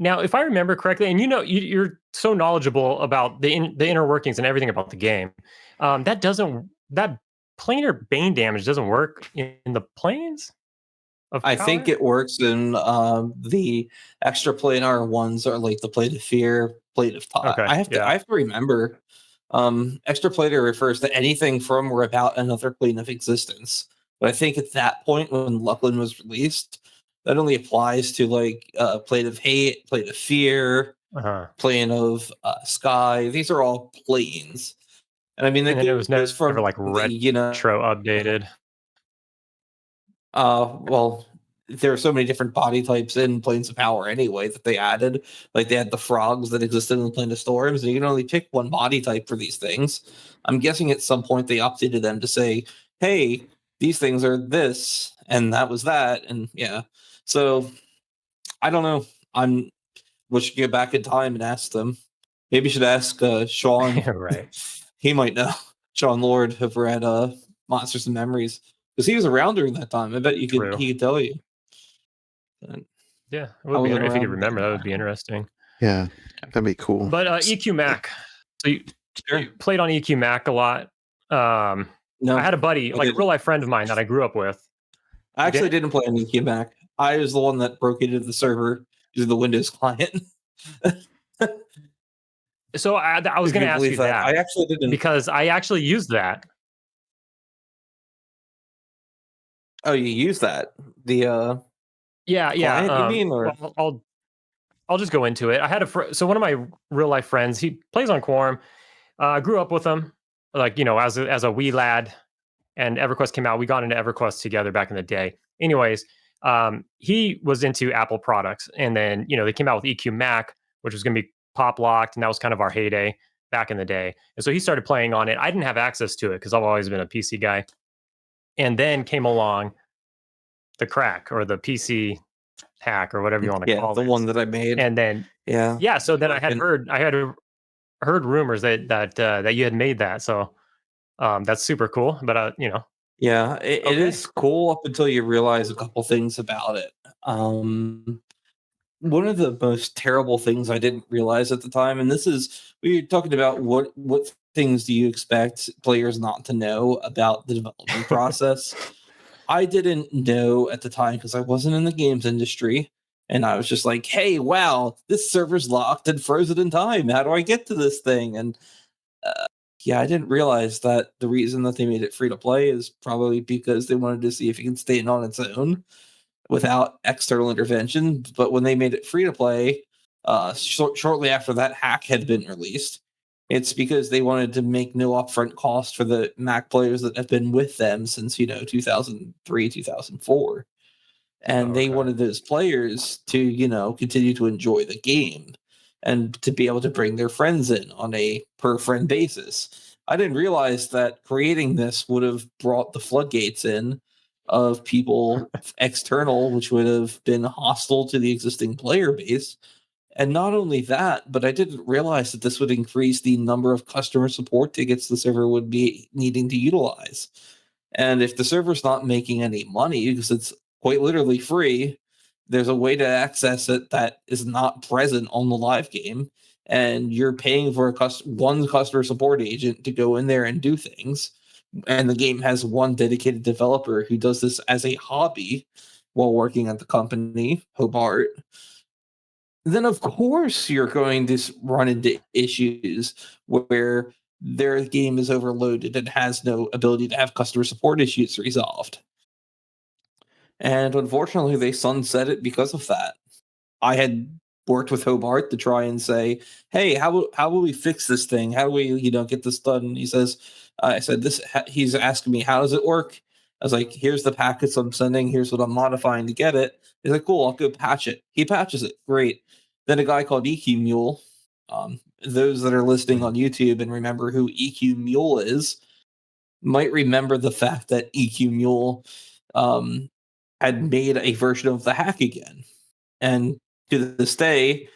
Now, if I remember correctly, and you know, you're so knowledgeable about the inner workings and everything about the game, that planar bane damage doesn't work in the planes of I power? think it works in the extra planar ones, are like the Plate of Fear, Plate of Time. Okay, I have to remember. Extra planar refers to anything from or about another plane of existence. But I think at that point, when Luclin was released, that only applies to like Plate of Hate, Plate of Fear, Plane of Sky. These are all planes. And I mean, and then it was never from like retro updated. Well, there are so many different body types in Planes of Power anyway that they added. Like they had the frogs that existed in the Plane of Storms, and you can only pick one body type for these things. I'm guessing at some point they updated them to say, hey, these things are this, and that was that, and yeah. So I don't know. We should get back in time and ask them. Maybe you should ask Sean. Right. He might know. Sean Lord over at Monsters and Memories. Because he was around during that time. I bet he could tell you. Yeah, it would be if you could remember. That would be interesting. Yeah, that'd be cool. But EQMac. So you played on EQMac a lot. No, I had a buddy, like a real life friend of mine that I grew up with. I actually didn't play on EQMac. I was the one that broke into the server using the Windows client. So I was going to ask you that. I actually didn't, because I actually used that. Oh, you use that? The yeah. Client, you mean, or well, I'll just go into it. I had so one of my real life friends. He plays on Quarm. I grew up with him, like, you know, as a wee lad. And EverQuest came out. We got into EverQuest together back in the day. Anyways, he was into Apple products, and then, you know, they came out with EQMac, which was going to be pop locked, and that was kind of our heyday back in the day. And so he started playing on it. I didn't have access to it because I've always been a PC guy. And then came along the crack, or the PC hack, or whatever you want to call it. The one that I made. And then so then I had heard rumors that you had made that. So that's super cool. But you know. Yeah, it is cool up until you realize a couple things about it. One of the most terrible things I didn't realize at the time, and this is, we were talking about what things do you expect players not to know about the development process. I didn't know at the time because I wasn't in the games industry, and I was just like, hey, wow, this server's locked and frozen in time. How do I get to this thing? And I didn't realize that the reason that they made it free to play is probably because they wanted to see if it can stand on its own without external intervention. But when they made it free to play, shortly after that hack had been released, it's because they wanted to make no upfront cost for the Mac players that have been with them since, 2003, 2004. And they wanted those players to, continue to enjoy the game and to be able to bring their friends in on a per friend basis. I didn't realize that creating this would have brought the floodgates in of people external, which would have been hostile to the existing player base. And not only that, but I didn't realize that this would increase the number of customer support tickets the server would be needing to utilize. And if the server's not making any money, because it's quite literally free, there's a way to access it that is not present on the live game, and you're paying for one customer support agent to go in there and do things, and the game has one dedicated developer who does this as a hobby while working at the company, Hobart, then of course you're going to run into issues where their game is overloaded and has no ability to have customer support issues resolved. And unfortunately, they sunset it because of that. I had worked with Hobart to try and say, "Hey, how will we fix this thing? How do we, get this done?" And he says, "I said this." He's asking me, "How does it work?" I was like, "Here's the packets I'm sending. Here's what I'm modifying to get it." He's like, "Cool, I'll go patch it." He patches it, great. Then a guy called EQMule. Those that are listening on YouTube and remember who EQMule is might remember the fact that EQMule had made a version of the hack again. And to this day,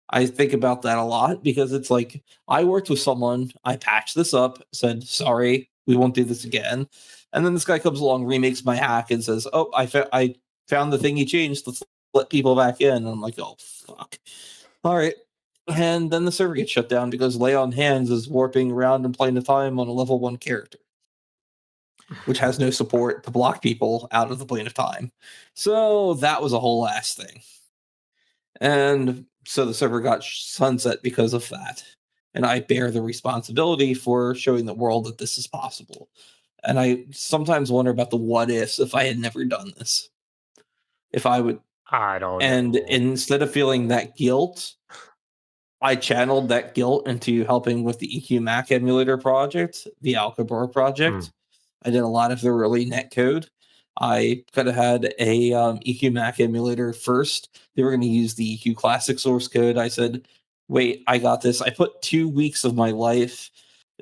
I think about that a lot because it's like I worked with someone, I patched this up, said, "Sorry, we won't do this again." And then this guy comes along, remakes my hack, and says, "Oh, I found the thing he changed. Let's let people back in." And I'm like, "Oh, fuck. All right." And then the server gets shut down because Lay on Hands is warping around and playing the time on a level 1 character, which has no support to block people out of the plane of time. So that was a whole ass thing. And so the server got sunset because of that. And I bear the responsibility for showing the world that this is possible. And I sometimes wonder about the what ifs if I had never done this. If I would. I don't And know. instead of feeling that guilt, I channeled that guilt into helping with the EQMac emulator project, the Alcabor project. I did a lot of the early netcode. I could have had a EQMac emulator first. They were going to use the EQ Classic source code. I said, "Wait, I got this." I put 2 weeks of my life.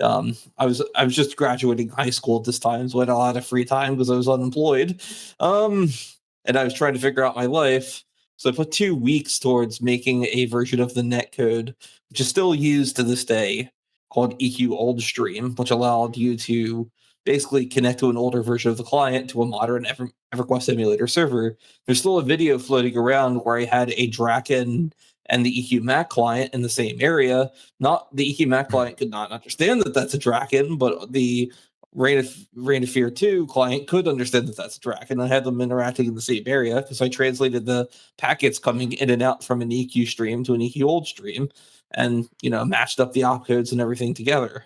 I was just graduating high school at this time, so I had a lot of free time because I was unemployed, and I was trying to figure out my life. So I put 2 weeks towards making a version of the netcode, which is still used to this day, called EQ Old Stream, which allowed you to basically connect to an older version of the client to a modern EverQuest emulator server. There's still a video floating around where I had a Draken and the EQMac client in the same area. Not the EQMac client could not understand that that's a Draken, but the Reign of Fear 2 client could understand that that's a Draken. I had them interacting in the same area because I translated the packets coming in and out from an EQ stream to an EQ old stream and, matched up the opcodes and everything together.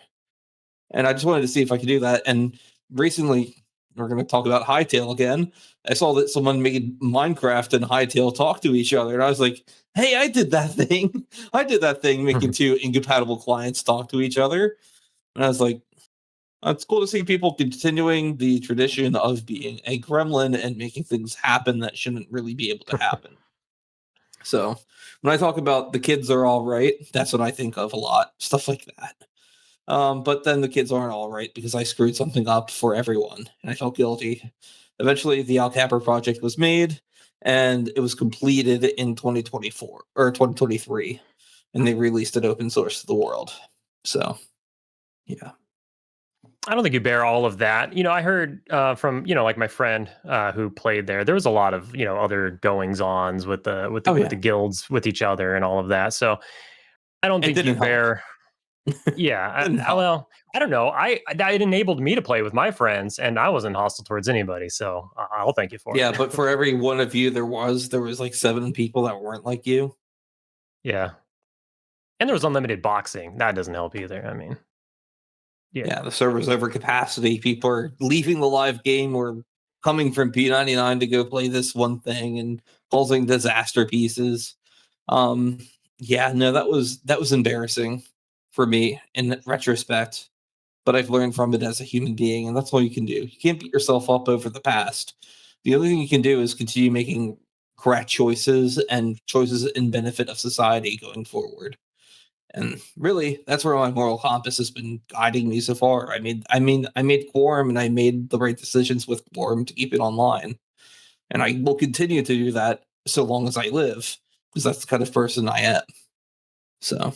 And I just wanted to see if I could do that. And recently, we're going to talk about Hightail again. I saw that someone made Minecraft and Hightail talk to each other. And I was like, "Hey, I did that thing. I did that thing, making 2 incompatible clients talk to each other." And I was like, it's cool to see people continuing the tradition of being a gremlin and making things happen that shouldn't really be able to happen. So when I talk about the kids are all right, that's what I think of a lot. Stuff like that. But then the kids aren't all right because I screwed something up for everyone, and I felt guilty. Eventually, the Alcapper project was made, and it was completed in 2024 or 2023, and they released it open source to the world. So, yeah. I don't think you bear all of that. I heard from like my friend who played there. There was a lot of other goings ons with the guilds with each other and all of that. So I don't think you bear. Yeah, well, I don't know. It enabled me to play with my friends, and I wasn't hostile towards anybody. So I'll thank you for it. Yeah, but for every one of you, there was like 7 people that weren't like you. Yeah, and there was unlimited boxing. That doesn't help either. I mean, yeah, the server's over capacity. People are leaving the live game or coming from P99 to go play this one thing and causing disaster pieces. Yeah, no, that was embarrassing for me in retrospect, but I've learned from it as a human being, and that's all you can do. You can't beat yourself up over the past. The only thing you can do is continue making correct choices and choices in benefit of society going forward. And really, that's where my moral compass has been guiding me so far. I made Quarm, and I made the right decisions with Quarm to keep it online, and I will continue to do that so long as I live, because that's the kind of person I am. So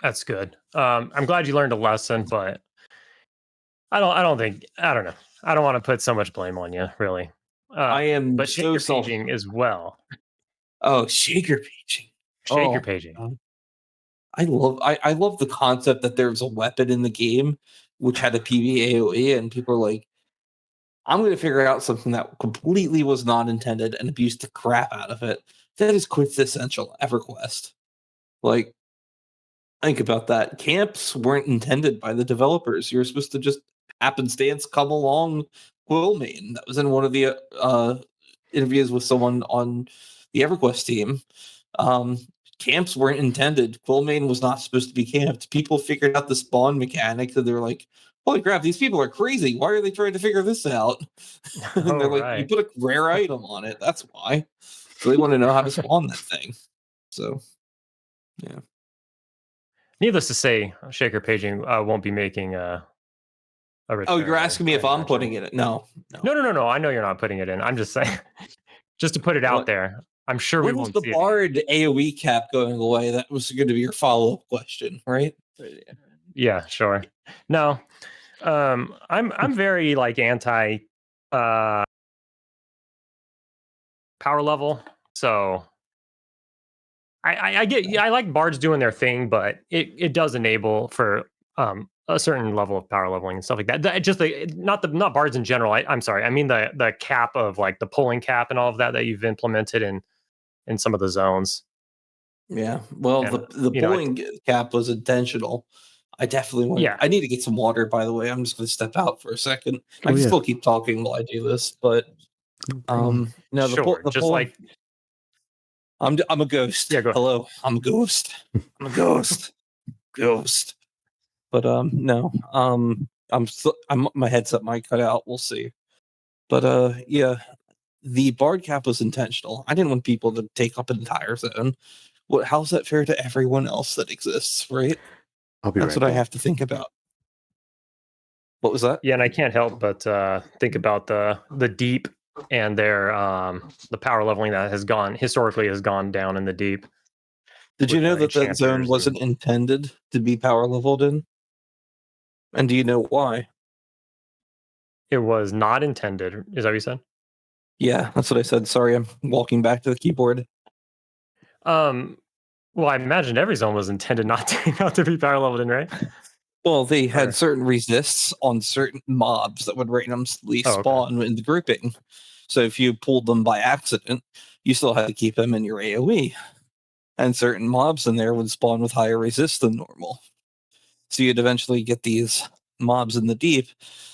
that's good. I'm glad you learned a lesson, but I don't know. I don't want to put so much blame on you, really. I am but so Shakerpaging as well. Oh, Shakerpaging. Shakerpaging. I love the concept that there's a weapon in the game which had a PvAOE, and people are like, "I'm going to figure out something that completely was not intended and abuse the crap out of it." that is quintessential EverQuest. Like, think about that. Camps weren't intended by the developers. You were supposed to just happenstance come along Quillmain. That was in one of the interviews with someone on the EverQuest team. Camps weren't intended. Quillmain was not supposed to be camped. People figured out the spawn mechanics, and they're like, holy crap, these people are crazy. Why are they trying to figure this out? And they're like, you put a rare item on it. That's why. So they want to know how to spawn that thing. So, yeah. Needless to say, Shakerpaging won't be making a return. Oh, you're asking me if I'm putting it in? No. No. I know you're not putting it in. I'm just saying, just to put it out there. I'm sure we won't see it. When was the Bard AoE cap going away? That was going to be your follow-up question, right? Yeah, sure. No, I'm very like anti power level. So I like bards doing their thing, but it does enable for a certain level of power leveling and stuff like that. Just not bards in general. I'm sorry. I mean the cap of like the pulling cap and all of that you've implemented in some of the zones. Yeah. Well, and, the pulling cap was intentional. I definitely want. Yeah. I need to get some water. By the way, I'm just going to step out for a second. I can still keep talking while I do this, but no, sure. The just like I'm a ghost. Yeah, go ahead. Hello, I'm a ghost. I'm a ghost. Ghost. But no, I'm my headset might cut out. We'll see. But yeah, the bard cap was intentional. I didn't want people to take up an entire zone. How's that fair to everyone else that exists, right? That's what I have to think about. What was that? Yeah, and I can't help but think about the deep and their the power leveling that has gone down in the deep. Did you know that that zone wasn't intended to be power leveled in? And do you know why? It was not intended. Is that what you said? Yeah, that's what I said. Sorry, I'm walking back to the keyboard. Well, I imagine every zone was intended not to be power leveled in, right? Well, they had certain resists on certain mobs that would randomly spawn in the grouping. So if you pulled them by accident, you still had to keep them in your AoE. And certain mobs in there would spawn with higher resist than normal. So you'd eventually get these mobs in the deep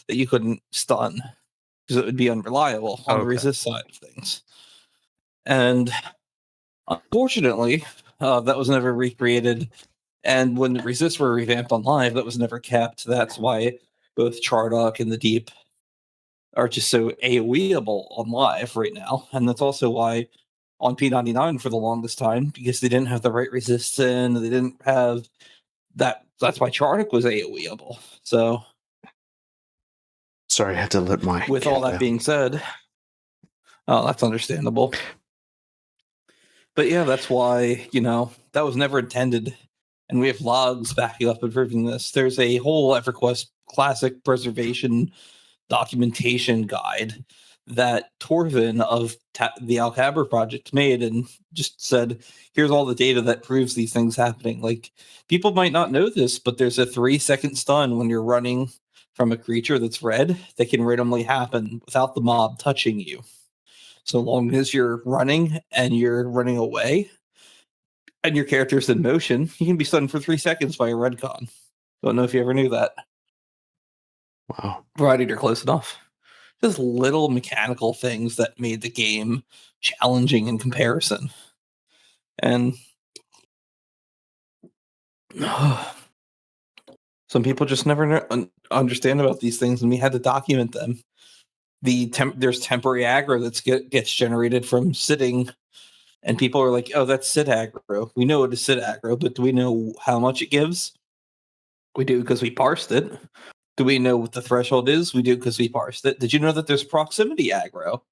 that you couldn't stun because it would be unreliable on the resist side of things. And unfortunately, that was never recreated. And when the resists were revamped on live, that was never kept. That's why both Chardock and the Deep are just so AoEable on live right now. And that's also why on P99 for the longest time, because they didn't have the right resist in, they didn't have that. That's why Chardock was AoEable. So, sorry, I had to let my. With all that being said, that's understandable. But yeah, that's why, that was never intended. And we have logs backing up and proving this. There's a whole EverQuest classic preservation documentation guide that Torvin of the Alcabra project made and just said, here's all the data that proves these things happening. Like, people might not know this, but there's a 3-second stun when you're running from a creature that's red that can randomly happen without the mob touching you. So long as you're running and you're running away and your character's in motion, you can be stunned for 3 seconds by a redcon. Don't know if you ever knew that. Wow. Provided you're close enough. Just little mechanical things that made the game challenging in comparison. And some people just never understand about these things, and we had to document them. There's temporary aggro that gets generated from sitting, and people are like, oh, that's sit aggro. We know it is sit aggro, but do we know how much it gives? We do because we parsed it. Do we know what the threshold is? We do because we parsed it. Did you know that there's proximity aggro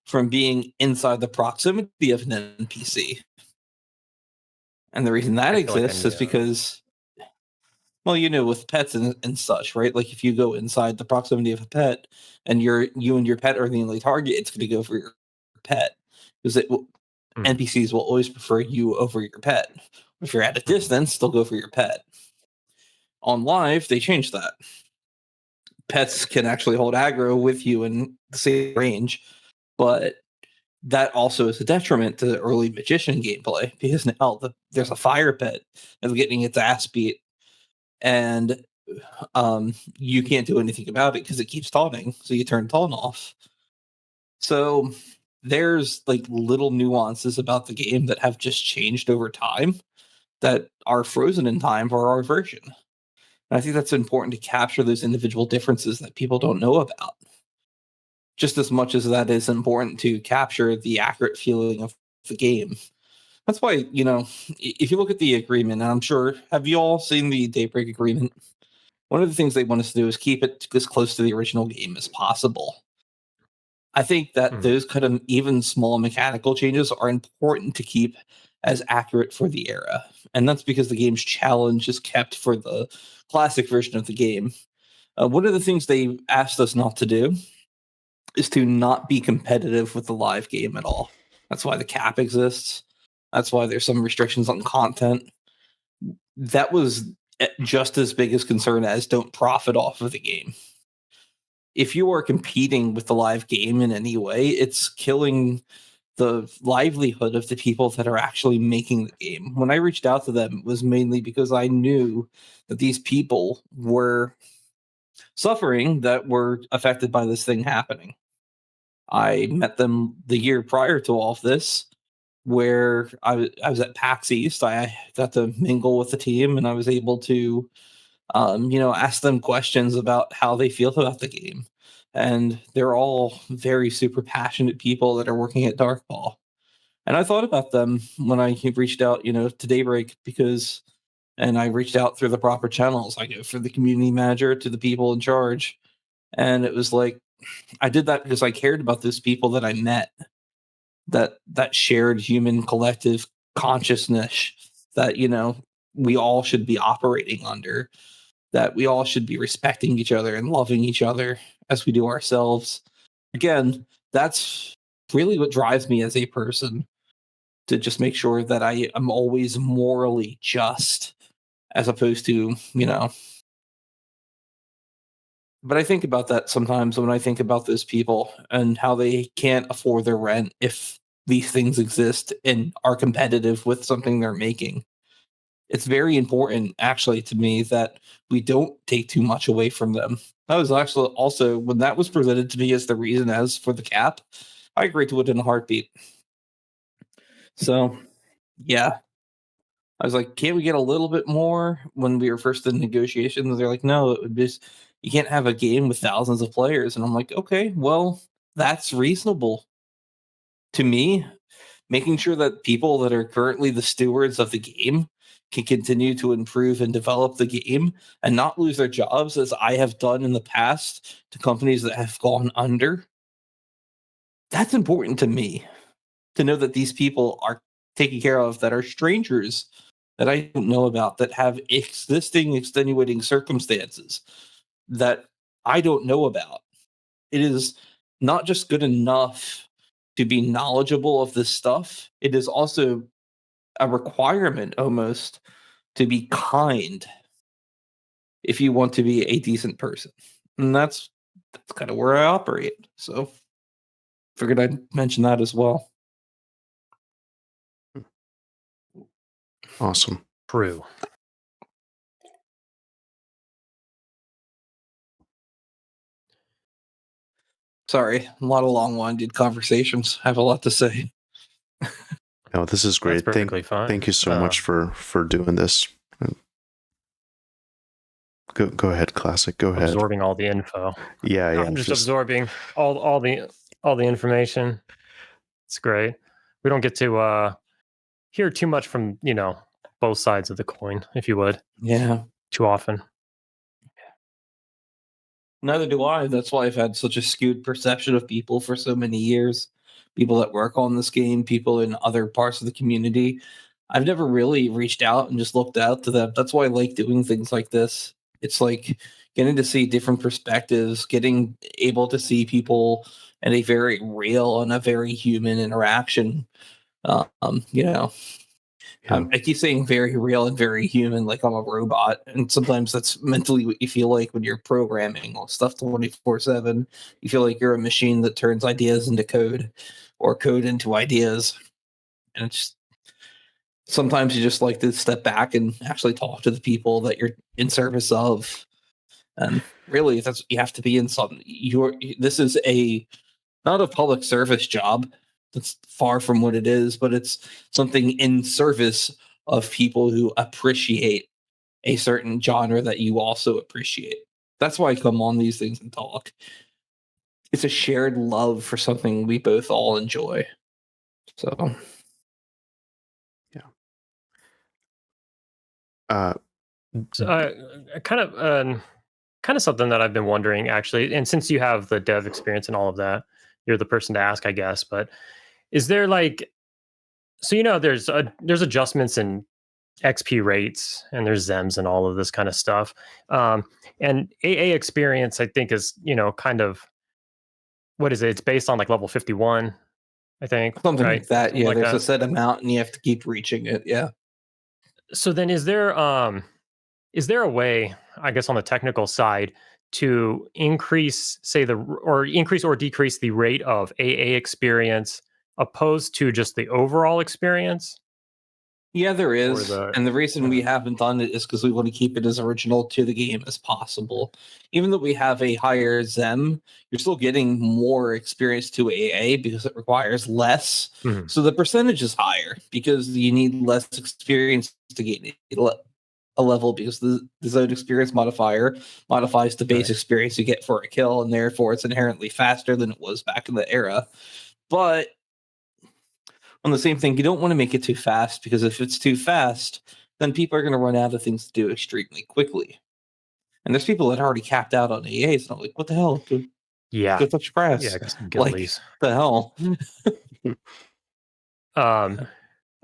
from being inside the proximity of an NPC? And the reason that exists is because, well, with pets and such, right? Like if you go inside the proximity of a pet and you and your pet are the only target, it's going to go for your pet because NPCs will always prefer you over your pet. If you're at a distance, they'll go for your pet. On live, they changed that. Pets can actually hold aggro with you in the same range, but that also is a detriment to the early magician gameplay, because now there's a fire pit that's getting its ass beat, and you can't do anything about it because it keeps taunting, so you turn taunt off. So there's like little nuances about the game that have just changed over time that are frozen in time for our version. And I think that's important to capture those individual differences that people don't know about, just as much as that is important to capture the accurate feeling of the game. That's why, if you look at the agreement, and I'm sure, have you all seen the Daybreak agreement? One of the things they want us to do is keep it as close to the original game as possible. I think that those kind of even small mechanical changes are important to keep as accurate for the era. And that's because the game's challenge is kept for the classic version of the game. One of the things they asked us not to do is to not be competitive with the live game at all. That's why the cap exists. That's why there's some restrictions on content. That was just as big a concern as don't profit off of the game. If you are competing with the live game in any way, it's killing the livelihood of the people that are actually making the game. When I reached out to them, it was mainly because I knew that these people were suffering, that were affected by this thing happening. I met them the year prior to all of this, where I was at PAX East. I got to mingle with the team, and I was able to, ask them questions about how they feel about the game. And they're all very super passionate people that are working at Darkball. And I thought about them when I reached out, to Daybreak, and I reached out through the proper channels. I go for the community manager to the people in charge. And it was like, I did that because I cared about those people that I met, that shared human collective consciousness that, we all should be operating under, that we all should be respecting each other and loving each other as we do ourselves. Again, that's really what drives me as a person, to just make sure that I am always morally just, as opposed to, But I think about that sometimes when I think about those people and how they can't afford their rent if these things exist and are competitive with something they're making. It's very important, actually, to me that we don't take too much away from them. That was actually also, when that was presented to me as the reason as for the cap, I agreed to it in a heartbeat. So, yeah. I was like, can't we get a little bit more? When we were first in negotiations, they're like, no, it would just, you can't have a game with thousands of players. And I'm like, okay, well, that's reasonable to me. Making sure that people that are currently the stewards of the game can continue to improve and develop the game and not lose their jobs, as I have done in the past to companies that have gone under. That's important to me, to know that these people are taken care of, that are strangers that I don't know about, that have existing extenuating circumstances that I don't know about. It is not just good enough to be knowledgeable of this stuff, it is also a requirement almost to be kind if you want to be a decent person. And that's kind of where I operate. So figured I'd mention that as well. Awesome. True. Sorry, a lot of long-winded conversations. I have a lot to say. No, this is great. That's perfectly fine. Thank you so much for doing this. Go ahead, Classic. Go ahead. Absorbing all the info. Yeah. I'm just absorbing all the information. It's great. We don't get to hear too much from both sides of the coin, if you would. Yeah. Too often. Neither do I. That's why I've had such a skewed perception of people for so many years. People that work on this game, people in other parts of the community. I've never really reached out and just looked out to them. That's why I like doing things like this. It's like getting to see different perspectives, getting able to see people in a very real and a very human interaction. I keep saying very real and very human, like I'm a robot. And sometimes that's mentally what you feel like when you're programming stuff 24/7. You feel like you're a machine that turns ideas into code, or code into ideas. And it's just, sometimes you just like to step back and actually talk to the people that you're in service of. And really, that's you have to be in some. This is not a public service job. That's far from what it is, but it's something in service of people who appreciate a certain genre that you also appreciate. That's why I come on these things and talk. It's a shared love for something we both all enjoy. So, kind of something that I've been wondering actually, and since you have the dev experience and all of that, you're the person to ask, I guess. But is there like, so there's adjustments in XP rates and there's Zems and all of this kind of stuff, and AA experience I think is kind of, what is it? It's based on like level 51, I think, something right? like that. Something Yeah, like there's that. a set amount and you have to keep reaching it. Yeah. So then is there a way, I guess, on the technical side to increase, say, increase or decrease the rate of AA experience opposed to just the overall experience? Yeah, there Or is. the And the reason we haven't done it is because we want to keep it as original to the game as possible. Even though we have a higher Zem, you're still getting more experience to AA because it requires less. Mhm. So the percentage is higher because you need less experience to gain a level, because the zone experience modifier modifies the base Right. experience you get for a kill, and therefore it's inherently faster than it was back in the era. But on the same thing, you don't want to make it too fast, because if it's too fast, then people are going to run out of things to do extremely quickly. And there's people that are already capped out on EAs, and I'm like, what the hell? Go Yeah. touch grass. Yeah, because Like, Gillies. the hell?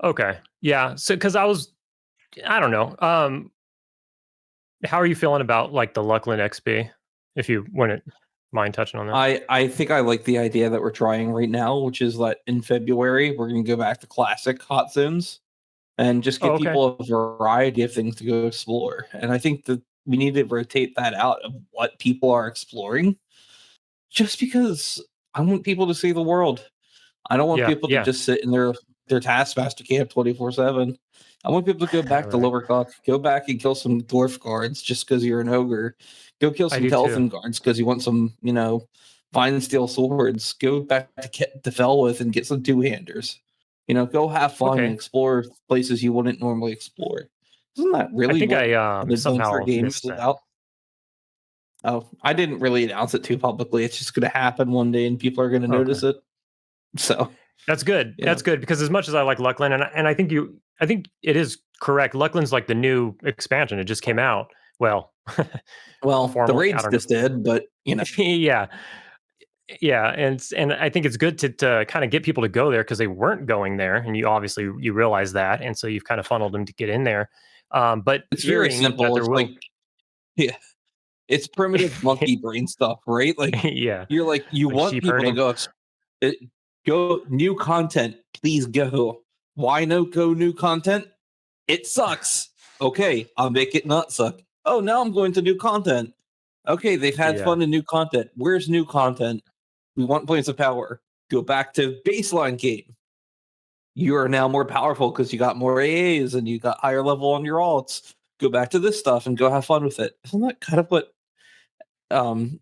Okay. Yeah. So, because I don't know. How are you feeling about like the Luclin XP? If you wouldn't mind touching on that. I think I like the idea that we're trying right now, which is that in February, we're going to go back to classic hot zones and just Oh, give okay. people a variety of things to go explore. And I think that we need to rotate that out of what people are exploring, just because I want people to see the world. I don't want Yeah. people to Yeah. just sit in their Taskmaster camp 24/7. I want people to go back to Right. Lower Cock, go back and kill some dwarf guards just because you're an ogre. Go kill I some do too. Telfin guards because you want some, vine steel swords. Go back to Felwith and get some two-handers. Go have fun and Okay. explore places you wouldn't normally explore. Isn't that I really think what I an adventure somehow game is missed that. about? Oh, I didn't really announce it too publicly. It's just going to happen one day and people are going to Okay. notice it. So, That's good. yeah. That's good, because as much as I like Luclin, and I think it is correct. Luclin's like the new expansion. It just came out. Well, Well, the formally, I raids don't know. just did, but Yeah. Yeah, and I think it's good to kind of get people to go there because they weren't going there, and you realize that, and so you've kind of funneled them to get in there. But it's very hearing that simple. there It's will, like, yeah, it's primitive monkey brain stuff, right? Like, yeah, you're like, you like want sheep people to herding. go new content, please go. Why no go new content? It sucks. Okay, I'll make it not suck. Oh, now I'm going to new content. Okay, they've had Yeah, fun in new content. Where's new content? We want points of power. Go back to baseline game. You are now more powerful because you got more AAs and you got higher level on your alts. Go back to this stuff and go have fun with it. Isn't that kind of what an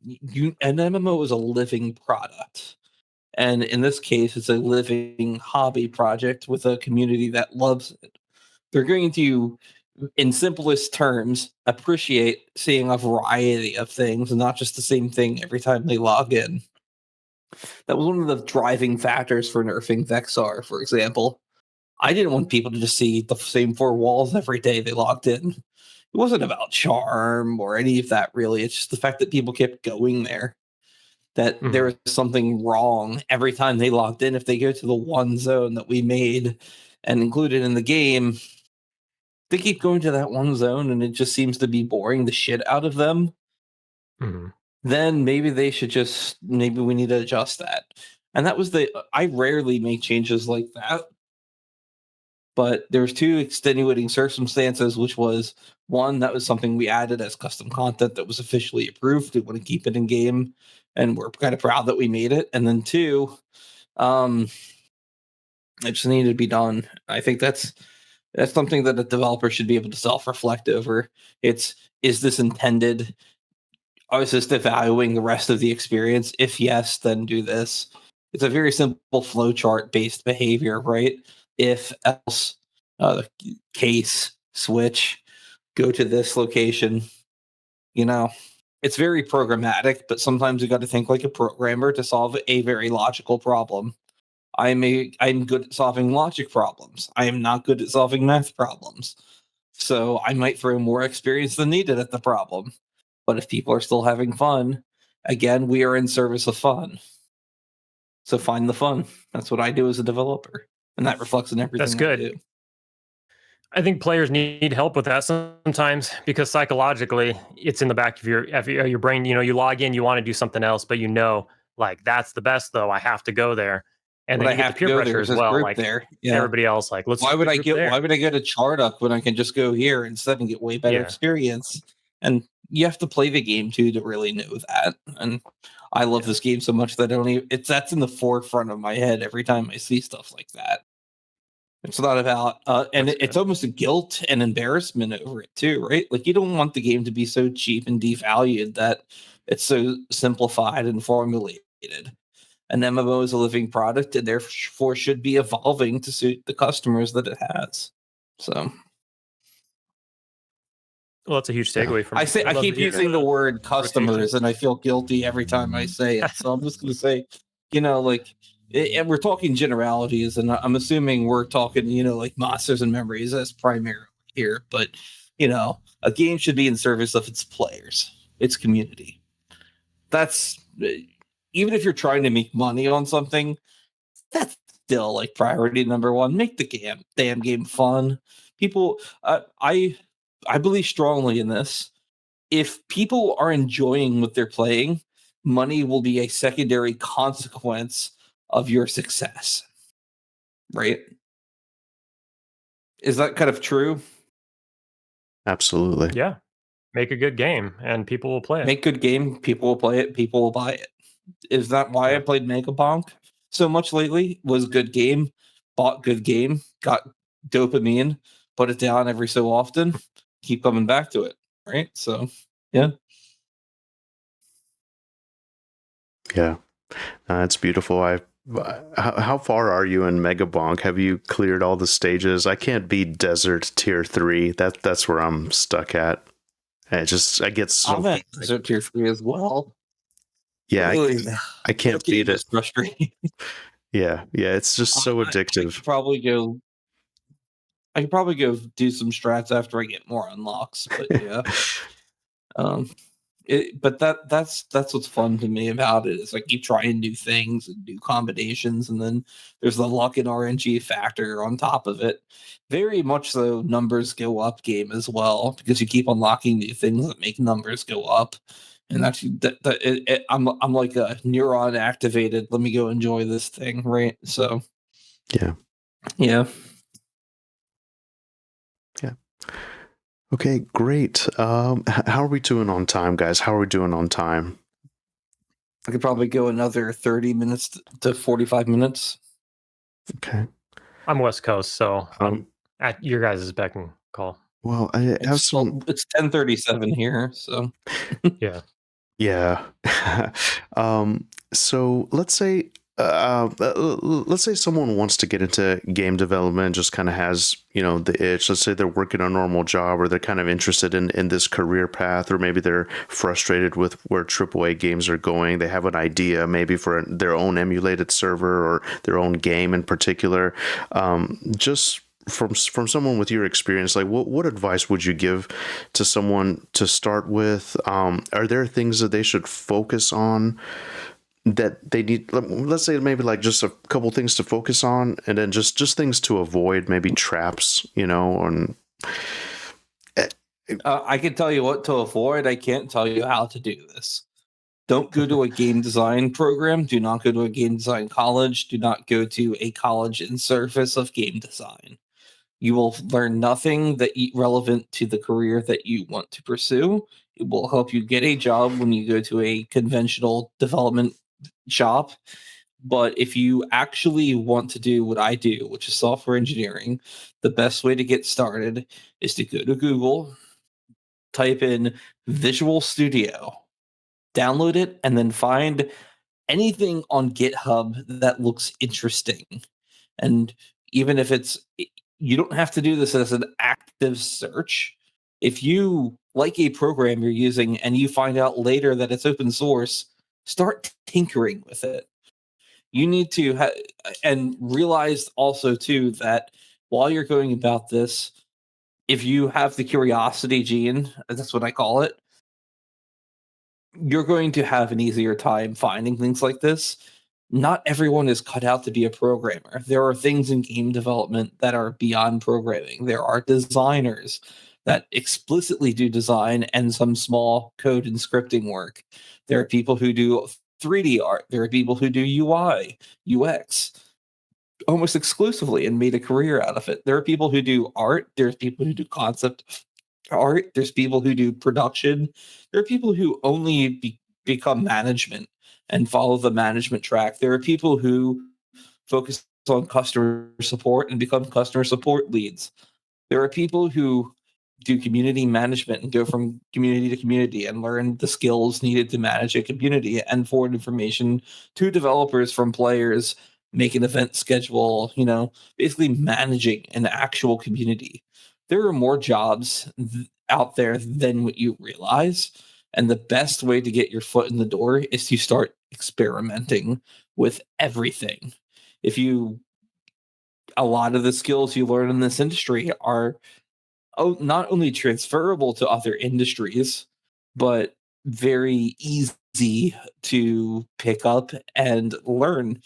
MMO is? A living product. And in this case, it's a living hobby project with a community that loves it. They're going to, in simplest terms, appreciate seeing a variety of things and not just the same thing every time they log in. That was one of the driving factors for nerfing Vexar, for example. I didn't want people to just see the same four walls every day they logged in. It wasn't about charm or any of that, really. It's just the fact that people kept going there, that there was something wrong every time they logged in. If they go to the one zone that we made and included in the game, they keep going to that one zone and it just seems to be boring the shit out of them. Then maybe maybe we need to adjust that. And that was I rarely make changes like that. But there was two extenuating circumstances, which was, one, that was something we added as custom content that was officially approved. We want to keep it in game, and we're kind of proud that we made it. And then two, It just needed to be done. I think that's something that a developer should be able to self-reflect over. Is this intended? I was just evaluating the rest of the experience. If yes, then do this. It's a very simple flowchart based behavior, right? If else, case, switch, go to this location. It's very programmatic, but sometimes you got to think like a programmer to solve a very logical problem. I'm good at solving logic problems. I am not good at solving math problems. So I might throw more experience than needed at the problem. But if people are still having fun, again, we are in service of fun. So find the fun. That's what I do as a developer. And that reflects in everything That's good. I do. I think players need help with that sometimes because psychologically it's in the back of your brain. You log in, you want to do something else, but like that's the best though. I have to go there. And But then I you get have the to peer go pressure there. as There's well. group Like there. Yeah. everybody else, like let's why would I group there. Why would I go to Chartuck when I can just go here instead and get way better experience? And you have to play the game too to really know that. And I love this game so much that that's in the forefront of my head every time I see stuff like that. It's not about it's almost a guilt and embarrassment over it too, right? Like you don't want the game to be so cheap and devalued that it's so simplified and formulated. An MMO is a living product and therefore should be evolving to suit the customers that it has. So well, that's a huge takeaway from I keep using the word customers and I feel guilty every time I say it. So I'm just going to say, and we're talking generalities, and I'm assuming we're talking, like monsters and memories as primary here. But, a game should be in service of its players, its community. That's even if you're trying to make money on something, that's still like priority number one. Make the damn game fun. People, I believe strongly in this. If people are enjoying what they're playing, money will be a secondary consequence of your success, right? Is that kind of true? Absolutely. Yeah. Make a good game and people will play it. Make good game, people will play it, people will buy it. Is that why I played Megabonk so much lately? Was good game, bought good game, got dopamine, put it down every so often, keep coming back to it, right? So, yeah. Yeah, it's beautiful. How far are you in Megabonk? Have you cleared all the stages? I can't beat Desert Tier 3. That's where I'm stuck at. I get so. I'm at Desert Tier 3 as well. Yeah, really, I can't beat it. It's frustrating. Yeah, it's just so addictive. I could probably go do some strats after I get more unlocks, but yeah. But that's what's fun to me about it is like you try new things and new combinations, and then there's the luck and RNG factor on top of it. Very much so, numbers go up game as well because you keep unlocking new things that make numbers go up, and actually, I'm like a neuron activated. Let me go enjoy this thing, right? So, yeah. Okay, great. How are we doing on time, guys? How are we doing on time? I could probably go another 30 minutes to 45 minutes. Okay. I'm West Coast, so I'm at your guys' beck and call. Well, I have some. It's 10:37 here, so yeah. Yeah. So let's say someone wants to get into game development, just kind of has, the itch. Let's say they're working a normal job or they're kind of interested in this career path, or maybe they're frustrated with where AAA games are going. They have an idea maybe for their own emulated server or their own game in particular. Just from someone with your experience, like what advice would you give to someone to start with? Are there things that they should focus on that they need? Let's say maybe like just a couple things to focus on, and then just things to avoid, maybe traps, and I can tell you what to avoid. I can't tell you how to do this. Don't go to a game design program. Do not go to a game design college. Do not go to a college in service of game design. You will learn nothing that relevant to the career that you want to pursue. It will help you get a job when you go to a conventional development shop, But if you actually want to do what I do, which is software engineering, the best way to get started is to go to Google, type in Visual Studio, download it, and then find anything on GitHub that looks interesting. And even if you don't have to do this as an active search. If you like a program you're using and you find out later that it's open source, start tinkering with it. You need to and realize also too that while you're going about this, if you have the curiosity gene, that's what I call it, you're going to have an easier time finding things like this. Not everyone is cut out to be a programmer. There are things in game development that are beyond programming. There are designers that explicitly do design and some small code and scripting work. There are people who do 3D art. There are people who do UI, UX almost exclusively and made a career out of it. There are people who do art. There's people who do concept art. There's people who do production. There are people who only become management and follow the management track. There are people who focus on customer support and become customer support leads. There are people who do community management and go from community to community and learn the skills needed to manage a community and forward information to developers from players, make an event schedule, basically managing an actual community. There are more jobs out there than what you realize. And the best way to get your foot in the door is to start experimenting with everything. A lot of the skills you learn in this industry are not only transferable to other industries, but very easy to pick up and learn.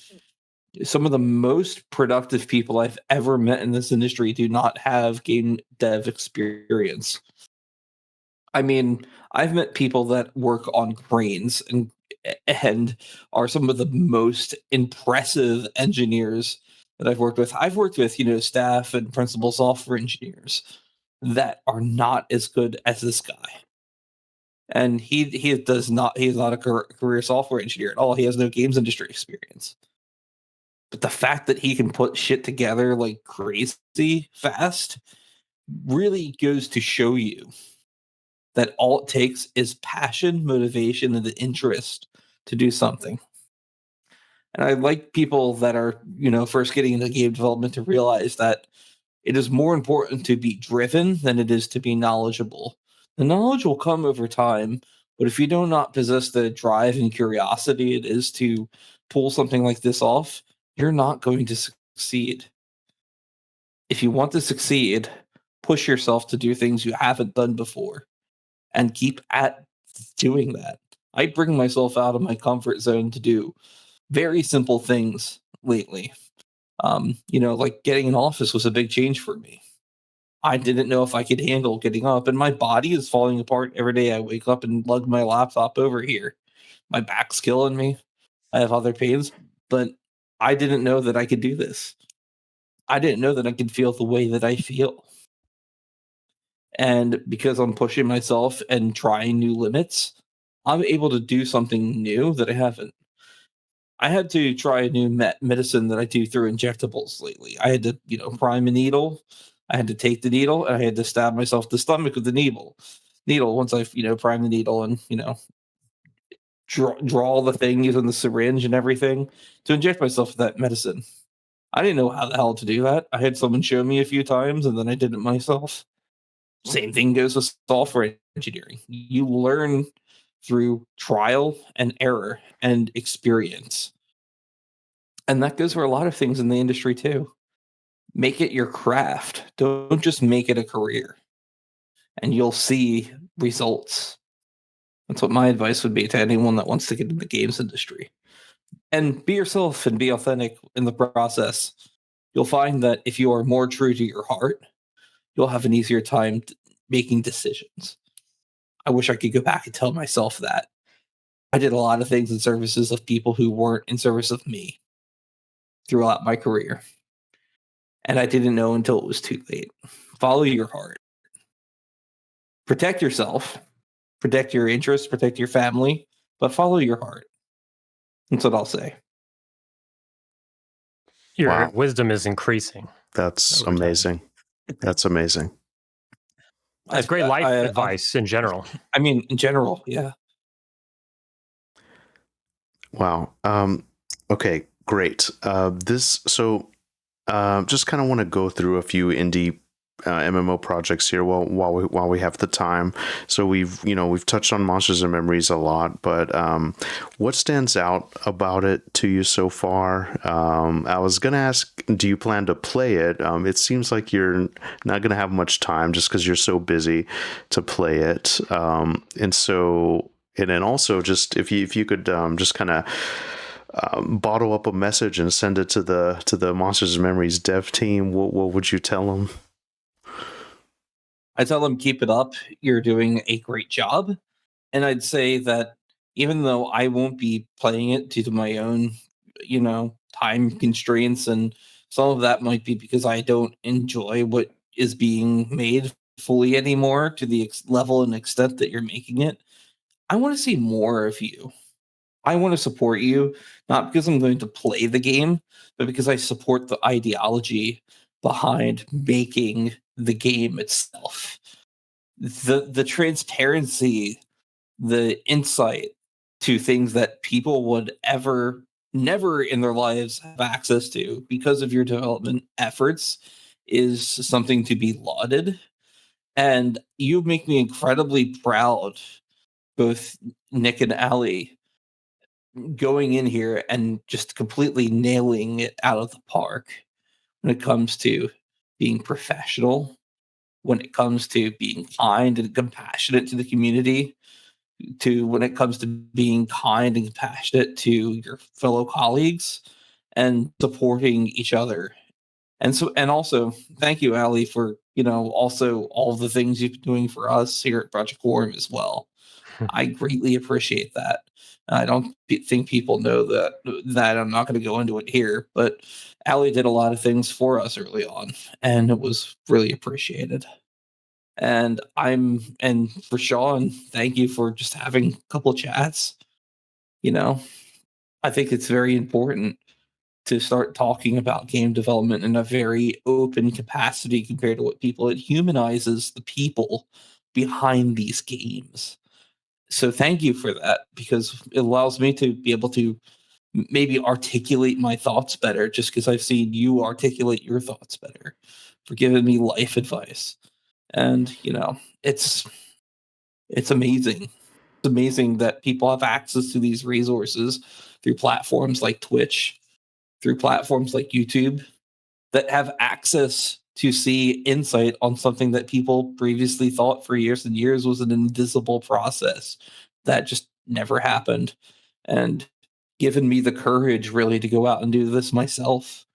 Some of the most productive people I've ever met in this industry do not have game dev experience. I mean, I've met people that work on cranes and are some of the most impressive engineers that I've worked with. I've worked with, staff and principal software engineers that are not as good as this guy. And he's not a career software engineer at all. He has no games industry experience. But the fact that he can put shit together like crazy fast really goes to show you that all it takes is passion, motivation, and the interest to do something. And I like people that are, first getting into game development to realize that it is more important to be driven than it is to be knowledgeable. The knowledge will come over time, but if you do not possess the drive and curiosity it is to pull something like this off, you're not going to succeed. If you want to succeed, push yourself to do things you haven't done before and keep at doing that. I bring myself out of my comfort zone to do very simple things lately. Like getting an office was a big change for me. I didn't know if I could handle getting up, and my body is falling apart every day. I wake up and lug my laptop over here. My back's killing me. I have other pains, but I didn't know that I could do this. I didn't know that I could feel the way that I feel. And because I'm pushing myself and trying new limits, I'm able to do something new that I haven't. I had to try a new medicine that I do through injectables lately. I had to, prime a needle. I had to take the needle and I had to stab myself in the stomach with the needle. Once I've, primed the needle and, draw the thing using the syringe and everything to inject myself with that medicine. I didn't know how the hell to do that. I had someone show me a few times and then I did it myself. Same thing goes with software engineering. You learn through trial and error and experience. And that goes for a lot of things in the industry too. Make it your craft. Don't just make it a career. And you'll see results. That's what my advice would be to anyone that wants to get in the games industry. And be yourself and be authentic in the process. You'll find that if you are more true to your heart, you'll have an easier time making decisions. I wish I could go back and tell myself that. I did a lot of things in services of people who weren't in service of me throughout my career. And I didn't know until it was too late. Follow your heart. Protect yourself. Protect your interests. Protect your family. But follow your heart. That's what I'll say. Your Wow. wisdom is increasing. That's over time. amazing. That's amazing. That's great life advice in general. I mean, in general, yeah. Wow. Okay, great. Just kind of want to go through a few indie MMO projects here while we have the time. So we've touched on Monsters and Memories a lot, but what stands out about it to you so far? I was gonna ask, do you plan to play it? It seems like you're not gonna have much time just because you're so busy to play it. And then also just if you could just kind of bottle up a message and send it to the Monsters and Memories dev team, what would you tell them? I tell them, keep it up. You're doing a great job. And I'd say that even though I won't be playing it due to my own, time constraints, and some of that might be because I don't enjoy what is being made fully anymore to the level and extent that you're making it, I want to see more of you. I want to support you, not because I'm going to play the game, but because I support the ideology behind making the game itself. The transparency, the insight to things that people would never in their lives have access to because of your development efforts is something to be lauded. And you make me incredibly proud, both Nick and Ali, going in here and just completely nailing it out of the park when it comes to being professional, when it comes to being kind and compassionate to the community, to when it comes to being kind and compassionate to your fellow colleagues and supporting each other. And also thank you, Ali, for also all the things you've been doing for us here at Project Quarm as well. I greatly appreciate that. I don't think people know that I'm not going to go into it here, but Ali did a lot of things for us early on, and it was really appreciated. And for Sean, thank you for just having a couple chats. I think it's very important to start talking about game development in a very open capacity compared to what people, it humanizes the people behind these games. So thank you for that, because it allows me to be able to maybe articulate my thoughts better, just because I've seen you articulate your thoughts better, for giving me life advice. And it's amazing. It's amazing that people have access to these resources through platforms like Twitch, through platforms like YouTube, that have access to see insight on something that people previously thought for years and years was an invisible process that just never happened. And given me the courage really to go out and do this myself,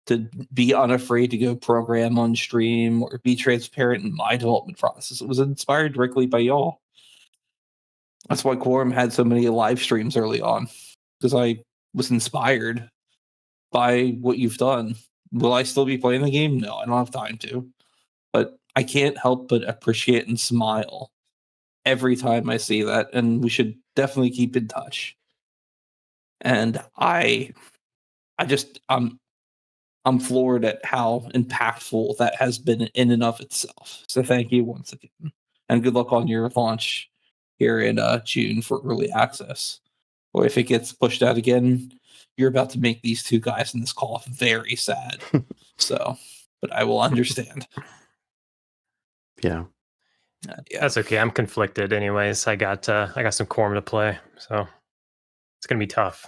to be unafraid to go program on stream or be transparent in my development process. It was inspired directly by y'all. That's why Quorum had so many live streams early on, because I was inspired by what you've done. Will I still be playing the game? No, I don't have time to. But I can't help but appreciate and smile every time I see that. And we should definitely keep in touch. And I'm floored at how impactful that has been in and of itself. So thank you once again. And good luck on your launch here in June for early access. Or if it gets pushed out again, you're about to make these two guys in this call very sad. But I will understand. Yeah. Yeah. That's okay. I'm conflicted anyways. I got some Quarm to play, so it's gonna be tough.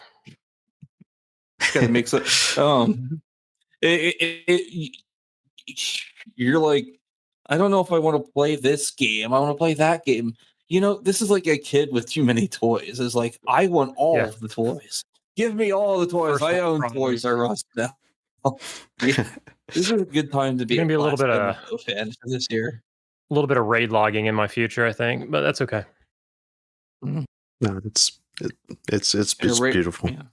Gotta make it. You're like, I don't know if I want to play this game. I want to play that game. This is like a kid with too many toys. It's like, I want all of the toys. Give me all the toys. I own Toys R Us now. Yeah. This is a good time to be gonna be a little bit of MMO fan for this year. A little bit of raid logging in my future, I think, but that's okay. No, it's beautiful. Yeah.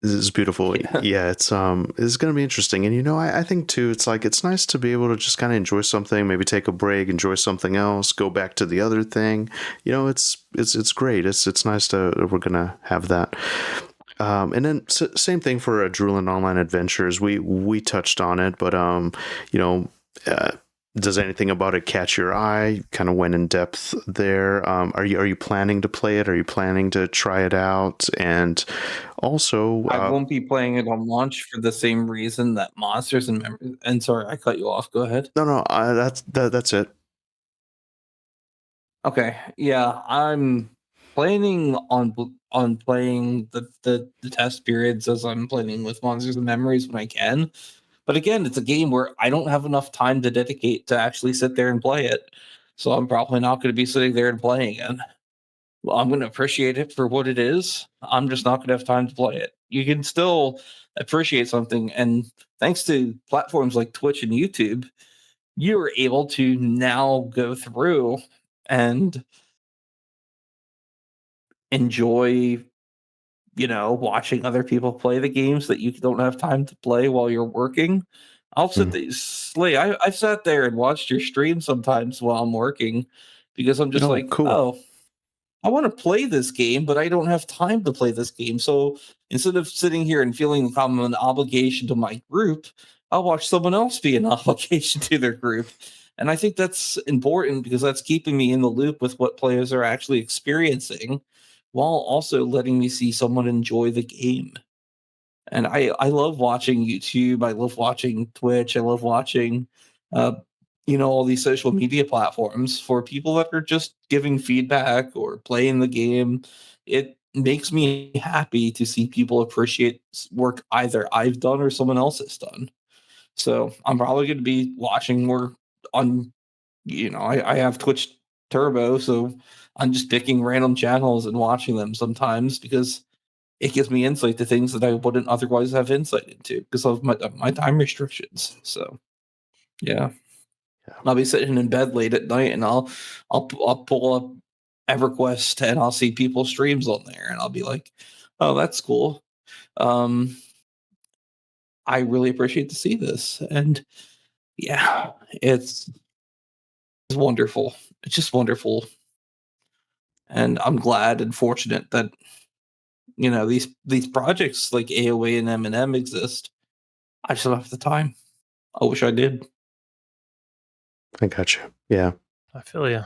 This is beautiful. Yeah, it's going to be interesting. And I think too, it's like, it's nice to be able to just kind of enjoy something, maybe take a break, enjoy something else, go back to the other thing. It's great. It's nice we're going to have that. And then same thing for Drulin Online Adventures. We touched on it, but does anything about it catch your eye? Kind of went in depth there. Are you planning to play it? Are you planning to try it out? And also, I won't be playing it on launch for the same reason that Monsters and Memories. And sorry, I cut you off. Go ahead. No, that's it. Okay, yeah, I'm planning on playing the test periods as I'm playing with Monsters and Memories when I can. But again, it's a game where I don't have enough time to dedicate to actually sit there and play it. So I'm probably not going to be sitting there and playing it. Well, I'm going to appreciate it for what it is. I'm just not going to have time to play it. You can still appreciate something, and thanks to platforms like Twitch and YouTube, you are able to now go through and enjoy, watching other people play the games that you don't have time to play while you're working. I'll sit there, Slay. I've sat there and watched your stream sometimes while I'm working because I'm just like, cool. oh, I want to play this game, but I don't have time to play this game. So instead of sitting here and feeling like I'm an obligation to my group, I'll watch someone else be an obligation to their group. And I think that's important because that's keeping me in the loop with what players are actually experiencing while also letting me see someone enjoy the game. And I love watching YouTube. I love watching Twitch. I love watching, uh, all these social media platforms for people that are just giving feedback or playing the game. It makes me happy to see people appreciate work either I've done or someone else has done. So I'm probably going to be watching more on, I have Twitch Turbo, so I'm just picking random channels and watching them sometimes because it gives me insight to things that I wouldn't otherwise have insight into because of my time restrictions. So, yeah, I'll be sitting in bed late at night and I'll pull up EverQuest and I'll see people's streams on there and I'll be like, oh, that's cool. I really appreciate to see this, and yeah, it's wonderful. It's just wonderful, and I'm glad and fortunate that these projects like AOA and M&M exist. I just don't have the time. I wish I did. I got you. Yeah. I feel you.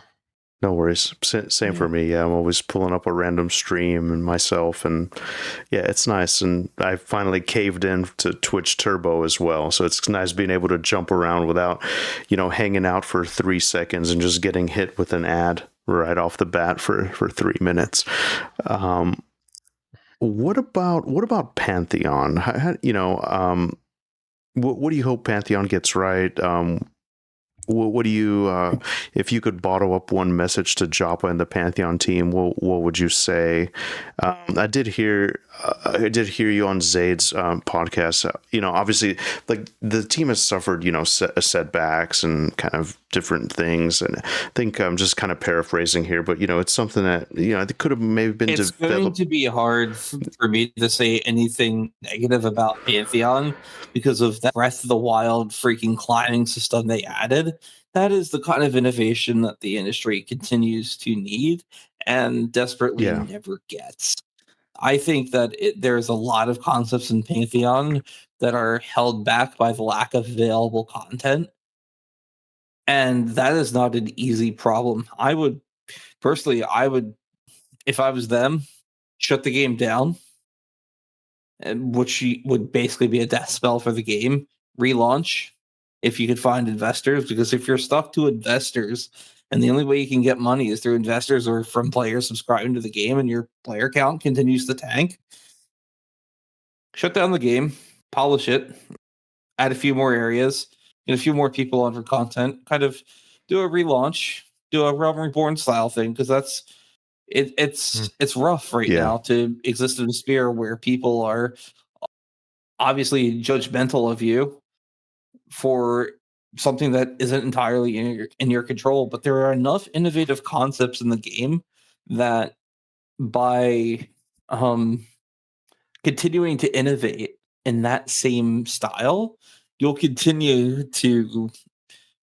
No worries. Same for me. Yeah, I'm always pulling up a random stream and myself, and yeah, it's nice. And I finally caved in to Twitch Turbo as well, so it's nice being able to jump around without, hanging out for 3 seconds and just getting hit with an ad right off the bat for 3 minutes. What about Pantheon? What do you hope Pantheon gets right? What do you, if you could bottle up one message to Joppa and the Pantheon team, what would you say? I did hear you on Zaid's podcast. Obviously, like the team has suffered, setbacks and kind of different things, and I think I'm just kind of paraphrasing here, but it's something that it could have maybe been. It's going to be hard for me to say anything negative about Pantheon because of that Breath of the Wild freaking climbing system they added. That is the kind of innovation that the industry continues to need and desperately never gets. I think that there's a lot of concepts in Pantheon that are held back by the lack of available content. And that is not an easy problem. I would, if I was them, shut the game down, which would basically be a death spell for the game. Relaunch if you could find investors, because if you're stuck to investors and the only way you can get money is through investors or from players subscribing to the game and your player count continues to tank, shut down the game, polish it, add a few more areas, get a few more people on for content, kind of do a relaunch, do a Realm Reborn style thing, because that's it's rough right now to exist in a sphere where people are obviously judgmental of you for something that isn't entirely in your control. But there are enough innovative concepts in the game that by continuing to innovate in that same style, you'll continue to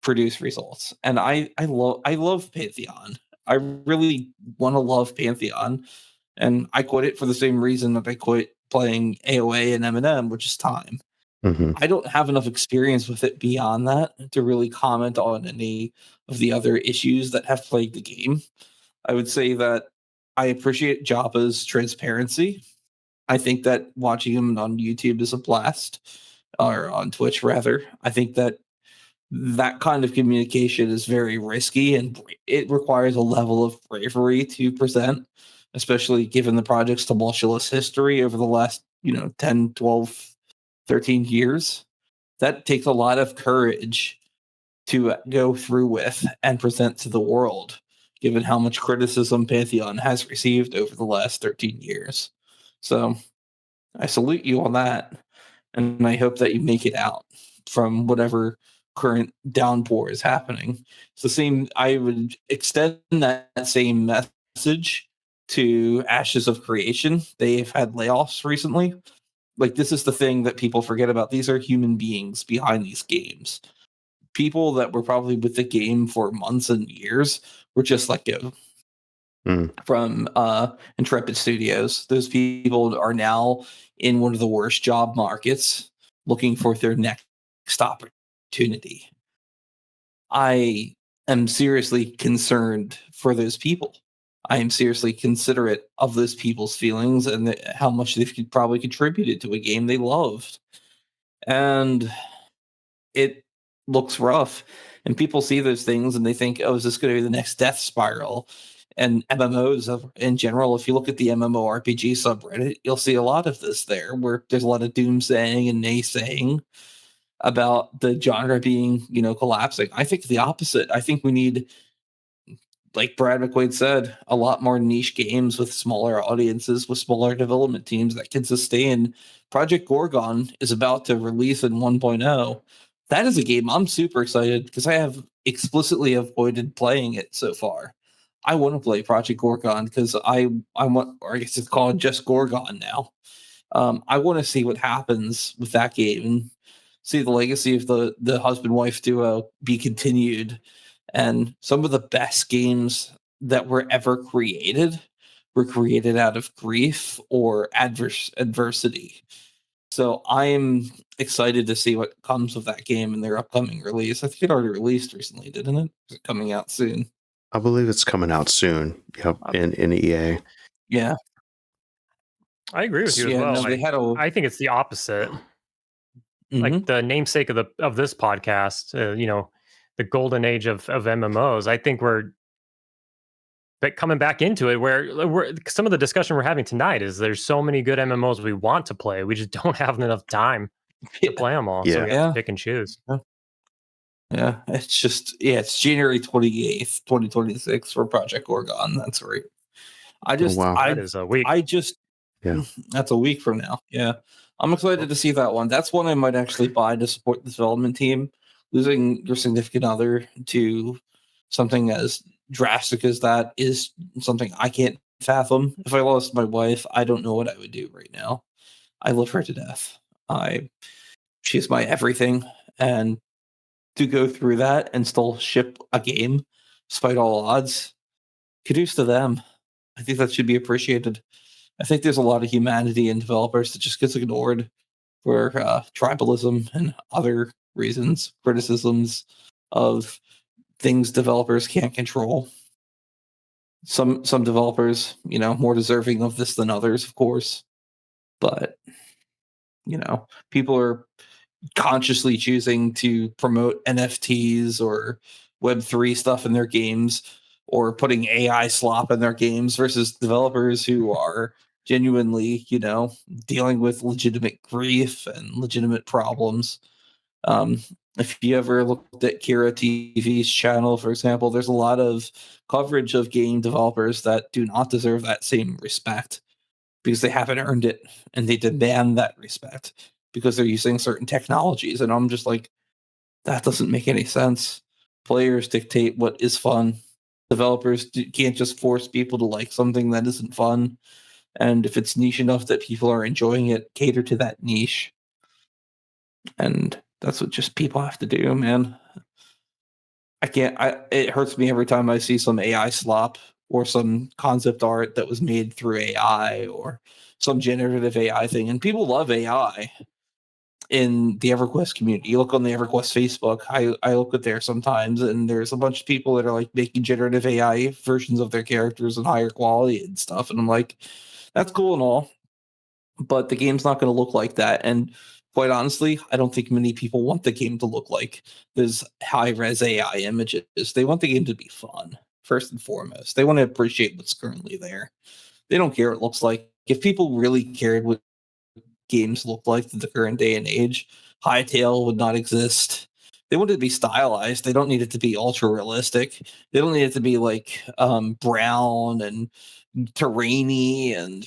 produce results. And I love Pantheon. I really want to love Pantheon, and I quit it for the same reason that I quit playing AOA and M&M, which is time. Hmm. I don't have enough experience with it beyond that to really comment on any of the other issues that have plagued the game. I would say that I appreciate Jabba's transparency. I think that watching him on YouTube is a blast, or on Twitch rather. I think that that kind of communication is very risky and it requires a level of bravery to present, especially given the project's tumultuous history over the last, 10, 12, 13 years. That takes a lot of courage to go through with and present to the world, given how much criticism Pantheon has received over the last 13 years. So I salute you on that, and I hope that you make it out from whatever current downpour is happening. It's the same. I would extend that same message to Ashes of Creation. They've had layoffs recently. Like, this is the thing that people forget about. These are human beings behind these games. People that were probably with the game for months and years were just let go from Intrepid Studios. Those people are now in one of the worst job markets looking for their next opportunity. I am seriously concerned for those people. I am seriously considerate of those people's feelings and how much they've probably contributed to a game they loved. And it looks rough. And people see those things and they think, oh, is this going to be the next death spiral? And MMOs in general, if you look at the MMORPG subreddit, you'll see a lot of this there, where there's a lot of doomsaying and naysaying about the genre being, collapsing. I think the opposite. I think we need, like Brad McQuaid said, a lot more niche games with smaller audiences, with smaller development teams that can sustain. Project Gorgon is about to release in 1.0. That is a game I'm super excited because I have explicitly avoided playing it so far. I want to play Project Gorgon because I want, or I guess it's called just Gorgon now. I want to see what happens with that game and see the legacy of the husband-wife duo be continued. And some of the best games that were ever created were created out of grief or adversity. So I'm excited to see what comes of that game in their upcoming release. I think it already released recently, didn't it? Is it coming out soon? I believe it's coming out soon. Yep, in EA. Yeah. I agree with you as Yeah, well. no, they had I think it's the opposite. Mhm. Like the namesake of this podcast, the golden age of MMOs. I think we're coming back into it where some of the discussion we're having tonight is there's so many good MMOs we want to play. We just don't have enough time to play them all. So we have to pick and choose. Yeah, it's January 28th, 2026 for Project Gorgon. That's right. Wow. That is a week. Yeah. That's a week from now. Yeah. I'm excited to see that one. That's one I might actually buy to support the development team. Losing your significant other to something as drastic as that is something I can't fathom. If I lost my wife, I don't know what I would do right now. I love her to death. She's my everything. And to go through that and still ship a game despite all odds, kudos to them. I think that should be appreciated. I think there's a lot of humanity in developers that just gets ignored for tribalism and other reasons, criticisms of things developers can't control. Some developers, more deserving of this than others, of course. But, people are consciously choosing to promote NFTs or Web3 stuff in their games or putting AI slop in their games versus developers who are genuinely, dealing with legitimate grief and legitimate problems. If you ever looked at Kira TV's channel, for example, there's a lot of coverage of game developers that do not deserve that same respect because they haven't earned it and they demand that respect because they're using certain technologies. And I'm just like, that doesn't make any sense. Players dictate what is fun. Developers can't just force people to like something that isn't fun. And if it's niche enough that people are enjoying it, cater to that niche. And that's what just people have to do, man. It hurts me every time I see some AI slop or some concept art that was made through AI or some generative AI thing, and people love AI in the EverQuest community. You look on the EverQuest Facebook, I look at there sometimes, and there's a bunch of people that are like making generative AI versions of their characters in higher quality and stuff. And I'm like, that's cool and all, but the game's not going to look like that. And quite honestly, I don't think many people want the game to look like those high res AI images. They want the game to be fun, first and foremost. They want to appreciate what's currently there. They don't care what it looks like. If people really cared what games look like to the current day and age, Hytale would not exist. They want it to be stylized. They don't need it to be ultra realistic. They don't need it to be like brown and terrainy, and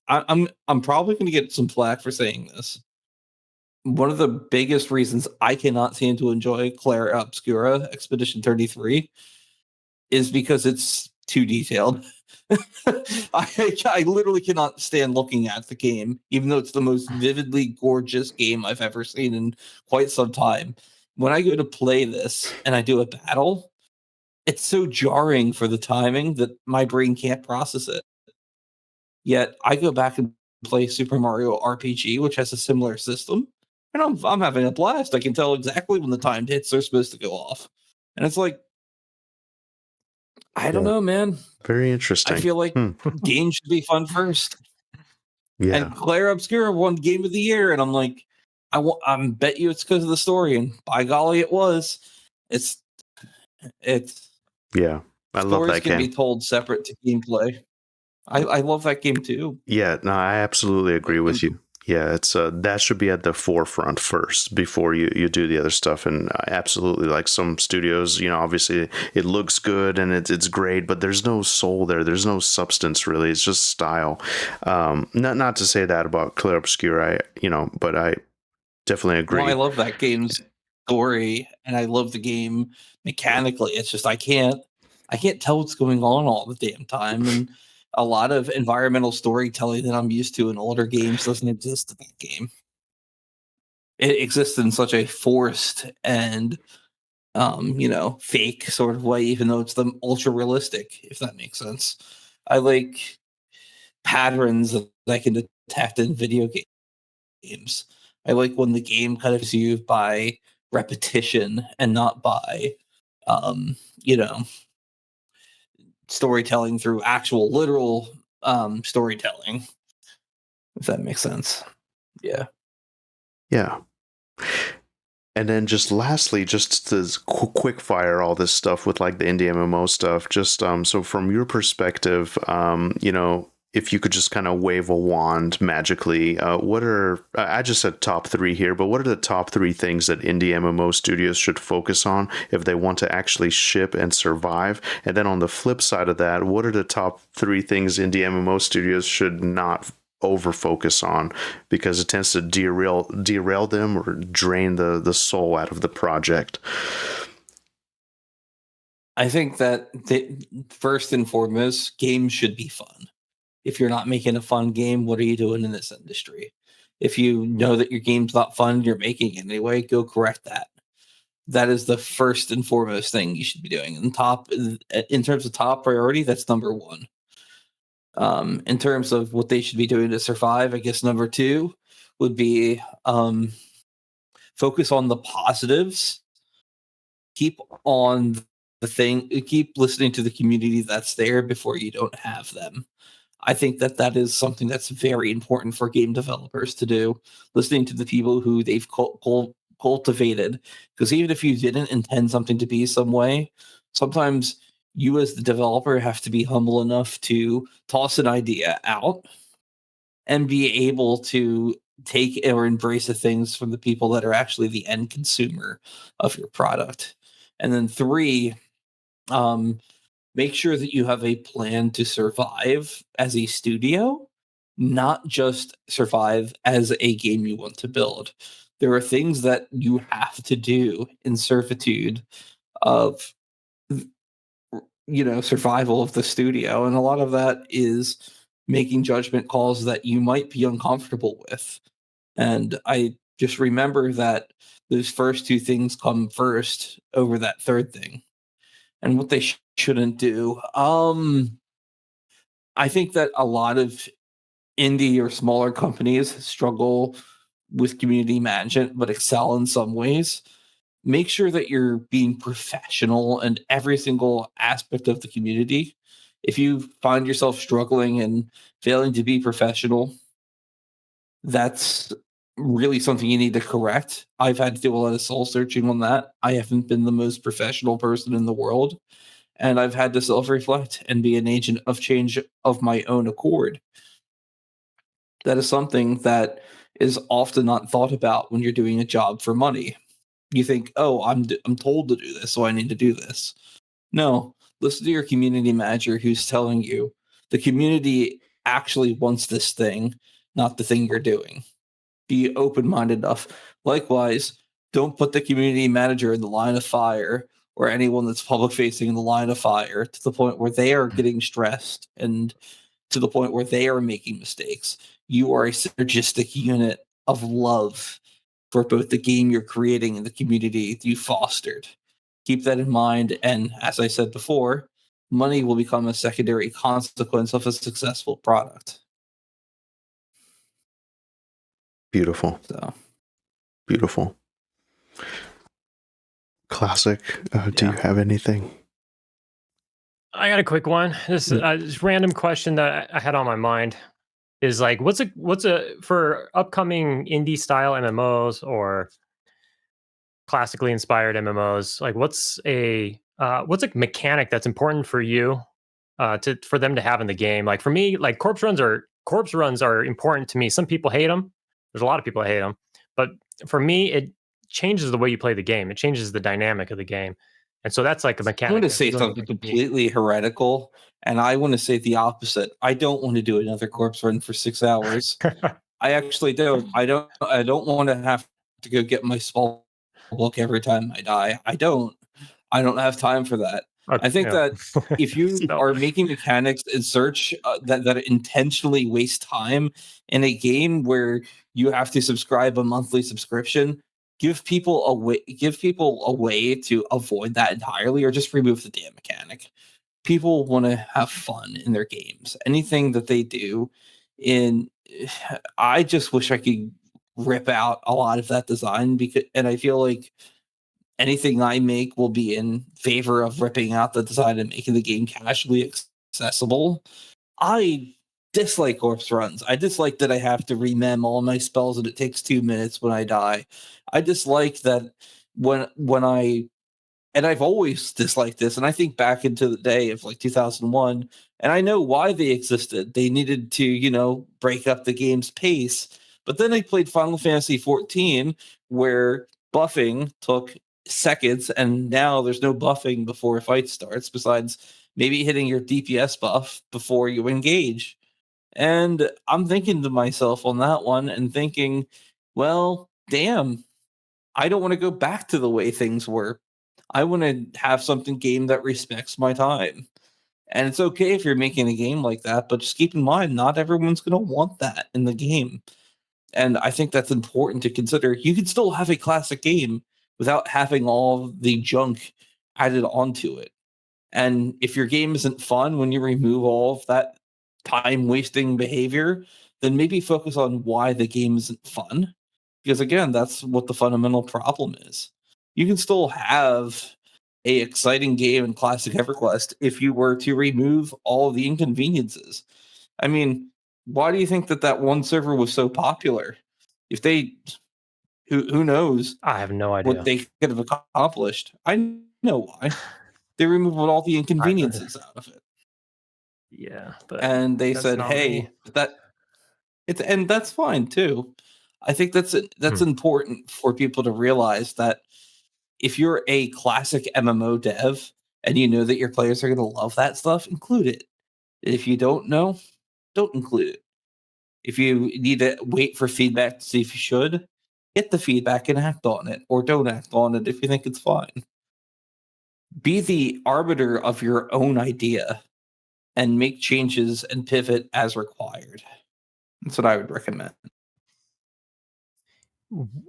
I'm probably going to get some flack for saying this. One of the biggest reasons I cannot seem to enjoy Clara Obscura Expedition 33 is because it's too detailed. I literally cannot stand looking at the game, even though it's the most vividly gorgeous game I've ever seen in quite some time. When I go to play this and I do a battle, it's so jarring for the timing that my brain can't process it. Yet I go back and play Super Mario RPG, which has a similar system, and I'm having a blast. I can tell exactly when the timed hits are supposed to go off. And it's like, I don't know, man. Very interesting. I feel like games should be fun first. Yeah. And Clara Obscura won Game of the Year, and I'm like, I bet you it's because of the story, and by golly, it was. It's yeah. I love that game. Stories can be told separate to gameplay. I love that game too. Yeah, no, I absolutely agree with you. Yeah, it's that should be at the forefront first before you do the other stuff. And absolutely, like some studios, obviously it looks good and it's great, but there's no soul there. There's no substance really. It's just style. Not to say that about Clara Obscura, but I definitely agree. Well, I love that game's story, and I love the game mechanically. It's just I can't tell what's going on all the damn time, and a lot of environmental storytelling that I'm used to in older games doesn't exist in that game. It exists in such a forced and, fake sort of way, even though it's the ultra realistic, if that makes sense. I like patterns that I can detect in video games. I like when the game kind of is used by repetition and not by, storytelling through actual literal storytelling, if that makes sense. Yeah. And then just lastly, just to quick fire all this stuff with like the indie MMO stuff, just so from your perspective, if you could just kind of wave a wand magically, I just said top 3 here, but what are the top 3 things that indie MMO studios should focus on if they want to actually ship and survive? And then on the flip side of that, what are the top 3 things indie MMO studios should not over focus on because it tends to derail them or drain the soul out of the project? I think that first and foremost, games should be fun. If you're not making a fun game, what are you doing in this industry? If you know that your game's not fun, you're making it anyway, go correct that. That is the first and foremost thing you should be doing. In terms of top priority, that's number 1. In terms of what they should be doing to survive, I guess number 2 would be focus on the positives. Keep listening to the community that's there before you don't have them. I think that is something that's very important for game developers to do, listening to the people who they've cultivated. Because even if you didn't intend something to be some way, sometimes you as the developer have to be humble enough to toss an idea out and be able to take or embrace the things from the people that are actually the end consumer of your product. And then 3, make sure that you have a plan to survive as a studio, not just survive as a game you want to build. There are things that you have to do in servitude of, survival of the studio. And a lot of that is making judgment calls that you might be uncomfortable with. And I just remember that those first 2 things come first over that third thing. And what they shouldn't do. I think that a lot of indie or smaller companies struggle with community management, but excel in some ways. Make sure that you're being professional in every single aspect of the community. If you find yourself struggling and failing to be professional, that's really something you need to correct. I've had to do a lot of soul searching on that. I haven't been the most professional person in the world, and I've had to self reflect and be an agent of change of my own accord. That is something that is often not thought about when you're doing a job for money. You think, "Oh, I'm told to do this, so I need to do this." No, listen to your community manager who's telling you the community actually wants this thing, not the thing you're doing. Be open-minded enough. Likewise, don't put the community manager in the line of fire or anyone that's public facing in the line of fire to the point where they are getting stressed and to the point where they are making mistakes. You are a synergistic unit of love for both the game you're creating and the community you fostered. Keep that in mind. And as I said before, money will become a secondary consequence of a successful product. Beautiful. So, Beautiful. Classic. Do you have anything? I got a quick one. This random question that I had on my mind is like, what's a for upcoming indie style MMOs or classically inspired MMOs? Like, what's a mechanic that's important for you for them to have in the game? Like for me, like corpse runs are important to me. Some people hate them. There's a lot of people that hate them, but for me, it changes the way you play the game. It changes the dynamic of the game. And so that's like a mechanic. I'm going to say something completely heretical, and I want to say the opposite. I don't want to do another corpse run for 6 hours. I actually don't. I don't want to have to go get my spell book every time I die. I don't have time for that. Okay, I think that if you are making mechanics in search that intentionally waste time in a game where you have to subscribe a monthly subscription, give people a way to avoid that entirely, or just remove the damn mechanic. People want to have fun in their games. Anything that they do I just wish I could rip out a lot of that design, and I feel like anything I make will be in favor of ripping out the design and making the game casually accessible. I dislike corpse runs. I dislike that I have to remem all my spells and it takes 2 minutes when I die. I dislike that and I've always disliked this, and I think back into the day of like 2001, and I know why they existed. They needed to, break up the game's pace. But then I played Final Fantasy XIV, where buffing took seconds, and now there's no buffing before a fight starts, besides maybe hitting your DPS buff before you engage. And I'm thinking to myself on that one and thinking, well, damn, I don't want to go back to the way things were. I want to have something game that respects my time. And it's okay if you're making a game like that, but just keep in mind, not everyone's going to want that in the game. And I think that's important to consider. You can still have a classic game without having all the junk added onto it. And if your game isn't fun when you remove all of that time wasting behavior, then maybe focus on why the game isn't fun. Because again, that's what the fundamental problem is. You can still have a exciting game in Classic EverQuest if you were to remove all of the inconveniences. I mean, why do you think that one server was so popular? If they, who knows? I have no idea what they could have accomplished. I know why. They removed all the inconveniences out of it. Yeah, but and they said, "Hey, and that's fine too." I think that's important for people to realize that if you're a classic MMO dev and you know that your players are going to love that stuff, include it. If you don't know, don't include it. If you need to wait for feedback to see if you should, get the feedback and act on it, or don't act on it if you think it's fine. Be the arbiter of your own idea and make changes and pivot as required. That's what I would recommend.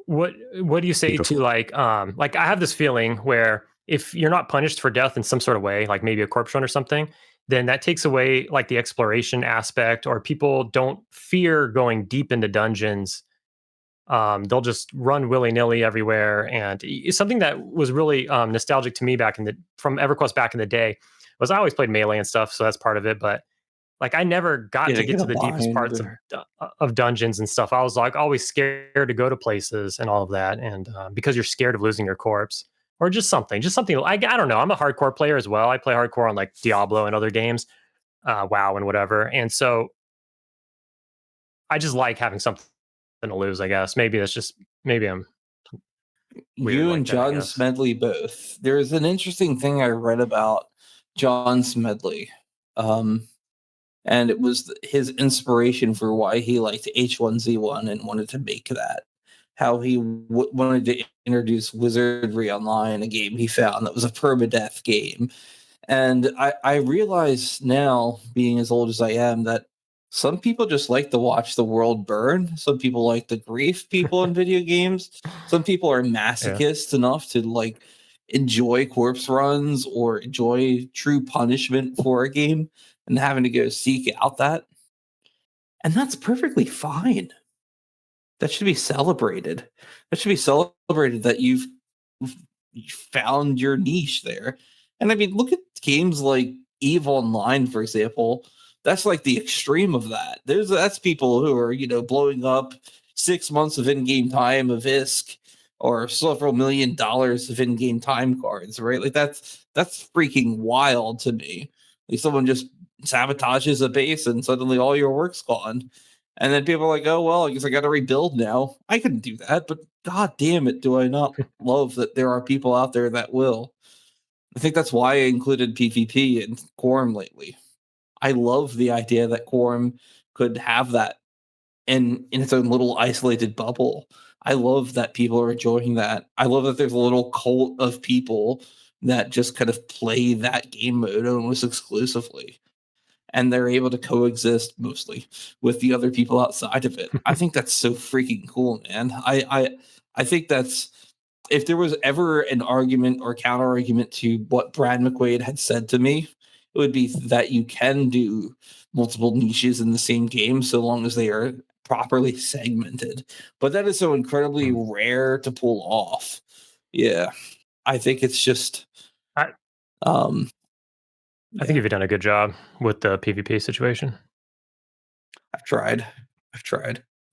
What do you say to like I have this feeling where if you're not punished for death in some sort of way, like maybe a corpse run or something, then that takes away like the exploration aspect, or people don't fear going deep into dungeons. They'll just run willy-nilly everywhere. And it's something that was really nostalgic to me from EverQuest back in the day was I always played Melee and stuff, so that's part of it. But like I never got to get to the deepest parts of dungeons and stuff. I was like always scared to go to places and all of that, and because you're scared of losing your corpse or just something. I don't know. I'm a hardcore player as well. I play hardcore on like Diablo and other games, WoW and whatever, and so I just like having something to lose. I guess maybe I'm weird You like and that, I John guess. Smedley both. There's an interesting thing I read about John Smedley. And it was his inspiration for why he liked H1Z1 and wanted to make that. How he wanted to introduce Wizardry Online, a game he found that was a permadeath game. And I realize now, being as old as I am, that some people just like to watch the world burn. Some people like to grief people in video games. Some people are masochists enough to like enjoy corpse runs or enjoy true punishment for a game and having to go seek out that. And that's perfectly fine. That should be celebrated. That should be celebrated that you found your niche there. And I mean, look at games like EVE Online, for example. That's like the extreme of that. That's people who are, blowing up 6 months of in-game time of ISK or several $1 million of in-game time cards, right? Like that's freaking wild to me. Like someone just sabotages a base and suddenly all your work's gone. And then people are like, oh, well, I guess I got to rebuild now. I couldn't do that, but god damn it, do I not love that there are people out there that will. I think that's why I included PvP in Quarm lately. I love the idea that Quarm could have that in its own little isolated bubble. I love that people are enjoying that. I love that there's a little cult of people that just kind of play that game mode almost exclusively. And they're able to coexist mostly with the other people outside of it. I think that's so freaking cool, man. I think that's, if there was ever an argument or counter argument to what Brad McQuaid had said to me, it would be that you can do multiple niches in the same game so long as they are properly segmented. But that is so incredibly rare to pull off. Yeah. I think it's just I think you've done a good job with the PvP situation. I've tried.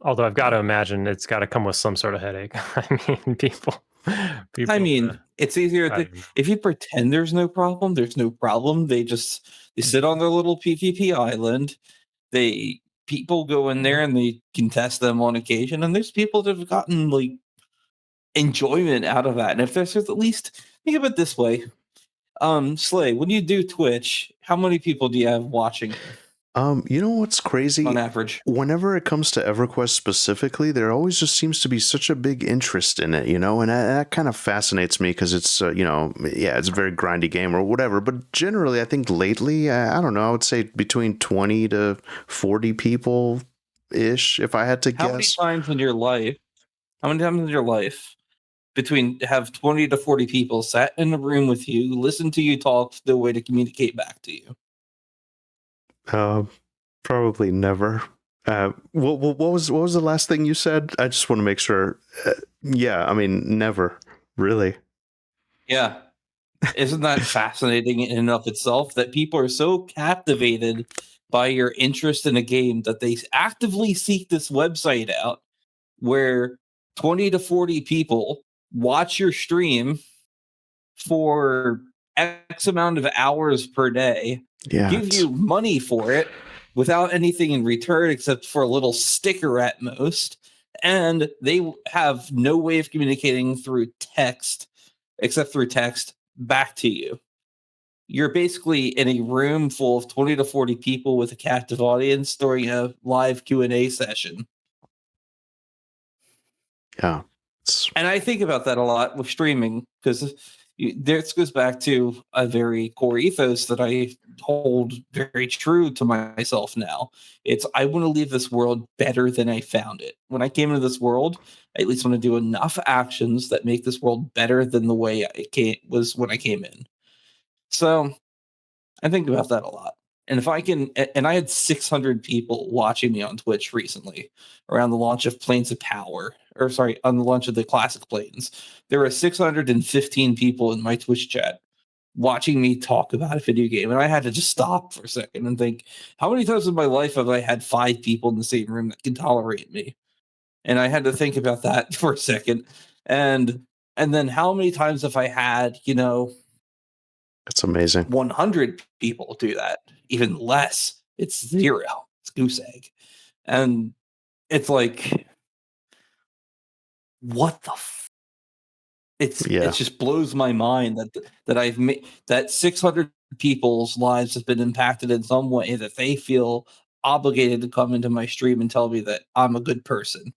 Although I've got to imagine it's got to come with some sort of headache. I mean, people. It's easier if you pretend there's no problem. There's no problem. They sit on their little PvP island. People go in there and they can test them on occasion, and there's people that have gotten like enjoyment out of that. And if there's at least, think of it this way. Slay, when you do Twitch, how many people do you have watching? You know what's crazy? On average, whenever it comes to EverQuest specifically, there always just seems to be such a big interest in it, and that kind of fascinates me because it's, it's a very grindy game or whatever. But generally, I think lately, I don't know, I would say between 20 to 40 people ish, if I had to guess. How many times in your life between have 20 to 40 people sat in a room with you, listen to you talk, the way to communicate back to you? Probably never. What was the last thing you said? I just want to make sure. Never. Really. Yeah. Isn't that fascinating in and of itself that people are so captivated by your interest in a game that they actively seek this website out where 20 to 40 people watch your stream for X amount of hours per day, give you money for it without anything in return except for a little sticker at most, and they have no way of communicating through text except through text back to you. You're basically in a room full of 20 to 40 people with a captive audience during a live Q&A session. Yeah. And I think about that a lot with streaming because this goes back to a very core ethos that I hold very true to myself now. It's I want to leave this world better than I found it. When I came into this world, I at least want to do enough actions that make this world better than the way it was when I came in. So I think about that a lot. And if I can, and I had 600 people watching me on Twitch recently around the launch of Planes of Power, or sorry, on the launch of the Classic Planes. There were 615 people in my Twitch chat watching me talk about a video game. And I had to just stop for a second and think, how many times in my life have I had 5 people in the same room that can tolerate me? And I had to think about that for a second. And then how many times have I had, It's amazing. 100 people do that? Even less. It's 0. It's goose egg. And it's like, what the it just blows my mind that I've made that 600 people's lives have been impacted in some way, that they feel obligated to come into my stream and tell me that I'm a good person,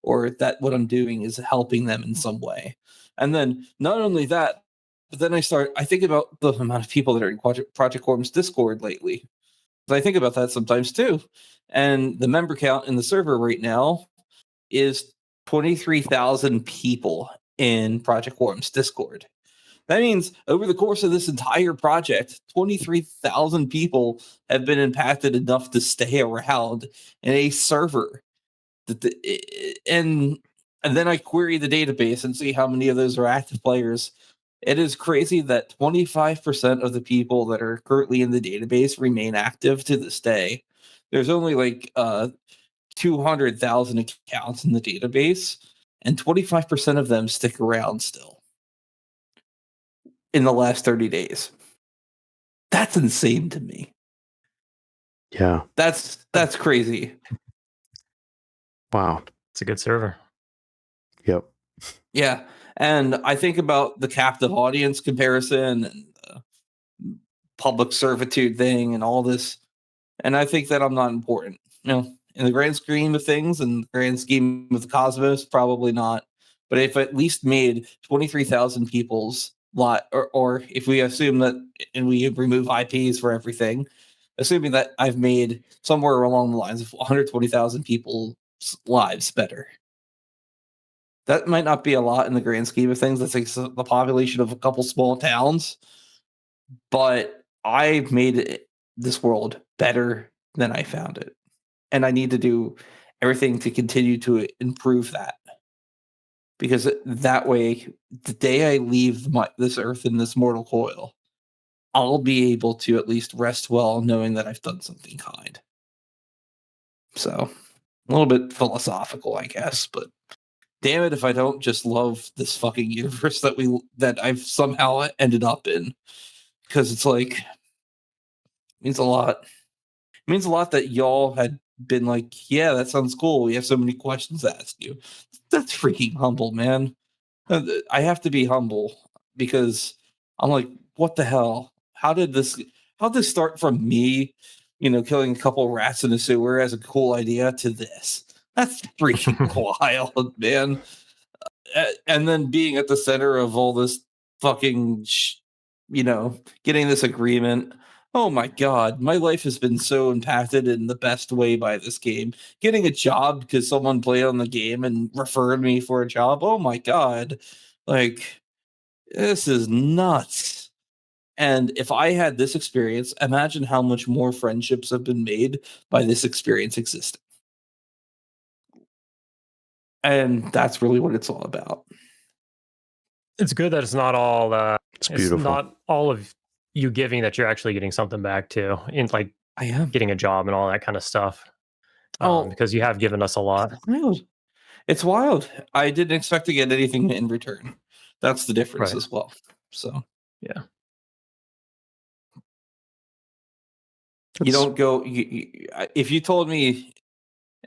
or that what I'm doing is helping them in some way. And then not only that, but then I think about the amount of people that are in Project Quarm's Discord lately. I think about that sometimes too. And the member count in the server right now is 23,000 people in Project Quarm's Discord. That means over the course of this entire project, 23,000 people have been impacted enough to stay around in a server. And then I query the database and see how many of those are active players. It is crazy that 25% of the people that are currently in the database remain active to this day. There's only like 200,000 accounts in the database, and 25% of them stick around still in the last 30 days. That's insane to me. Yeah. That's crazy. Wow. It's a good server. Yep. Yeah. And I think about the captive audience comparison and the public servitude thing and all this. And I think that I'm not important. In the grand scheme of things and the grand scheme of the cosmos, probably not. But if at least made 23,000 people's lot, or if we assume that, and we remove IPs for everything, assuming that I've made somewhere along the lines of 120,000 people's lives better. That might not be a lot in the grand scheme of things. That's like the population of a couple small towns. But I've made this world better than I found it. And I need to do everything to continue to improve that. Because that way, the day I leave this earth in this mortal coil, I'll be able to at least rest well knowing that I've done something kind. So, a little bit philosophical, I guess, but damn it if I don't just love this fucking universe that I've somehow ended up in. Because it's like, it means a lot. It means a lot that y'all had been like, yeah, that sounds cool. We have so many questions to ask you. That's freaking humble, man. I have to be humble because I'm like, what the hell? How'd this start from me, killing a couple rats in a sewer as a cool idea to this? That's freaking wild, man. And then being at the center of all this fucking, getting this agreement. Oh my God, my life has been so impacted in the best way by this game. Getting a job because someone played on the game and referred me for a job. Oh my God. Like, this is nuts. And if I had this experience, imagine how much more friendships have been made by this experience existing. And that's really what it's all about. It's good that it's not all It's beautiful. It's not all of you giving, that you're actually getting something back too, in like I am getting a job and all that kind of stuff. Because you have given us a lot. It's wild. I didn't expect to get anything in return. That's the difference as well. So yeah, you don't go. If you told me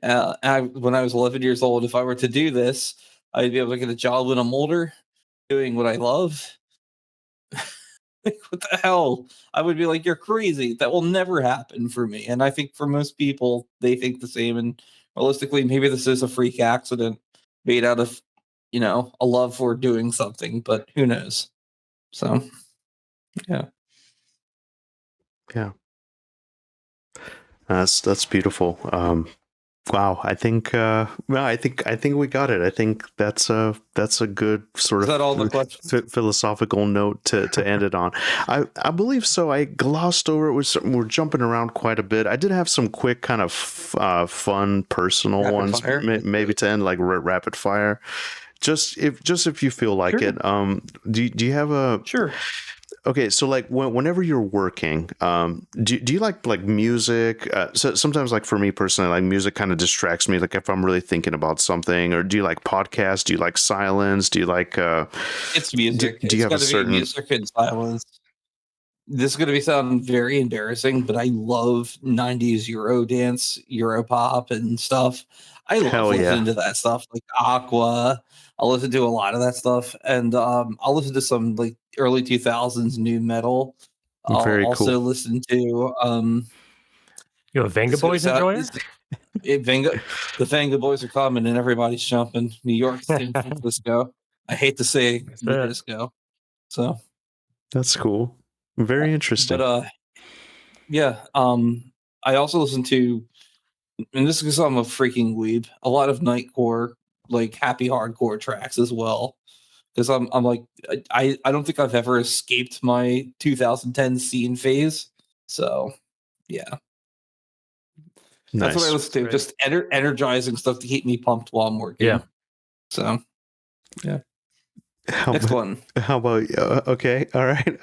when I was 11 years old, if I were to do this, I'd be able to get a job in a molder, doing what I love. Like, what the hell? I would be like, you're crazy. That will never happen for me. And I think for most people, they think the same. And realistically, maybe this is a freak accident made out of, a love for doing something, but who knows? So, yeah. Yeah. That's beautiful. Wow, I think I think we got it. I think that's a good sort Is that all the questions? philosophical note to end it on. I believe so. I glossed over it. We're jumping around quite a bit. I did have some quick kind of fun personal Rapid ones, fire? maybe to end like rapid fire. Just if you feel like Sure. it. Do you have a Sure. Okay, so like whenever you're working, do you like music? So sometimes, like for me personally, like music kind of distracts me. Like if I'm really thinking about something, or do you like podcasts? Do you like silence? Do you like? It's music. Do you It's have got a to be certain? music and silence. This is going to be sound very embarrassing, but I love 90s Euro dance, Euro pop, and stuff. I love Hell listening yeah! to that stuff, like Aqua. I'll listen to a lot of that stuff, and I'll listen to some like early 2000s new metal. I'll Very also cool. listen to You a Venga this is gonna Boys sound enjoyer? the Vanga boys are coming and everybody's jumping. New York, San Francisco. I hate to say That's the it. disco. So, That's cool. Very but interesting. yeah. I also listen to, and this is because I'm a freaking weeb, a lot of nightcore, like happy hardcore tracks as well. Because I'm like I don't think I've ever escaped my 2010 scene phase. So yeah, that's what I Nice. listen to. Great. Just energizing stuff to keep me pumped while I'm working. Yeah. So yeah. How Next about one. okay, all right.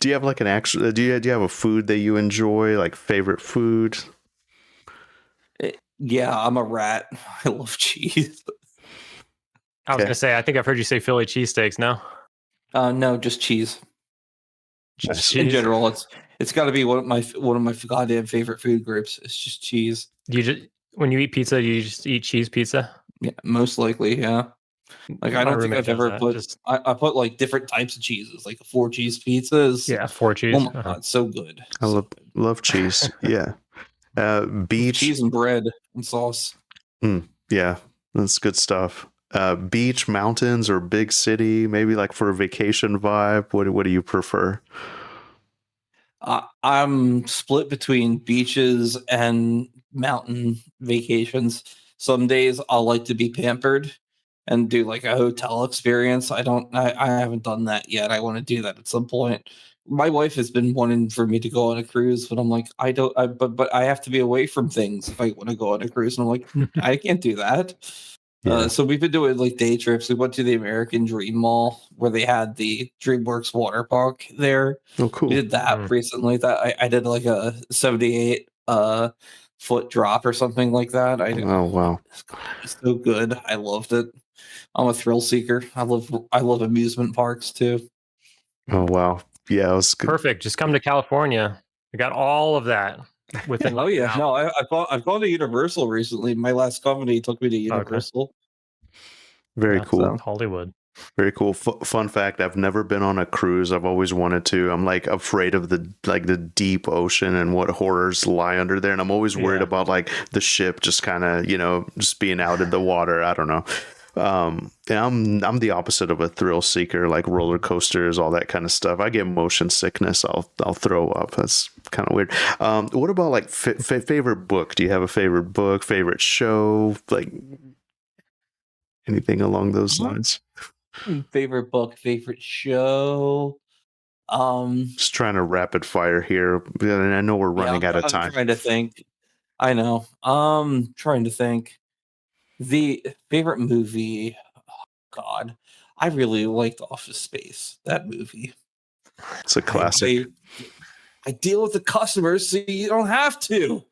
Do you have like an actual? Do you have a food that you enjoy? Like favorite food? Yeah, I'm a rat. I love cheese. I was Okay. gonna say, I think I've heard you say Philly cheesesteaks. No, No, just cheese. just Nice. In cheese. general, it's got to be one of my goddamn favorite food groups. It's just cheese. Do you just when you eat pizza, do you just eat cheese pizza? Yeah, most likely. Yeah. Like I My don't think roommate I've does ever that. put. Just I put like different types of cheeses. Like a 4 cheese pizza is. yeah, 4 Oh cheese. my god, so good. I So love cheese. Yeah. good. Beach. Cheese and bread and sauce. Yeah, that's good stuff. Beach, mountains, or big city, maybe like for a vacation vibe. What do you prefer? I'm split between beaches and mountain vacations. Some days I'll like to be pampered and do like a hotel experience. I haven't done that yet. I want to do that at some point. My wife has been wanting for me to go on a cruise, but I'm like, I don't, but I have to be away from things if I want to go on a cruise. And I'm like, I can't do that. Yeah. So we've been doing like day trips. We went to the American Dream Mall where they had the DreamWorks water park there. Oh, We cool. did that recently. That I did like a 78 foot drop or something like that. Oh, wow. It was so good. I loved it. I'm a thrill seeker. I love amusement parks too. Oh, wow. Yeah, it was good. Perfect. Just come to California. We got all of that within. Oh like an yeah, hour. no, I've gone to Universal recently. My last company took me to Universal. Very Yeah, cool. So Hollywood. Very cool. Fun fact: I've never been on a cruise. I've always wanted to. I'm like afraid of the deep ocean and what horrors lie under there, and I'm always worried Yeah. about like the ship just kind of just being out in the water. I don't know. And I'm the opposite of a thrill seeker, like roller coasters, all that kind of stuff. I get motion sickness. I'll throw up. That's kind of weird. What about like favorite book? Do you have a favorite book, favorite show, like anything along those lines? favorite book, favorite show. Just trying to rapid fire here, and I know we're Yeah, running out of I'm time. trying to think. I know. Trying to think. The favorite movie. God, I really liked Office Space. That movie. It's a classic. I deal with the customers, so you don't have to.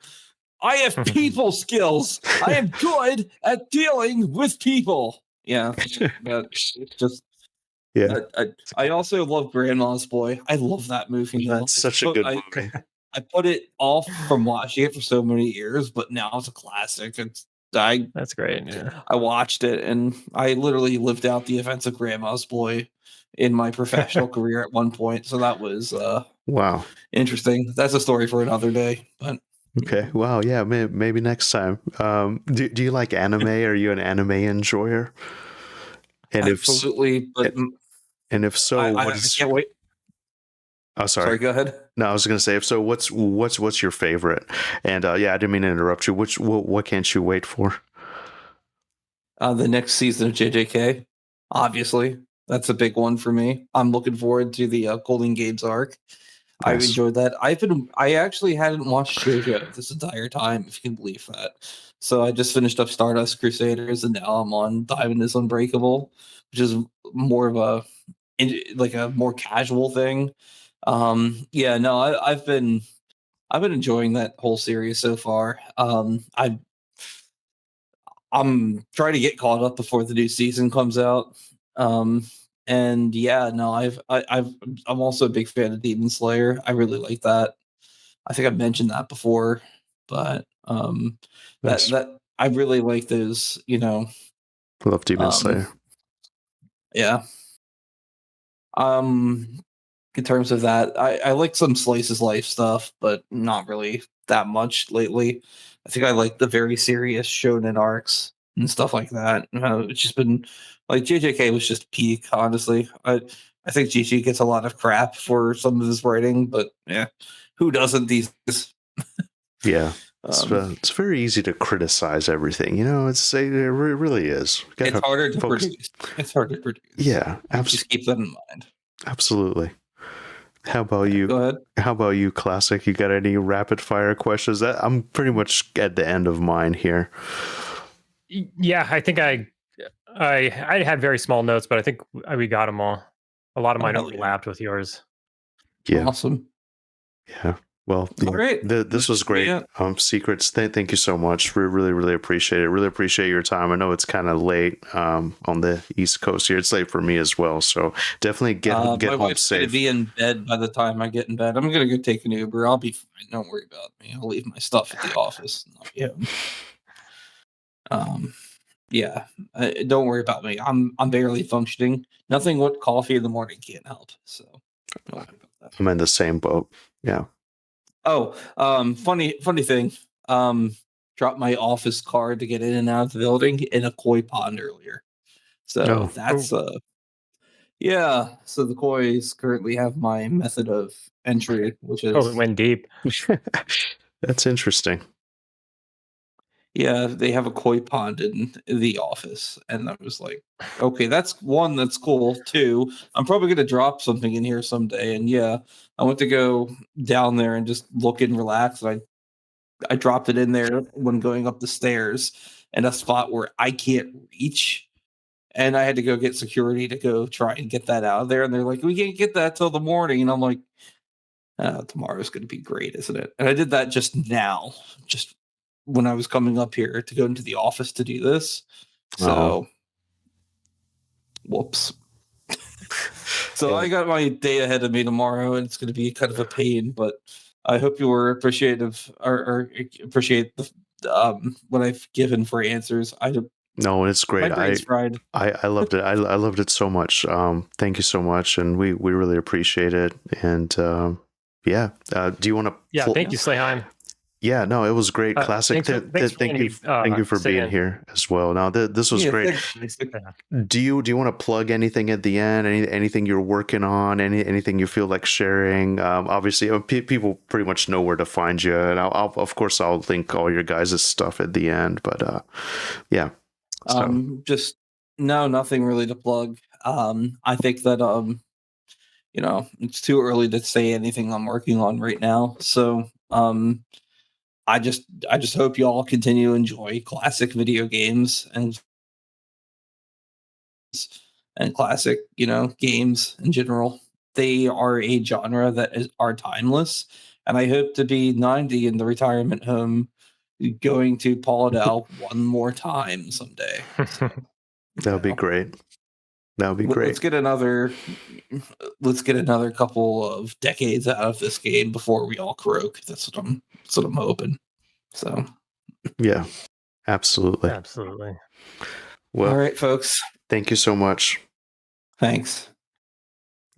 I have people skills. I am good at dealing with people. Yeah, but it's just. Yeah, I also love Grandma's Boy. I love that movie. that's such a good movie. I put it off from watching it for so many years, but now it's a classic. That's great. Yeah. I watched it and I literally lived out the events of Grandma's Boy in my professional career at one point. So that was Wow. interesting. That's a story for another day. But Okay. Wow. Yeah. Maybe next time. Do you like anime? Are you an anime enjoyer? And absolutely. But if so, I what is can't wait. Oh, Sorry, go ahead. No, I was going to say. So, what's your favorite? And yeah, I didn't mean to interrupt you. What can't you wait for? The next season of JJK, obviously, that's a big one for me. I'm looking forward to the Golden Games arc. I've Nice. enjoyed that. I actually hadn't watched JoJo this entire time, if you can believe that. So I just finished up Stardust Crusaders, and now I'm on Diamond is Unbreakable, which is more of a more casual thing. Yeah, no, I've been enjoying that whole series so far. I'm trying to get caught up before the new season comes out. And yeah, no, I'm also a big fan of Demon Slayer. I really like that. I think I've mentioned that before, but Nice. that I really like those, Love Demon Slayer. Yeah. In terms of that, I like some slices life stuff, but not really that much lately. I think I like the very serious shonen arcs and stuff like that. It's just been like JJK was just peak, honestly. I think GG gets a lot of crap for some of his writing, but yeah, who doesn't these days? Yeah. It's very easy to criticize everything. It really is. It's harder to produce. It's hard to produce. Yeah, just keep that in mind. Absolutely. How about you? Go ahead. How about you, Classic? You got any rapid fire questions? I'm pretty much at the end of mine here. Yeah, I think I had very small notes, but I think we got them all. A lot of mine overlapped with yours. Yeah. Awesome. Yeah. Well, all right. This was great. Secrets. Thank you so much. We really, really appreciate it. Really appreciate your time. I know it's kind of late on the East Coast here. It's late for me as well. So definitely get my home wife's safe. Gonna be in bed by the time I get in bed. I'm gonna go take an Uber. I'll be fine. Don't worry about me. I'll leave my stuff at the office. Yeah. Don't worry about me. I'm barely functioning. Nothing what coffee in the morning can't help. So don't worry about that. I'm in the same boat. Yeah. Oh, funny thing. Dropped my office card to get in and out of the building in a koi pond earlier. So that's yeah. So the kois currently have my method of entry, which is it went deep. That's interesting. Yeah, they have a koi pond in the office, and I was like, okay, that's cool. 2, I'm probably gonna drop something in here someday, and yeah, I went to go down there and just look and relax, and I dropped it in there when going up the stairs in a spot where I can't reach, and I had to go get security to go try and get that out of there, and they're like, we can't get that till the morning, and I'm like, tomorrow's gonna be great, isn't it? And I did that just now, just when I was coming up here to go into the office to do this. So, whoops. So I got my day ahead of me tomorrow, and it's going to be kind of a pain, but I hope you were appreciative or appreciate what I've given for answers. No, it's great. My brain's fried. I loved it. I loved it so much. Thank you so much, and we really appreciate it. And yeah, do you want to? Yeah, thank you, Slayheim. Yeah, no, it was great. Classic. Thank you for being here as well. Now, this was great. Do you want to plug anything at the end? Anything you're working on? Anything you feel like sharing? Obviously, people pretty much know where to find you, and I'll of course I'll link all your guys' stuff at the end. But yeah. So. Just nothing really to plug. I think that it's too early to say anything I'm working on right now. So I just hope you all continue to enjoy classic video games and classic, games in general. They are a genre that are timeless, and I hope to be 90 in the retirement home, going to Paul Dell one more time someday. So, that would be great. That would be great. Let's get another couple of decades out of this game before we all croak. That's what I'm hoping. So, yeah, absolutely. Well, all right, folks. Thank you so much. Thanks.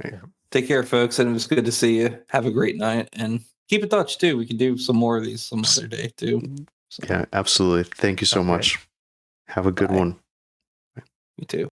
Yeah. Take care, folks, and it was good to see you. Have a great night, and keep in touch too. We can do some more of these some other day too. So. Yeah, absolutely. Thank you so much. Have a good one. You too.